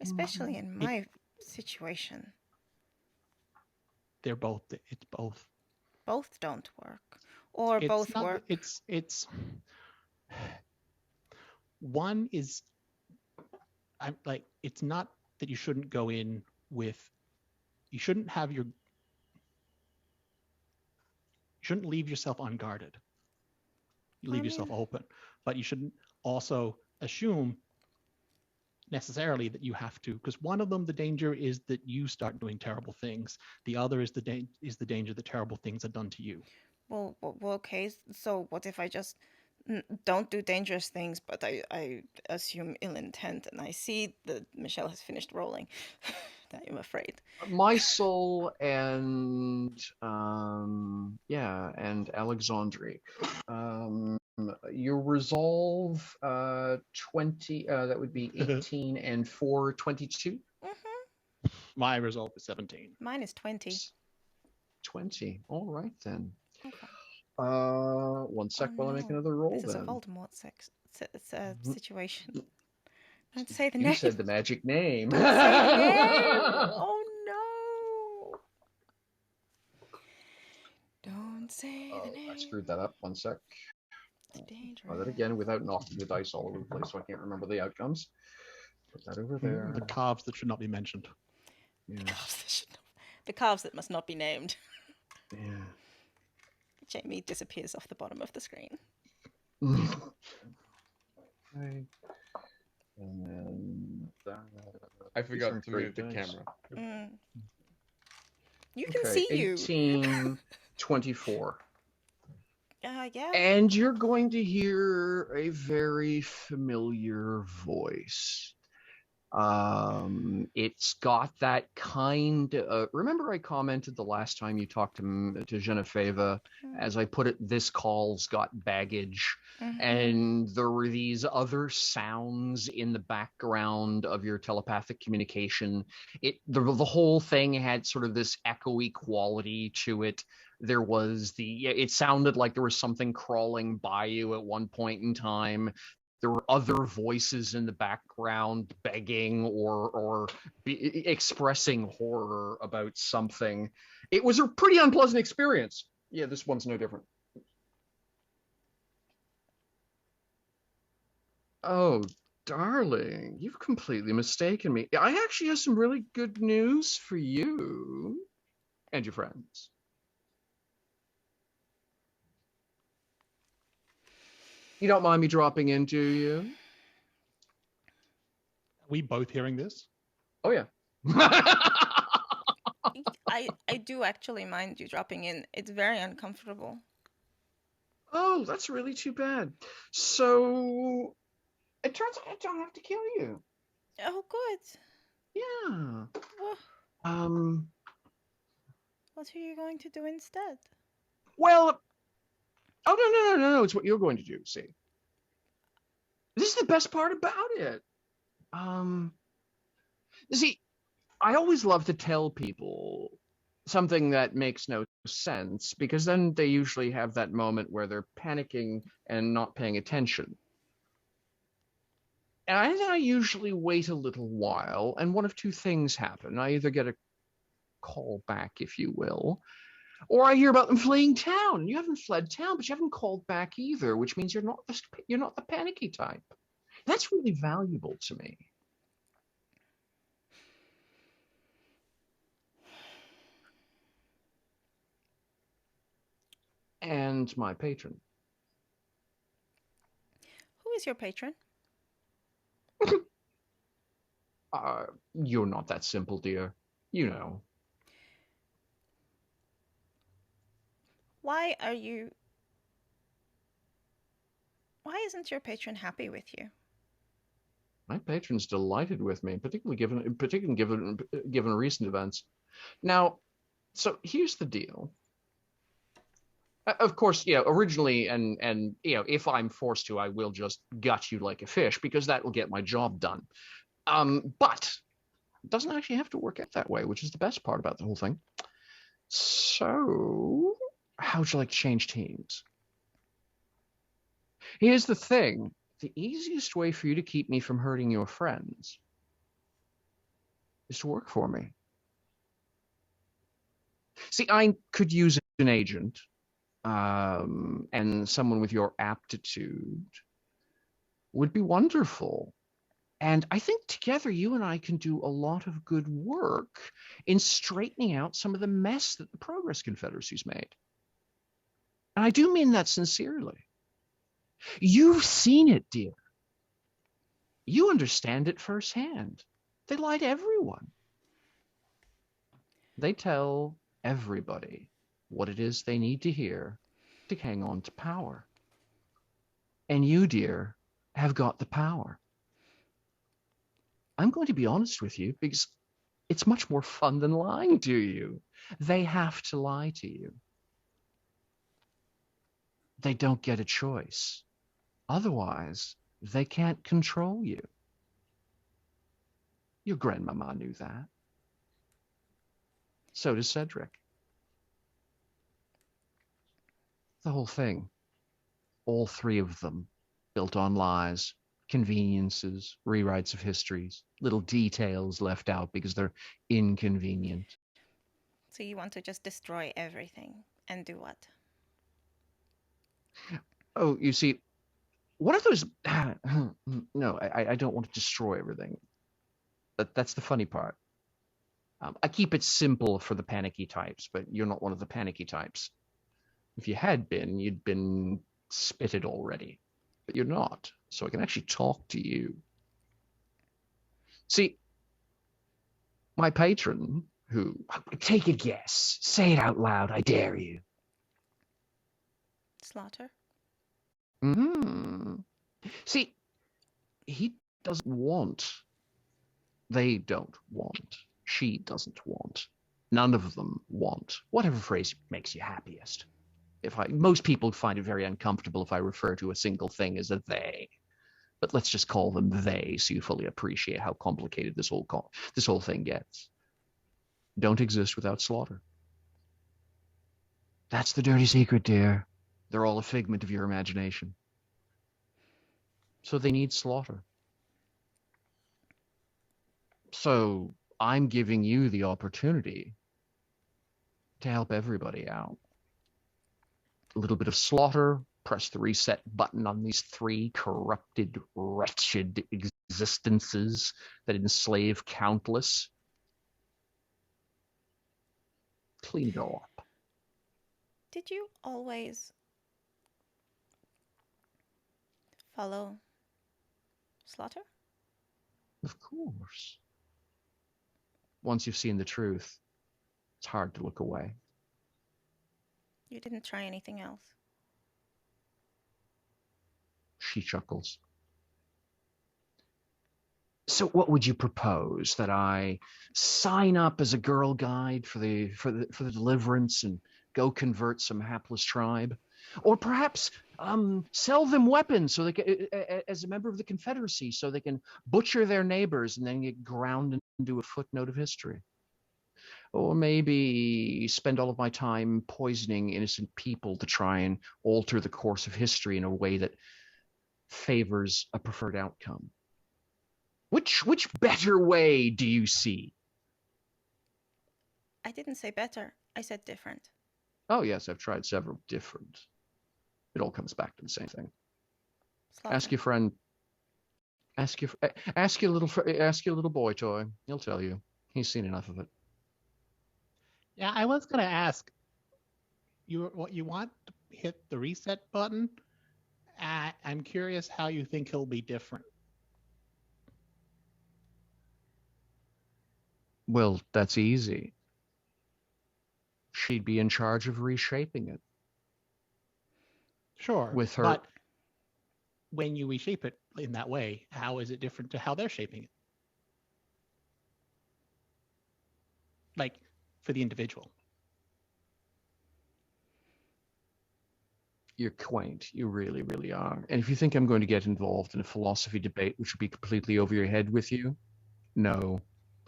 Especially in my situation. It's both. Both don't work. Or it's both not, work. It's one is, I'm like, it's not that you shouldn't go in with, you shouldn't leave yourself unguarded. You leave yourself open, but you shouldn't also assume necessarily that you have to, because one of them, the danger is that you start doing terrible things. The other is the danger that terrible things are done to you. Well, okay. So what if I just don't do dangerous things, but I assume ill intent, and I see that Michelle has finished rolling. That I'm afraid. My soul and Alexandri. Your resolve 20 that would be 18 and 4 22. My result is 17. Mine is 20. 20. All right then. Okay. One sec while I make another roll. This is a then. Voldemort situation. Don't say the You name. said the magic name. Don't say the name. Oh no. Don't say the name. I screwed that up. One sec. It's dangerous. Try that again without knocking the dice all over the place, so I can't remember the outcomes. Put that over there. The calves that should not be mentioned. Yeah. The calves that must not be named. Yeah. Jamie disappears off the bottom of the screen. Okay. And then I forgot to move the camera. You can see you. 18, 24. Yeah. And you're going to hear a very familiar voice. It's got that kind of, remember I commented the last time you talked to Genevieve, as I put it, this call's got baggage, and there were these other sounds in the background of your telepathic communication. The whole thing had sort of this echoey quality to it. There was it sounded like there was something crawling by you at one point in time. There were other voices in the background begging or expressing horror about something. It was a pretty unpleasant experience. Yeah, this one's no different. Oh, darling, you've completely mistaken me. I actually have some really good news for you and your friends. You don't mind me dropping in, do you? Are we both hearing this? Oh, yeah. I do actually mind you dropping in. It's very uncomfortable. Oh, that's really too bad. So, it turns out I don't have to kill you. Oh, good. Yeah. Oh, what are you going to do instead? Well, oh, no. It's what you're going to do, see. This is the best part about it. See, I always love to tell people something that makes no sense, because then they usually have that moment where they're panicking and not paying attention. And I usually wait a little while, and one of two things happen. I either get a call back, if you will, or I hear about them fleeing town. You haven't fled town, but you haven't called back either, which means you're not the panicky type. That's really valuable to me. And my patron. Who is your patron? You're not that simple, dear. You know. Why isn't your patron happy with you? My patron's delighted with me, particularly given recent events. Now, so here's the deal. Of course, originally, and if I'm forced to, I will just gut you like a fish, because that will get my job done. But it doesn't actually have to work out that way, which is the best part about the whole thing. So, how would you like to change teams? Here's the thing. The easiest way for you to keep me from hurting your friends is to work for me. See, I could use an agent, and someone with your aptitude would be wonderful. And I think together you and I can do a lot of good work in straightening out some of the mess that the Progress Confederacy's made. And I do mean that sincerely. You've seen it, dear. You understand it firsthand. They lie to everyone. They tell everybody what it is they need to hear to hang on to power. And you, dear, have got the power. I'm going to be honest with you because it's much more fun than lying to you. They have to lie to you. They don't get a choice. Otherwise, they can't control you. Your grandmama knew that. So does Cedric. The whole thing, all three of them, built on lies, conveniences, rewrites of histories, little details left out because they're inconvenient. So you want to just destroy everything and do what? Oh, you see, what are those? No, I don't want to destroy everything. That's the funny part. I keep it simple for the panicky types, but you're not one of the panicky types. If you had been, you'd been spitted already. But you're not, so I can actually talk to you. See, my patron, who... Take a guess. Say it out loud, I dare you. Slaughter? See, he doesn't want. They don't want. She doesn't want. None of them want. Whatever phrase makes you happiest. Most people find it very uncomfortable if I refer to a single thing as a they. But let's just call them they so you fully appreciate how complicated this whole thing gets. Don't exist without slaughter. That's the dirty secret, dear. They're all a figment of your imagination. So they need slaughter. So I'm giving you the opportunity to help everybody out. A little bit of slaughter, press the reset button on these three corrupted, wretched existences that enslave countless. Clean it all up. Did you always follow Slaughter? Of course. Once you've seen the truth, it's hard to look away. You didn't try anything else? She chuckles. So what would you propose? That I sign up as a girl guide for the deliverance and go convert some hapless tribe? Or perhaps sell them weapons so they can, as a member of the Confederacy, so they can butcher their neighbors and then get ground into a footnote of history? Or maybe spend all of my time poisoning innocent people to try and alter the course of history in a way that favors a preferred outcome? Which better way do you see? I didn't say better. I said different. Oh yes, I've tried several different. It all comes back to the same thing. Slaughter. Ask your friend. Ask your little boy toy. He'll tell you. He's seen enough of it. Yeah, I was gonna ask. You want to hit the reset button? I'm curious how you think he'll be different. Well, that's easy. She'd be in charge of reshaping it. Sure, With her. but when you reshape it in that way, how is it different to how they're shaping it? Like, for the individual. You're quaint. You really, really are. And if you think I'm going to get involved in a philosophy debate which would be completely over your head with you, no.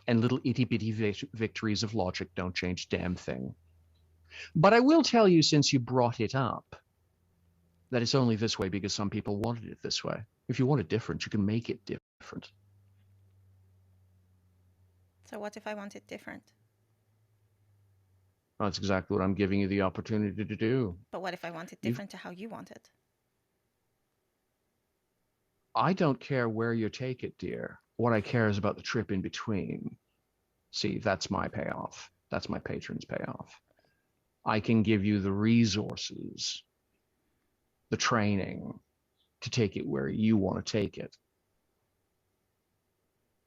And little itty-bitty victories of logic don't change a damn thing. But I will tell you, since you brought it up, that it's only this way because some people wanted it this way. If you want it different, you can make it different. So what if I want it different? That's exactly what I'm giving you the opportunity to do. But what if I want it different to how you want it? I don't care where you take it, dear. What I care is about the trip in between. See, that's my payoff. That's my patron's payoff. I can give you the resources, the training to take it where you want to take it.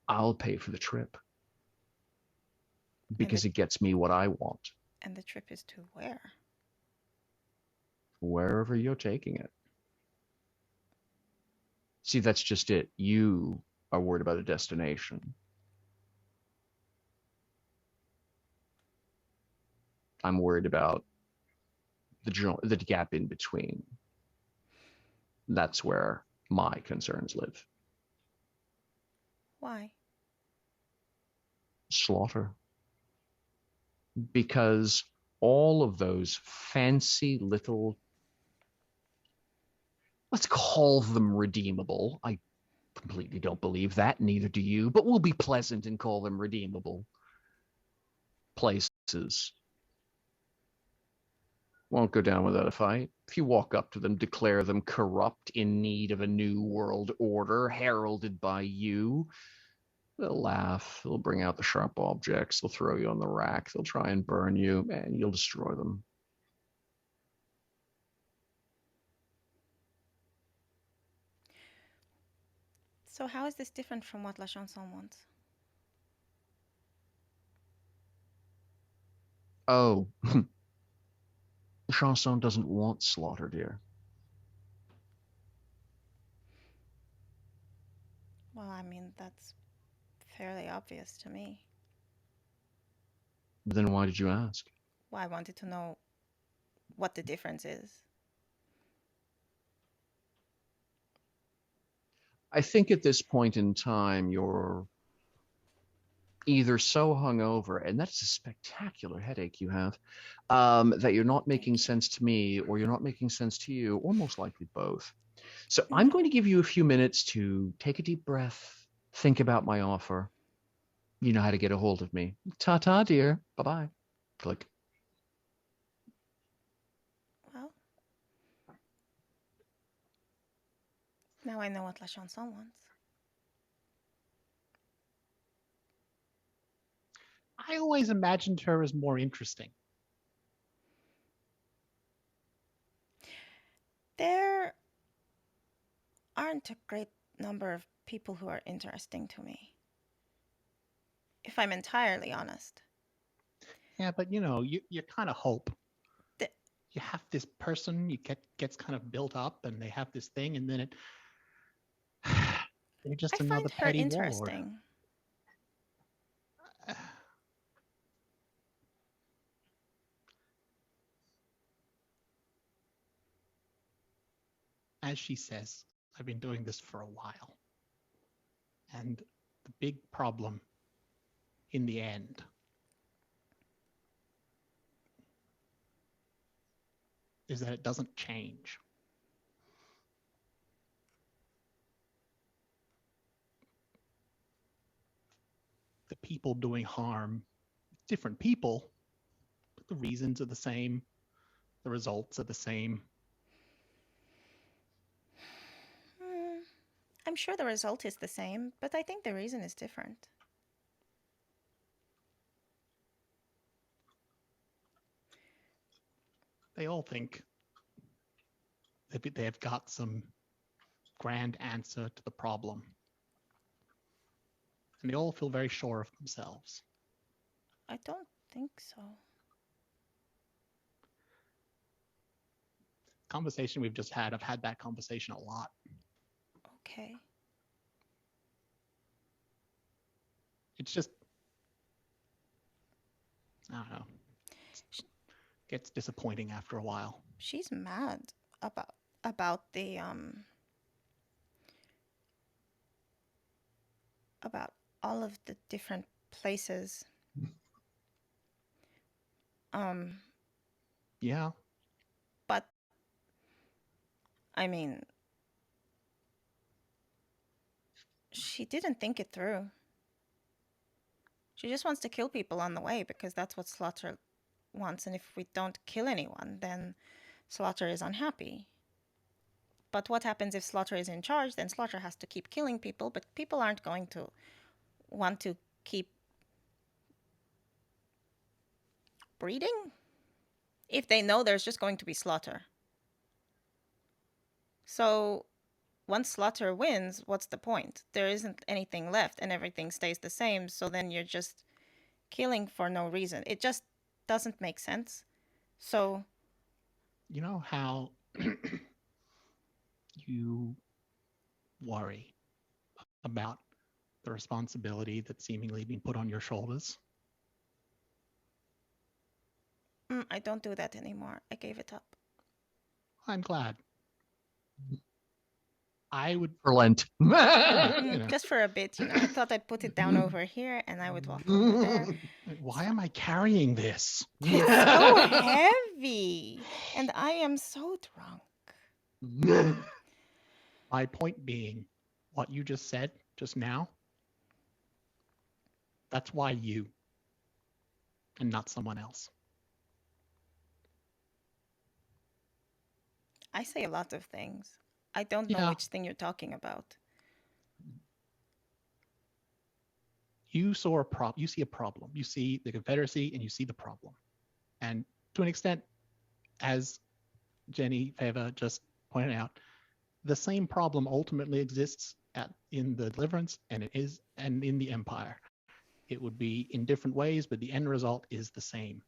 I'll pay for the trip because it gets me what I want. And the trip is to where? Wherever you're taking it. See, that's just it. You are worried about a destination. I'm worried about the gap in between. That's where my concerns live. Why? Slaughter. Because all of those fancy little, let's call them redeemable. I completely don't believe that, neither do you, but we'll be pleasant and call them redeemable places. Won't go down without a fight. If you walk up to them, declare them corrupt, in need of a new world order, heralded by you, they'll laugh, they'll bring out the sharp objects, they'll throw you on the rack, they'll try and burn you, and you'll destroy them. So how is this different from what La Chanson wants? Oh, Chanson doesn't want slaughter, dear. Well, I mean, that's fairly obvious to me. Then why did you ask? Well, I wanted to know what the difference is. I think at this point in time, you're either so hungover, and that's a spectacular headache you have, that you're not making sense to me, or you're not making sense to you, or most likely both. So I'm going to give you a few minutes to take a deep breath, think about my offer. You know how to get a hold of me. Ta-ta, dear. Bye-bye. Click. Well, now I know what La Chanson wants. I always imagined her as more interesting. There aren't a great number of people who are interesting to me, if I'm entirely honest. Yeah, but you kind of hope. The- You have this person, gets kind of built up, and they have this thing, and then they're just I another find her petty warlord. interesting. As she says, I've been doing this for a while. And the big problem in the end is that it doesn't change. The people doing harm, different people, but the reasons are the same. The results are the same. I'm sure the result is the same, but I think the reason is different. They all think they've got some grand answer to the problem. And they all feel very sure of themselves. I don't think so. Conversation we've just had, I've had that conversation a lot. Okay. It's just, I don't know. It gets disappointing after a while. She's mad about the about all of the different places. Yeah. But I mean, she didn't think it through. She just wants to kill people on the way because that's what Slaughter wants, and if we don't kill anyone, then Slaughter is unhappy. But what happens if Slaughter is in charge? Then Slaughter has to keep killing people, but people aren't going to want to keep breeding if they know there's just going to be Slaughter. So once Slaughter wins, what's the point? There isn't anything left and everything stays the same, so then you're just killing for no reason. It just doesn't make sense. So you know how you worry about the responsibility that's seemingly been put on your shoulders? I don't do that anymore. I gave it up. I'm glad. I would Relent. Just for a bit, I thought I'd put it down over here and I would walk over there. Why am I carrying this? It's so heavy, and I am so drunk. My point being, what you just said just now, that's why you and not someone else. I say a lot of things. I don't know Yeah. which thing you're talking about. You saw a problem. You see a problem. You see the Confederacy and you see the problem. And to an extent, as Jenny Favor just pointed out, the same problem ultimately exists in the Deliverance and in the Empire. It would be in different ways, but the end result is the same.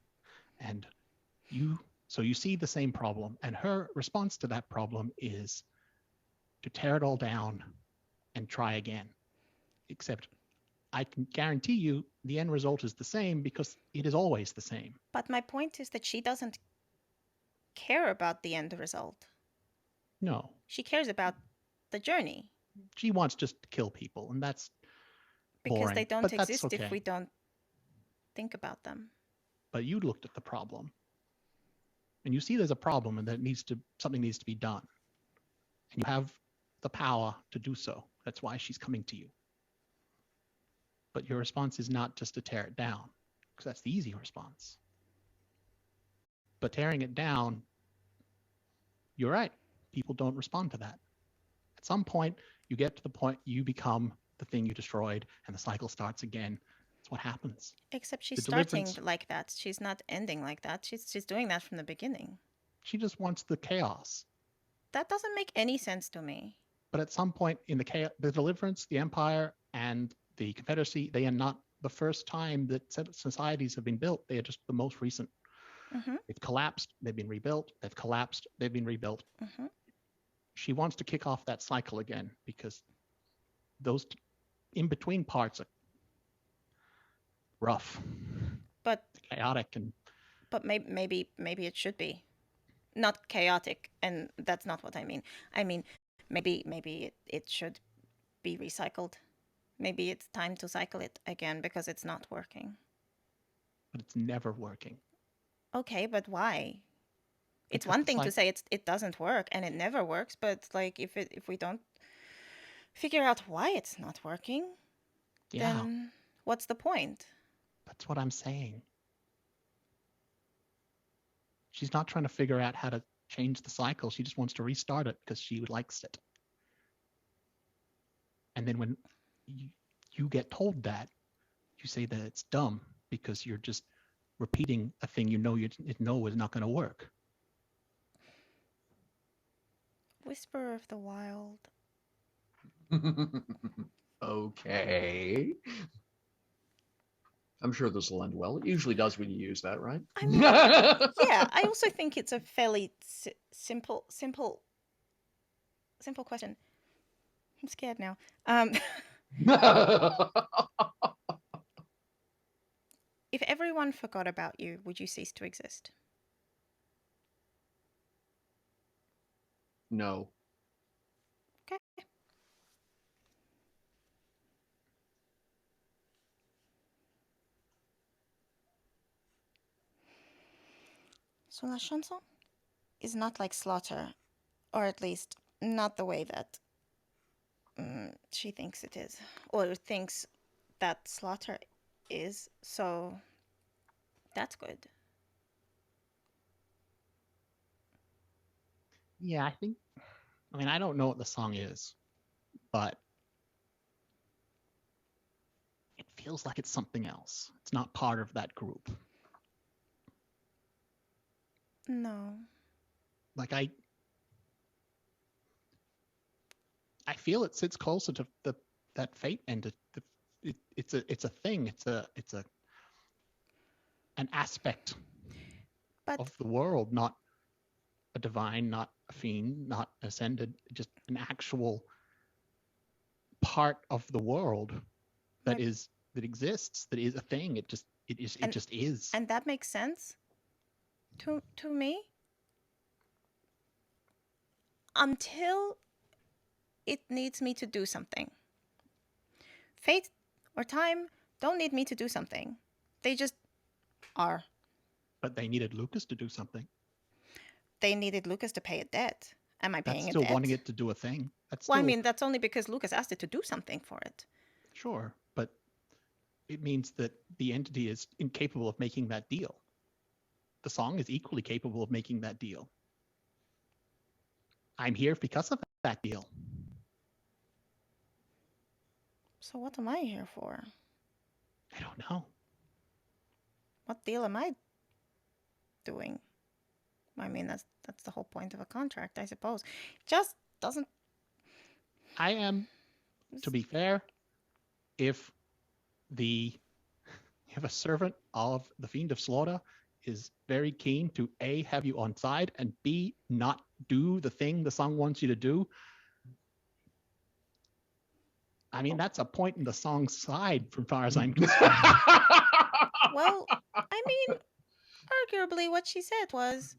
And so you see the same problem, and her response to that problem is to tear it all down and try again. Except I can guarantee you the end result is the same because it is always the same. But my point is that she doesn't care about the end result. No, She cares about the journey she wants just to kill people, and that's because boring, they don't but that's exist okay. if we don't think about them. But you looked at the problem, and you see there's a problem, and that something needs to be done, and you have the power to do so. That's why she's coming to you. But your response is not just to tear it down, because that's the easy response. But tearing it down, you're right. People don't respond to that. At some point, you get to the point you become the thing you destroyed, and the cycle starts again. That's what happens. Except she's The starting Deliverance- like that. She's not ending like that. She's doing that from the beginning. She just wants the chaos. That doesn't make any sense to me. But at some point in the Deliverance, the Empire, and the Confederacy, they are not the first time that societies have been built. They are just the most recent. Mm-hmm. They've collapsed, they've been rebuilt, they've collapsed, they've been rebuilt. Mm-hmm. She wants to kick off that cycle again because those in-between parts are rough, But chaotic, and maybe it should be not chaotic, and that's not what I mean. I mean maybe it should be recycled. Maybe it's time to cycle it again because it's not working. but it's never working. Okay, but why? It's Because one the thing to cycle- say it doesn't work and it never works, but like if we don't figure out why it's not working, Yeah, then what's the point? that's what I'm saying. She's not trying to figure out how to change the cycle. She just wants to restart it because she likes it. And then when you get told that, you say that it's dumb because you're just repeating a thing you know is not going to work. Whisper of the Wild. Okay. I'm sure this will end well. It usually does when you use that, right? I mean, yeah, I also think it's a fairly simple question. I'm scared now. If everyone forgot about you, would you cease to exist? No. Okay. So La Chanson is not like Slaughter, or at least not the way that she thinks it is, or thinks that Slaughter is. So that's good. Yeah, I mean, I don't know what the song is, but it feels like it's something else. It's not part of that group. No. Like I feel it sits closer to that fate end. It's a thing. It's an aspect But of the world, not a divine, not a fiend, not ascended, just an actual part of the world that Right. that exists, that is a thing. It just is. And that makes sense to me until it needs me to do something. Fate or time don't need me to do something. They just are. But they needed Lucas to do something. They needed Lucas to pay a debt. Am I That's paying a still debt? wanting it to do a thing. That's Well, I still, mean, that's only because Lucas asked it to do something for it. sure, but it means that the entity is incapable of making that deal. The song is equally capable of making that deal. I'm here because of that deal. So what am I here for? I don't know. What deal am I doing? I mean, that's the whole point of a contract, I suppose. Just doesn't. I am, to be fair, if a servant of the Fiend of Slaughter is very keen to A, have you on side, and B, not do the thing the song wants you to do, I mean, that's a point in the song's side, from far as I'm concerned. Well, I mean, arguably what she said was,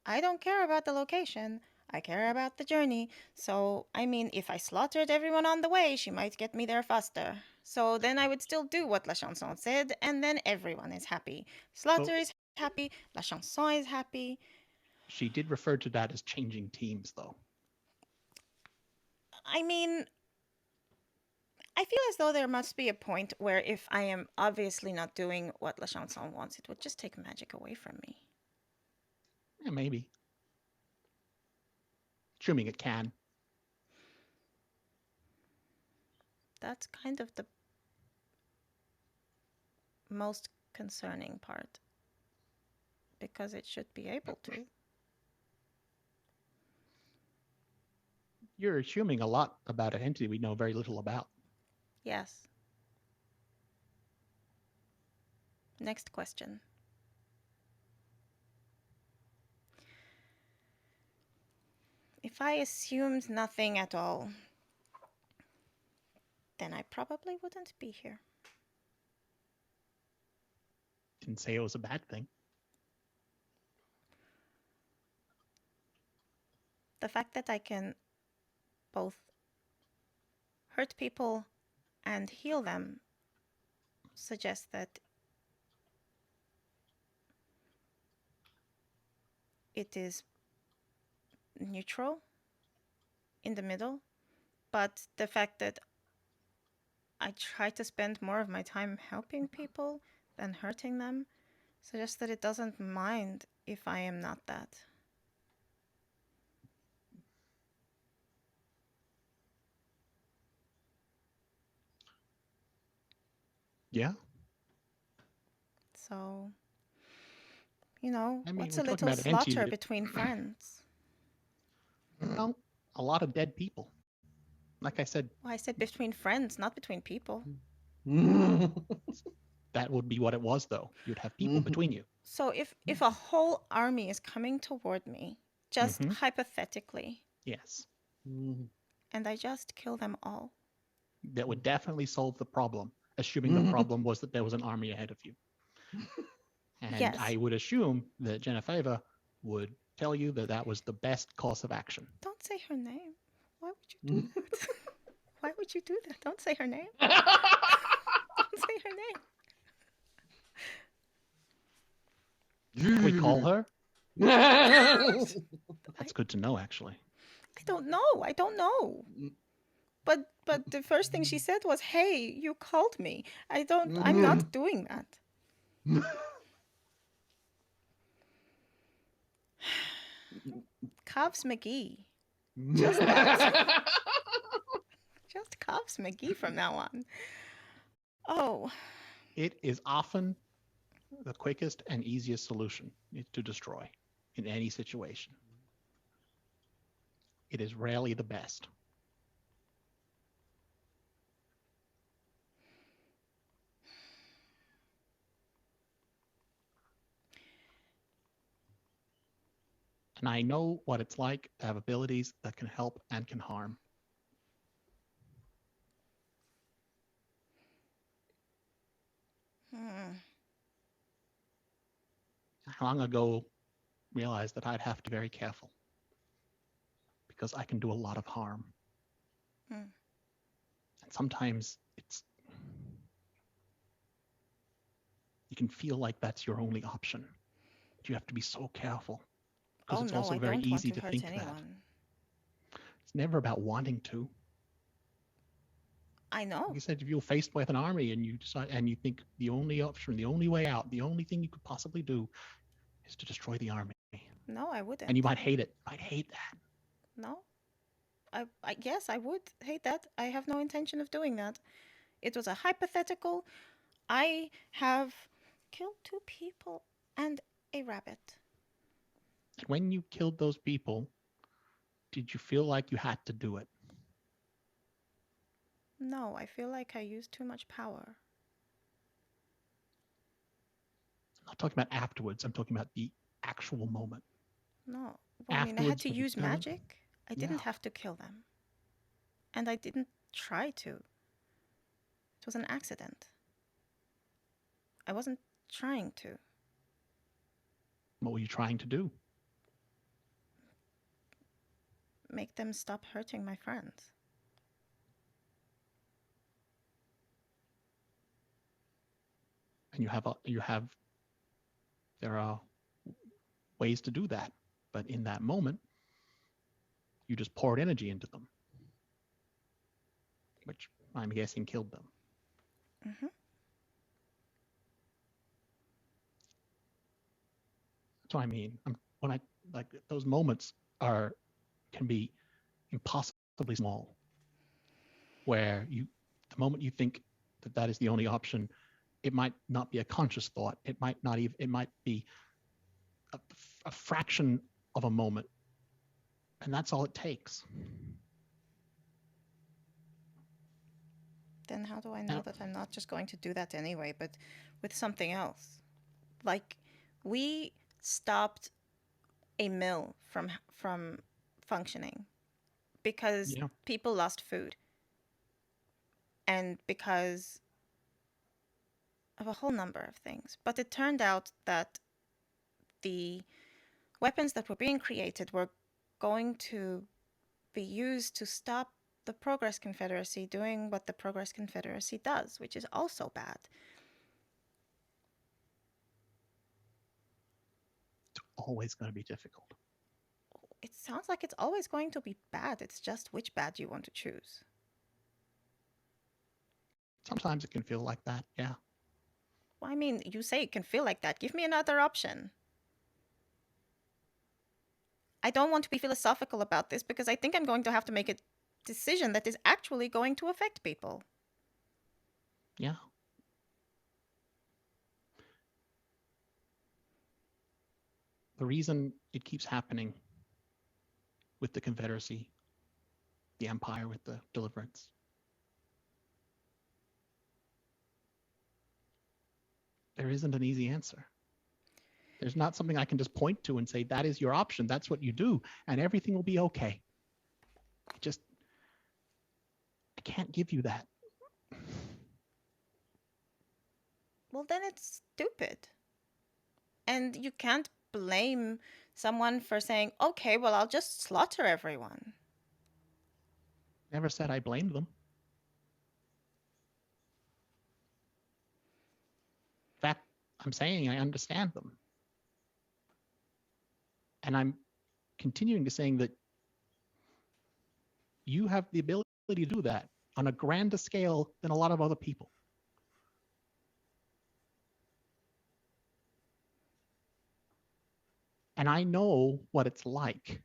I don't care about the location. I care about the journey. So, I mean, if I slaughtered everyone on the way, she might get me there faster. So then I would still do what La Chanson said, and then everyone is happy. Slaughter is happy, La Chanson is happy. She did refer to that as changing teams, though. I mean, I feel as though there must be a point where if I am obviously not doing what La Chanson wants, it would just take magic away from me. Yeah, maybe. Assuming it can. That's kind of the most concerning part. Because it should be able to. You're assuming a lot about an entity we know very little about. Yes. Next question. If I assumed nothing at all, then I probably wouldn't be here. Didn't say it was a bad thing. The fact that I can both hurt people and heal them suggests that it is neutral, in the middle, but the fact that I try to spend more of my time helping people than hurting them suggests that it doesn't mind if I am not that. Yeah. So, you know, I mean, what's we're a talking little about an entity slaughter that- between friends? Well, a lot of dead people. Like I said, Well, I said between friends, not between people. that would be what it was, though. You'd have people between you. So if a whole army is coming toward me, just hypothetically, Yes. and I just kill them all, That would definitely solve the problem, assuming the problem was that there was an army ahead of you. And Yes. I would assume that Genevieve would tell you that that was the best course of action. Don't say her name. Why would you do that? Why would you do that? Don't say her name. Don't say her name. We call her? That's good to know, actually. I don't know. I don't know. But the first thing she said was, "Hey, you called me." I'm not doing that. Cobbs McGee. Just that. Just Cobbs McGee from now on. Oh. It is often the quickest and easiest solution to destroy in any situation. It is rarely the best. And I know what it's like to have abilities that can help and can harm. long ago realized that I'd have to be very careful because I can do a lot of harm. Hmm. And sometimes you can feel like that's your only option. But you have to be so careful because Oh it's no, also I very don't want easy to to hurt think that. anyone. It's never about wanting to. I know. Like you said, if you're faced with an army and you decide and you think the only option, the only way out, the only thing you could possibly do is to destroy the army. No, I wouldn't. And you might hate it. I'd hate that. No. Yes, I would hate that. I have no intention of doing that. It was a hypothetical. I have killed 2 people and a rabbit. When you killed those people, did you feel like you had to do it? No, I feel like I used too much power. I'm not talking about afterwards. I'm talking about the actual moment. No. Well, I mean, I had Afterwards, to when you've use done it, magic. I didn't yeah. have to kill them. And I didn't try to. It was an accident. I wasn't trying to. What were you trying to do? Make them stop hurting my friends. And there are ways to do that. But in that moment, you just poured energy into them, which I'm guessing killed them. Mm-hmm. That's what I mean. Those moments can be impossibly small, where the moment you think that is the only option, it might not be a conscious thought. It might be a fraction of a moment, and that's all it takes. Then how do I know that I'm not just going to do that anyway, but with something else? Like, we stopped a mill from functioning because people lost food and because of a whole number of things. But it turned out that the weapons that were being created were going to be used to stop the Progress Confederacy doing what the Progress Confederacy does, which is also bad. It's always going to be difficult. It sounds like it's always going to be bad. It's just which bad you want to choose. Sometimes it can feel like that, yeah. Well, I mean, you say it can feel like that. Give me another option. I don't want to be philosophical about this because I think I'm going to have to make a decision that is actually going to affect people. Yeah. The reason it keeps happening with the Confederacy, the Empire with the Deliverance, there isn't an easy answer. There's not something I can just point to and say, that is your option. That's what you do, and everything will be okay. I can't give you that. Well, then it's stupid. And you can't blame someone for saying, okay, well, I'll just slaughter everyone. Never said I blamed them. In fact, I'm saying I understand them. And I'm continuing to saying that you have the ability to do that on a grander scale than a lot of other people. And I know what it's like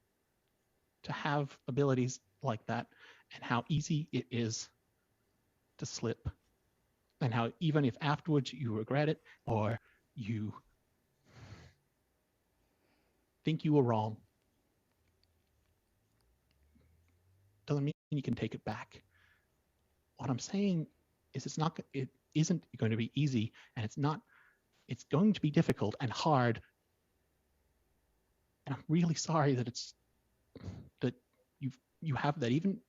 to have abilities like that and how easy it is to slip. And how even if afterwards you regret it or you think you were wrong, doesn't mean you can take it back. What I'm saying is it isn't going to be easy, and it's going to be difficult and hard. And I'm really sorry that you have that. Even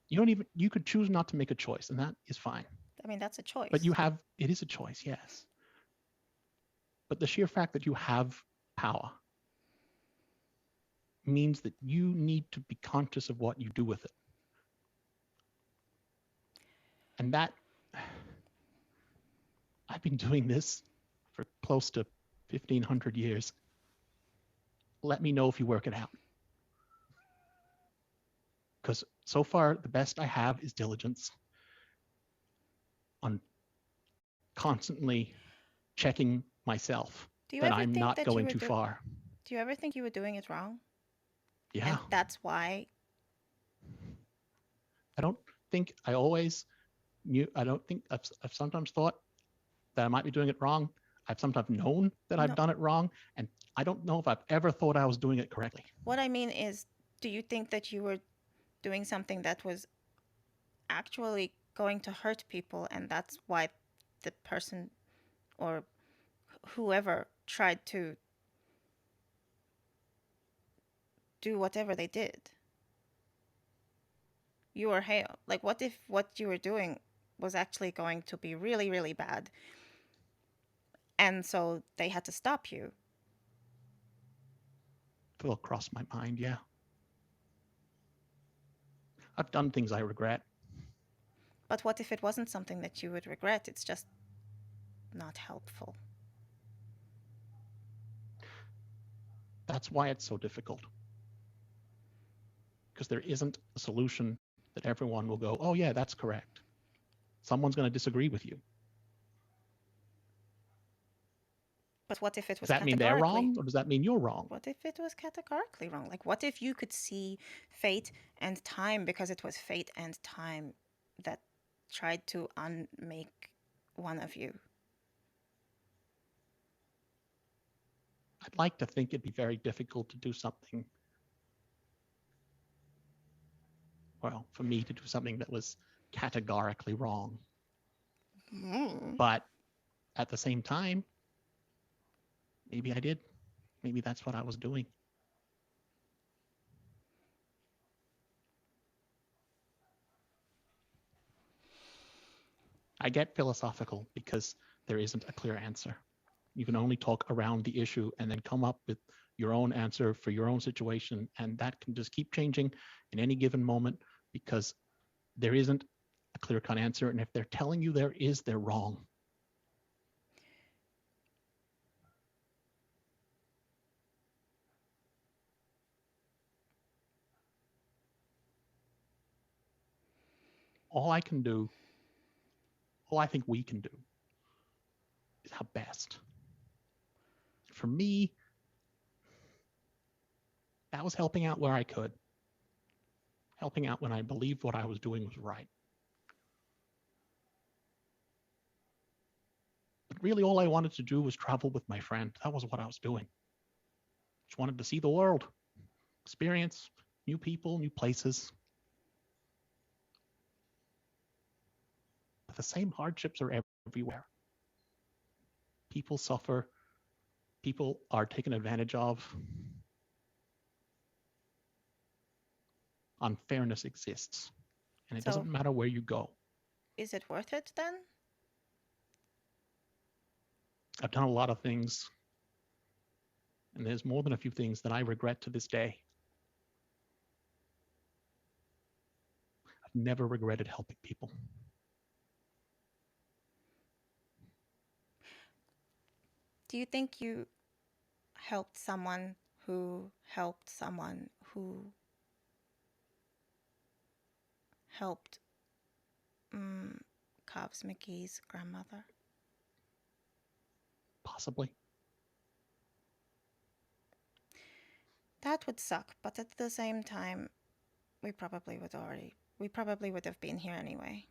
you could choose not to make a choice, and that is fine. I mean, that's a choice. But it is a choice, yes. But the sheer fact that you have power means that you need to be conscious of what you do with it. And that, I've been doing this for close to 1,500 years. Let me know if you work it out. Because so far, the best I have is diligence on constantly checking myself that I'm not going too far. Do you ever think you were doing it wrong? Yeah. And that's why? I don't think I always knew. I don't think I've sometimes thought that I might be doing it wrong. I've sometimes known that I've done it wrong. And I don't know if I've ever thought I was doing it correctly. What I mean is, do you think that you were doing something that was actually going to hurt people, and that's why the person or whoever tried to do whatever they did? You were Hale. Like, what if what you were doing was actually going to be really, really bad, and so they had to stop you? It'll cross my mind, yeah. I've done things I regret. But what if it wasn't something that you would regret? It's just not helpful. That's why it's so difficult. Because there isn't a solution that everyone will go, oh yeah, that's correct. Someone's going to disagree with you. But what if it was Does that mean they're wrong, or does that mean you're wrong? What if it was categorically wrong? Like, what if you could see fate and time because it was fate and time that tried to unmake one of you? I'd like to think it'd be very difficult to do something, well, for me to do something that was categorically wrong. But at the same time, maybe I did. Maybe that's what I was doing. I get philosophical because there isn't a clear answer. You can only talk around the issue and then come up with your own answer for your own situation. And that can just keep changing in any given moment because there isn't a clear-cut answer. And if they're telling you there is, they're wrong. All I can do, all I think we can do is our best. For me, that was helping out where I could. Helping out when I believed what I was doing was right. But really all I wanted to do was travel with my friend. That was what I was doing. Just wanted to see the world, experience new people, new places. But the same hardships are everywhere. People suffer. People are taken advantage of. Unfairness exists. And it doesn't matter where you go. Is it worth it then? I've done a lot of things. And there's more than a few things that I regret to this day. I've never regretted helping people. Do you think you helped someone who helped someone who helped Cobbs McGee's grandmother? Possibly. That would suck, but at the same time, we probably would have been here anyway.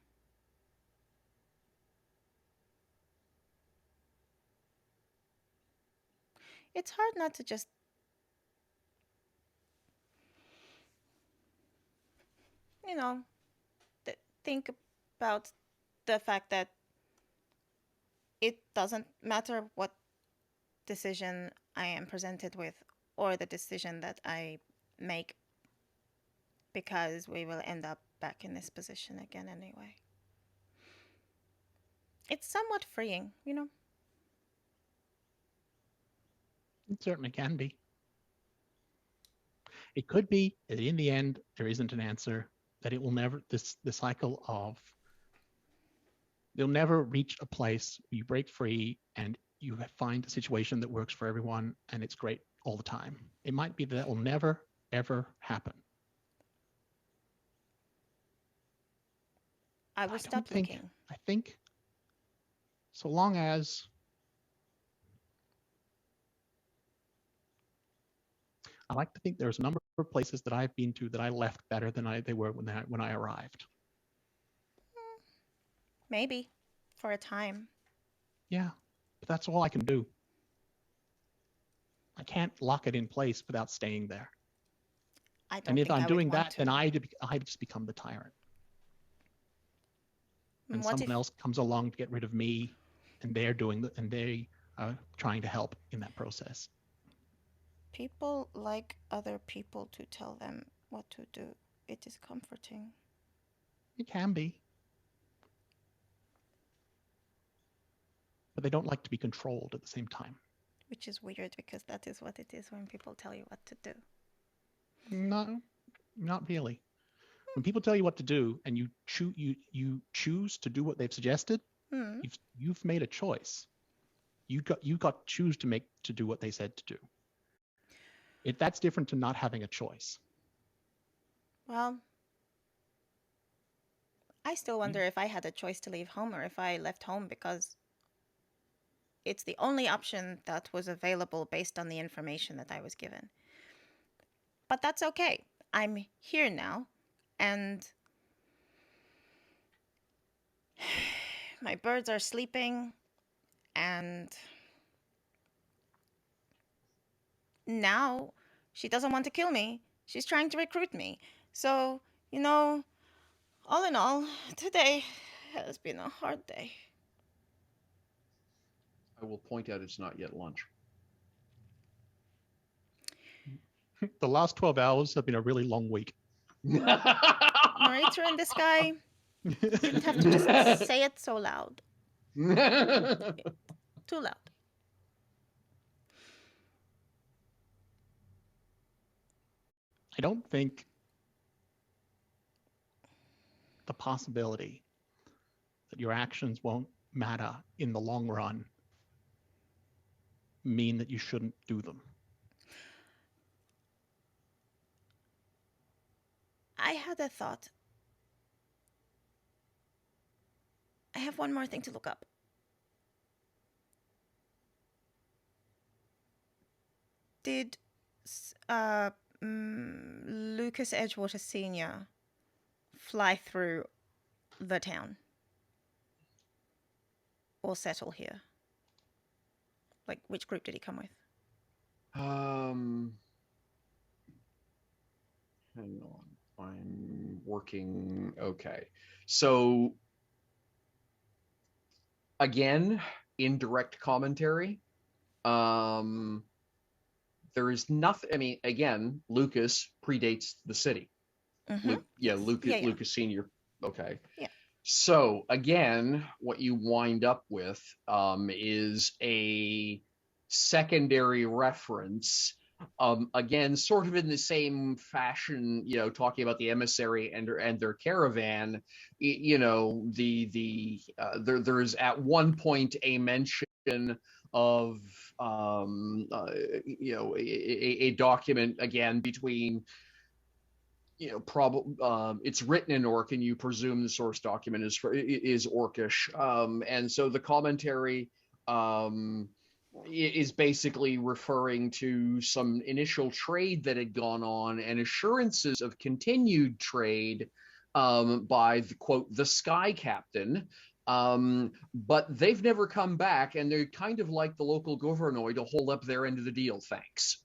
It's hard not to just think about the fact that it doesn't matter what decision I am presented with or the decision that I make, because we will end up back in this position again anyway. It's somewhat freeing, you know? It certainly can be. It could be that in the end there isn't an answer, that it will never, the cycle of, you'll never reach a place where you break free and you find a situation that works for everyone and it's great all the time. It might be that will never, ever happen. I will stop looking. I think so long as I like to think there's a number of places that I've been to that I left better than they were when I arrived. Maybe. For a time. Yeah, but that's all I can do. I can't lock it in place without staying there. I don't And if think I'm I doing would want that, to. then I just become the tyrant. And What someone if else comes along to get rid of me, and they're they are trying to help in that process. people like other people to tell them what to do? It is comforting. It can be. But they don't like to be controlled at the same time. Which is weird because that is what it is when people tell you what to do. No, not really. When people tell you what to do and you choose to do what they've suggested, Hmm. you've made a choice. You got to choose to do what they said to do. That's different to not having a choice. Well, I still wonder if I had a choice to leave home or if I left home because it's the only option that was available based on the information that I was given. But that's okay. I'm here now, and my birds are sleeping, and now she doesn't want to kill me. She's trying to recruit me. So, all in all, today has been a hard day. I will point out it's not yet lunch. The last 12 hours have been a really long week. Narrator in the sky didn't have to just say it so loud. Too loud. I don't think the possibility that your actions won't matter in the long run mean that you shouldn't do them. I had a thought. I have one more thing to look up. Did Lucas Edgewater Sr. fly through the town? Or settle here? Like, which group did he come with? Hang on. I'm working. Okay. So, again, indirect commentary. There is nothing. I mean, again, Lucas predates the city. Mm-hmm. Lucas Senior. Okay. Yeah. So again, what you wind up with is a secondary reference. Again, sort of in the same fashion, talking about the emissary and their caravan. There is at one point a mention of a document again between it's written in Orc, and you presume the source document is Orcish, and so the commentary is basically referring to some initial trade that had gone on and assurances of continued trade by the quote the Sky Captain. But they've never come back, and they're kind of like the local governor to hold up their end of the deal. Thanks.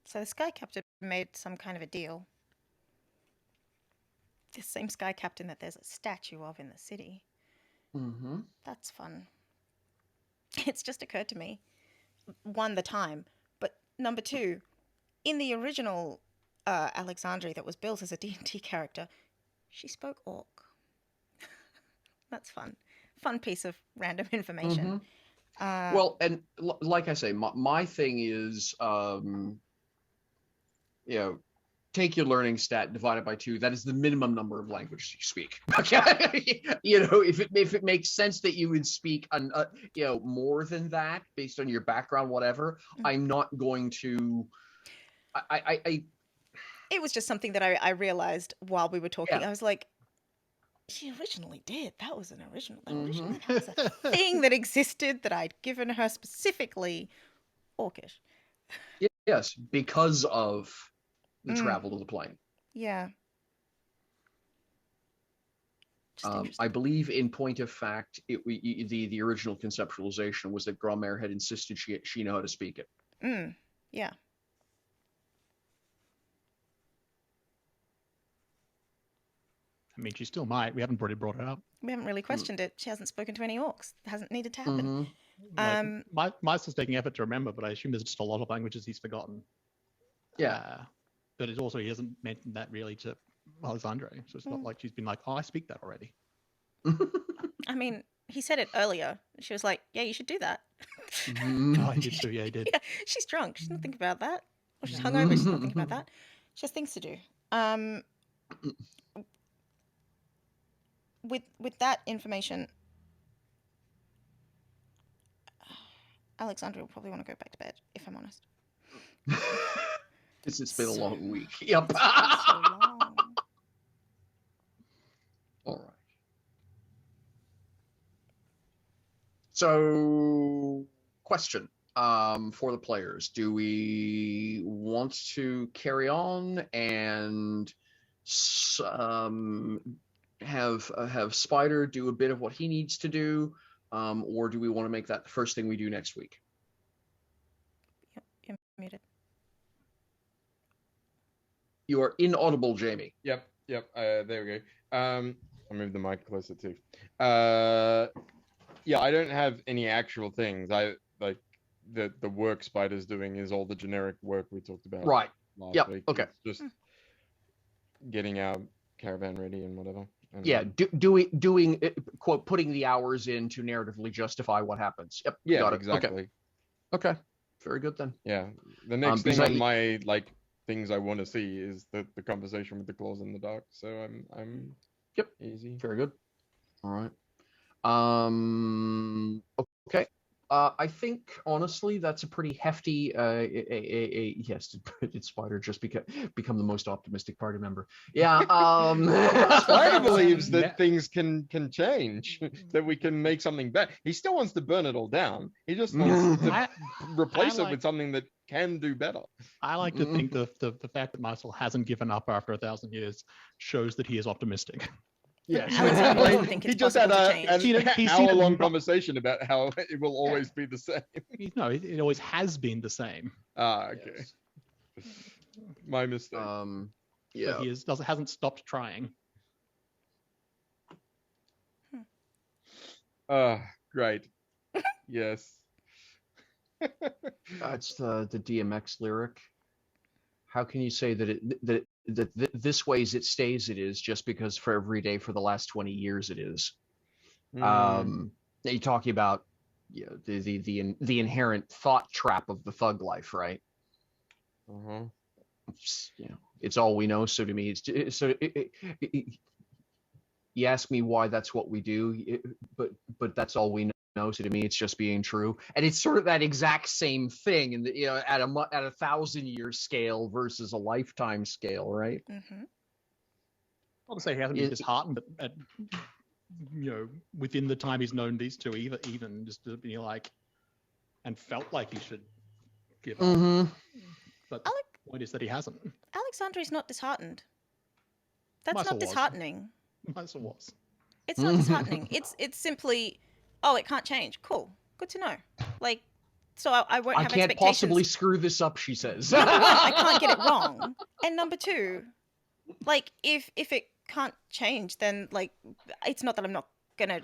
So the Sky Captain made some kind of a deal. The same Sky Captain that there's a statue of in the city. Mm-hmm. That's fun. It's just occurred to me. One, the time. But number two, in the original Alexandria that was built as a D&D character, she spoke Orc. That's fun. Fun piece of random information. Well, and like I say, my thing is, take your learning stat, divide it by 2. That is the minimum number of languages you speak. Okay, if it makes sense that you would speak, more than that based on your background, whatever. I'm not going to. It was just something that I realized while we were talking. Yeah. I was like, she originally did. That was an original. That was a thing that existed that I'd given her specifically. Orcish. Yes, because of the travel to the plane. Yeah. I believe, in point of fact, the original conceptualization was that Gromere had insisted she know how to speak it. Yeah. I mean, she still might. We haven't really brought it up. We haven't really questioned it. She hasn't spoken to any orcs. It hasn't needed to happen. Meister's taking effort to remember, but I assume there's just a lot of languages he's forgotten. Yeah. But it's also, he hasn't mentioned that really to Alexandre. So it's not like she's been like, oh, I speak that already. I mean, he said it earlier. She was like, yeah, you should do that. Oh, he did too. Yeah, he did. Yeah, she's drunk. She's not thinking about that. Or she's hungover. She's not thinking about that. She has things to do. With that information, Alexandra will probably want to go back to bed, if I'm honest. It's been a long week. Yep. So long. All right. So, question for the players: do we want to carry on and have Spider do a bit of what he needs to do, or do we want to make that the first thing we do next week? Yep, you're muted. You are inaudible, Jamie. Yep. There we go. I'll move the mic closer too. Yeah, I don't have any actual things. I like the work Spider's doing is all the generic work we talked about. Right. Last week. Okay. It's just getting our caravan ready and whatever. And Yeah. Doing quote, putting the hours in to narratively justify what happens. Yep. Yeah. Got it. Exactly. Okay. Very good then. Yeah. The next thing because on my things I want to see is the conversation with the claws in the dark. So I'm Yep. easy. Very good. All right. Okay. I think honestly that's a pretty hefty. Yes, did Spider just become the most optimistic party member? Yeah. Spider believes that things can change, that we can make something better. He still wants to burn it all down. He just wants to replace it with something that can do better. I like to think the fact that Marcel hasn't given up after 1,000 years shows that he is optimistic. Yes. Alexandra doesn't think He it's just had possible to change. an hour-long conversation about how it will always be the same. No, it always has been the same. Okay. Yes. My mistake. Yeah. But he hasn't stopped trying. Great. Yes. That's the DMX lyric. How can you say that this way as it stays it is just because for every day for the last 20 years it is? You're talking about the inherent thought trap of the thug life, right? It's all we know. So to me, you ask me why that's what we do, but that's all we know. So to me, it's just being true, and it's sort of that exact same thing, in the at a 1,000-year scale versus a lifetime scale, right? Not to say he hasn't been disheartened at within the time he's known these two, even just to be like, and felt like he should give up. But the point is that he hasn't. Alexandre's not disheartened. That's Marcel not was. disheartening. Marcel was. It's not disheartening. It's simply, oh, it can't change. Cool. Good to know. Like, so I won't have I can't expectations. possibly screw this up, she says. Number one, I can't get it wrong. And number two, like, if it can't change, then, like, it's not that I'm not going to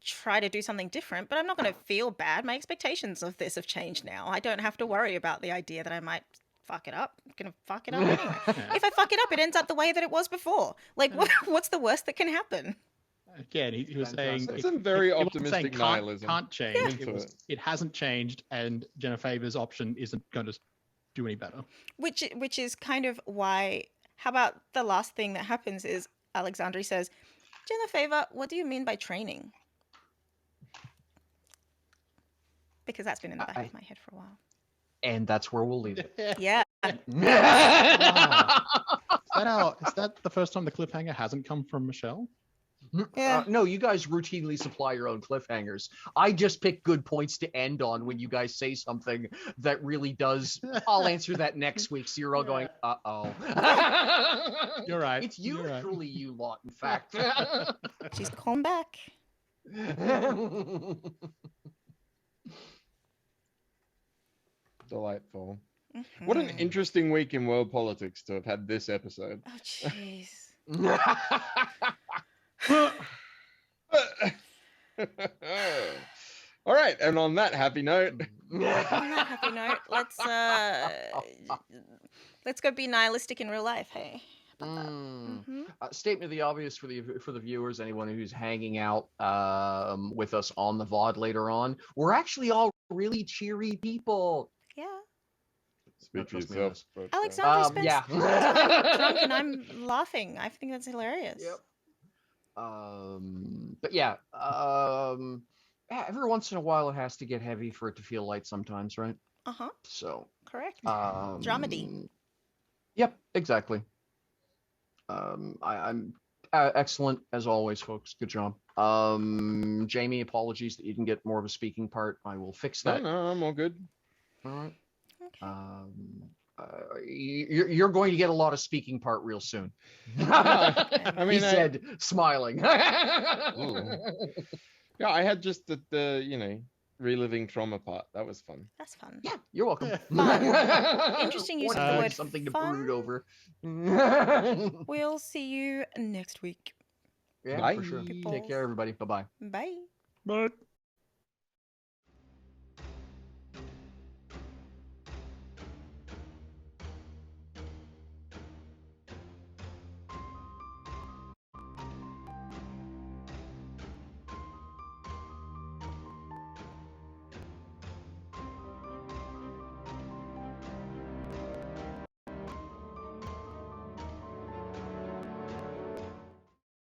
try to do something different, but I'm not going to feel bad. My expectations of this have changed now. I don't have to worry about the idea that I might fuck it up. I'm going to fuck it up anyway. If I fuck it up, it ends up the way that it was before. Like, what's the worst that can happen? Again, he was saying Fantastic. That's some very he wasn't saying optimistic nihilism. Can't change. Into It hasn't changed, and Jenna Favor's option isn't going to do any better. Which is kind of why. How about the last thing that happens is Alexandri says, Jenna Favor, what do you mean by training? Because that's been in the back of my head for a while. And that's where we'll leave it. Yeah. Wow. Is that the first time the cliffhanger hasn't come from Michelle? Yeah. No, you guys routinely supply your own cliffhangers. I just pick good points to end on when you guys say something that really does. I'll answer that next week. So you're all going, uh-oh. You're right. It's You're right. usually you lot, in fact. She's calm back. Delightful. What an interesting week in world politics to have had this episode. Oh, jeez. All right, and on that happy note, On that happy note, let's go be nihilistic in real life. Hey. Statement of the obvious for the viewers, anyone who's hanging out with us on the VOD later on. We're actually all really cheery people. Yeah. speak for Trust me on yourself. this. But, Alexandra spends yeah. time drunk and I'm laughing. I think that's hilarious. Yep. But yeah, every once in a while it has to get heavy for it to feel light sometimes, right? Uh-huh. So, Correct. Dramedy. Yep, exactly. I'm excellent as always, folks. Good job. Jamie, apologies that you didn't get more of a speaking part. I will fix that. no, I'm all good. All right. Okay. You're going to get a lot of speaking part real soon. I mean, He said, smiling. Yeah, I had just the reliving trauma part. That was fun. That's fun. Yeah, you're welcome. Interesting use of Wanted the word something to fun. brood over. We'll see you next week. Yeah, Bye. for sure. People. Take care, everybody. Bye-bye. Bye. But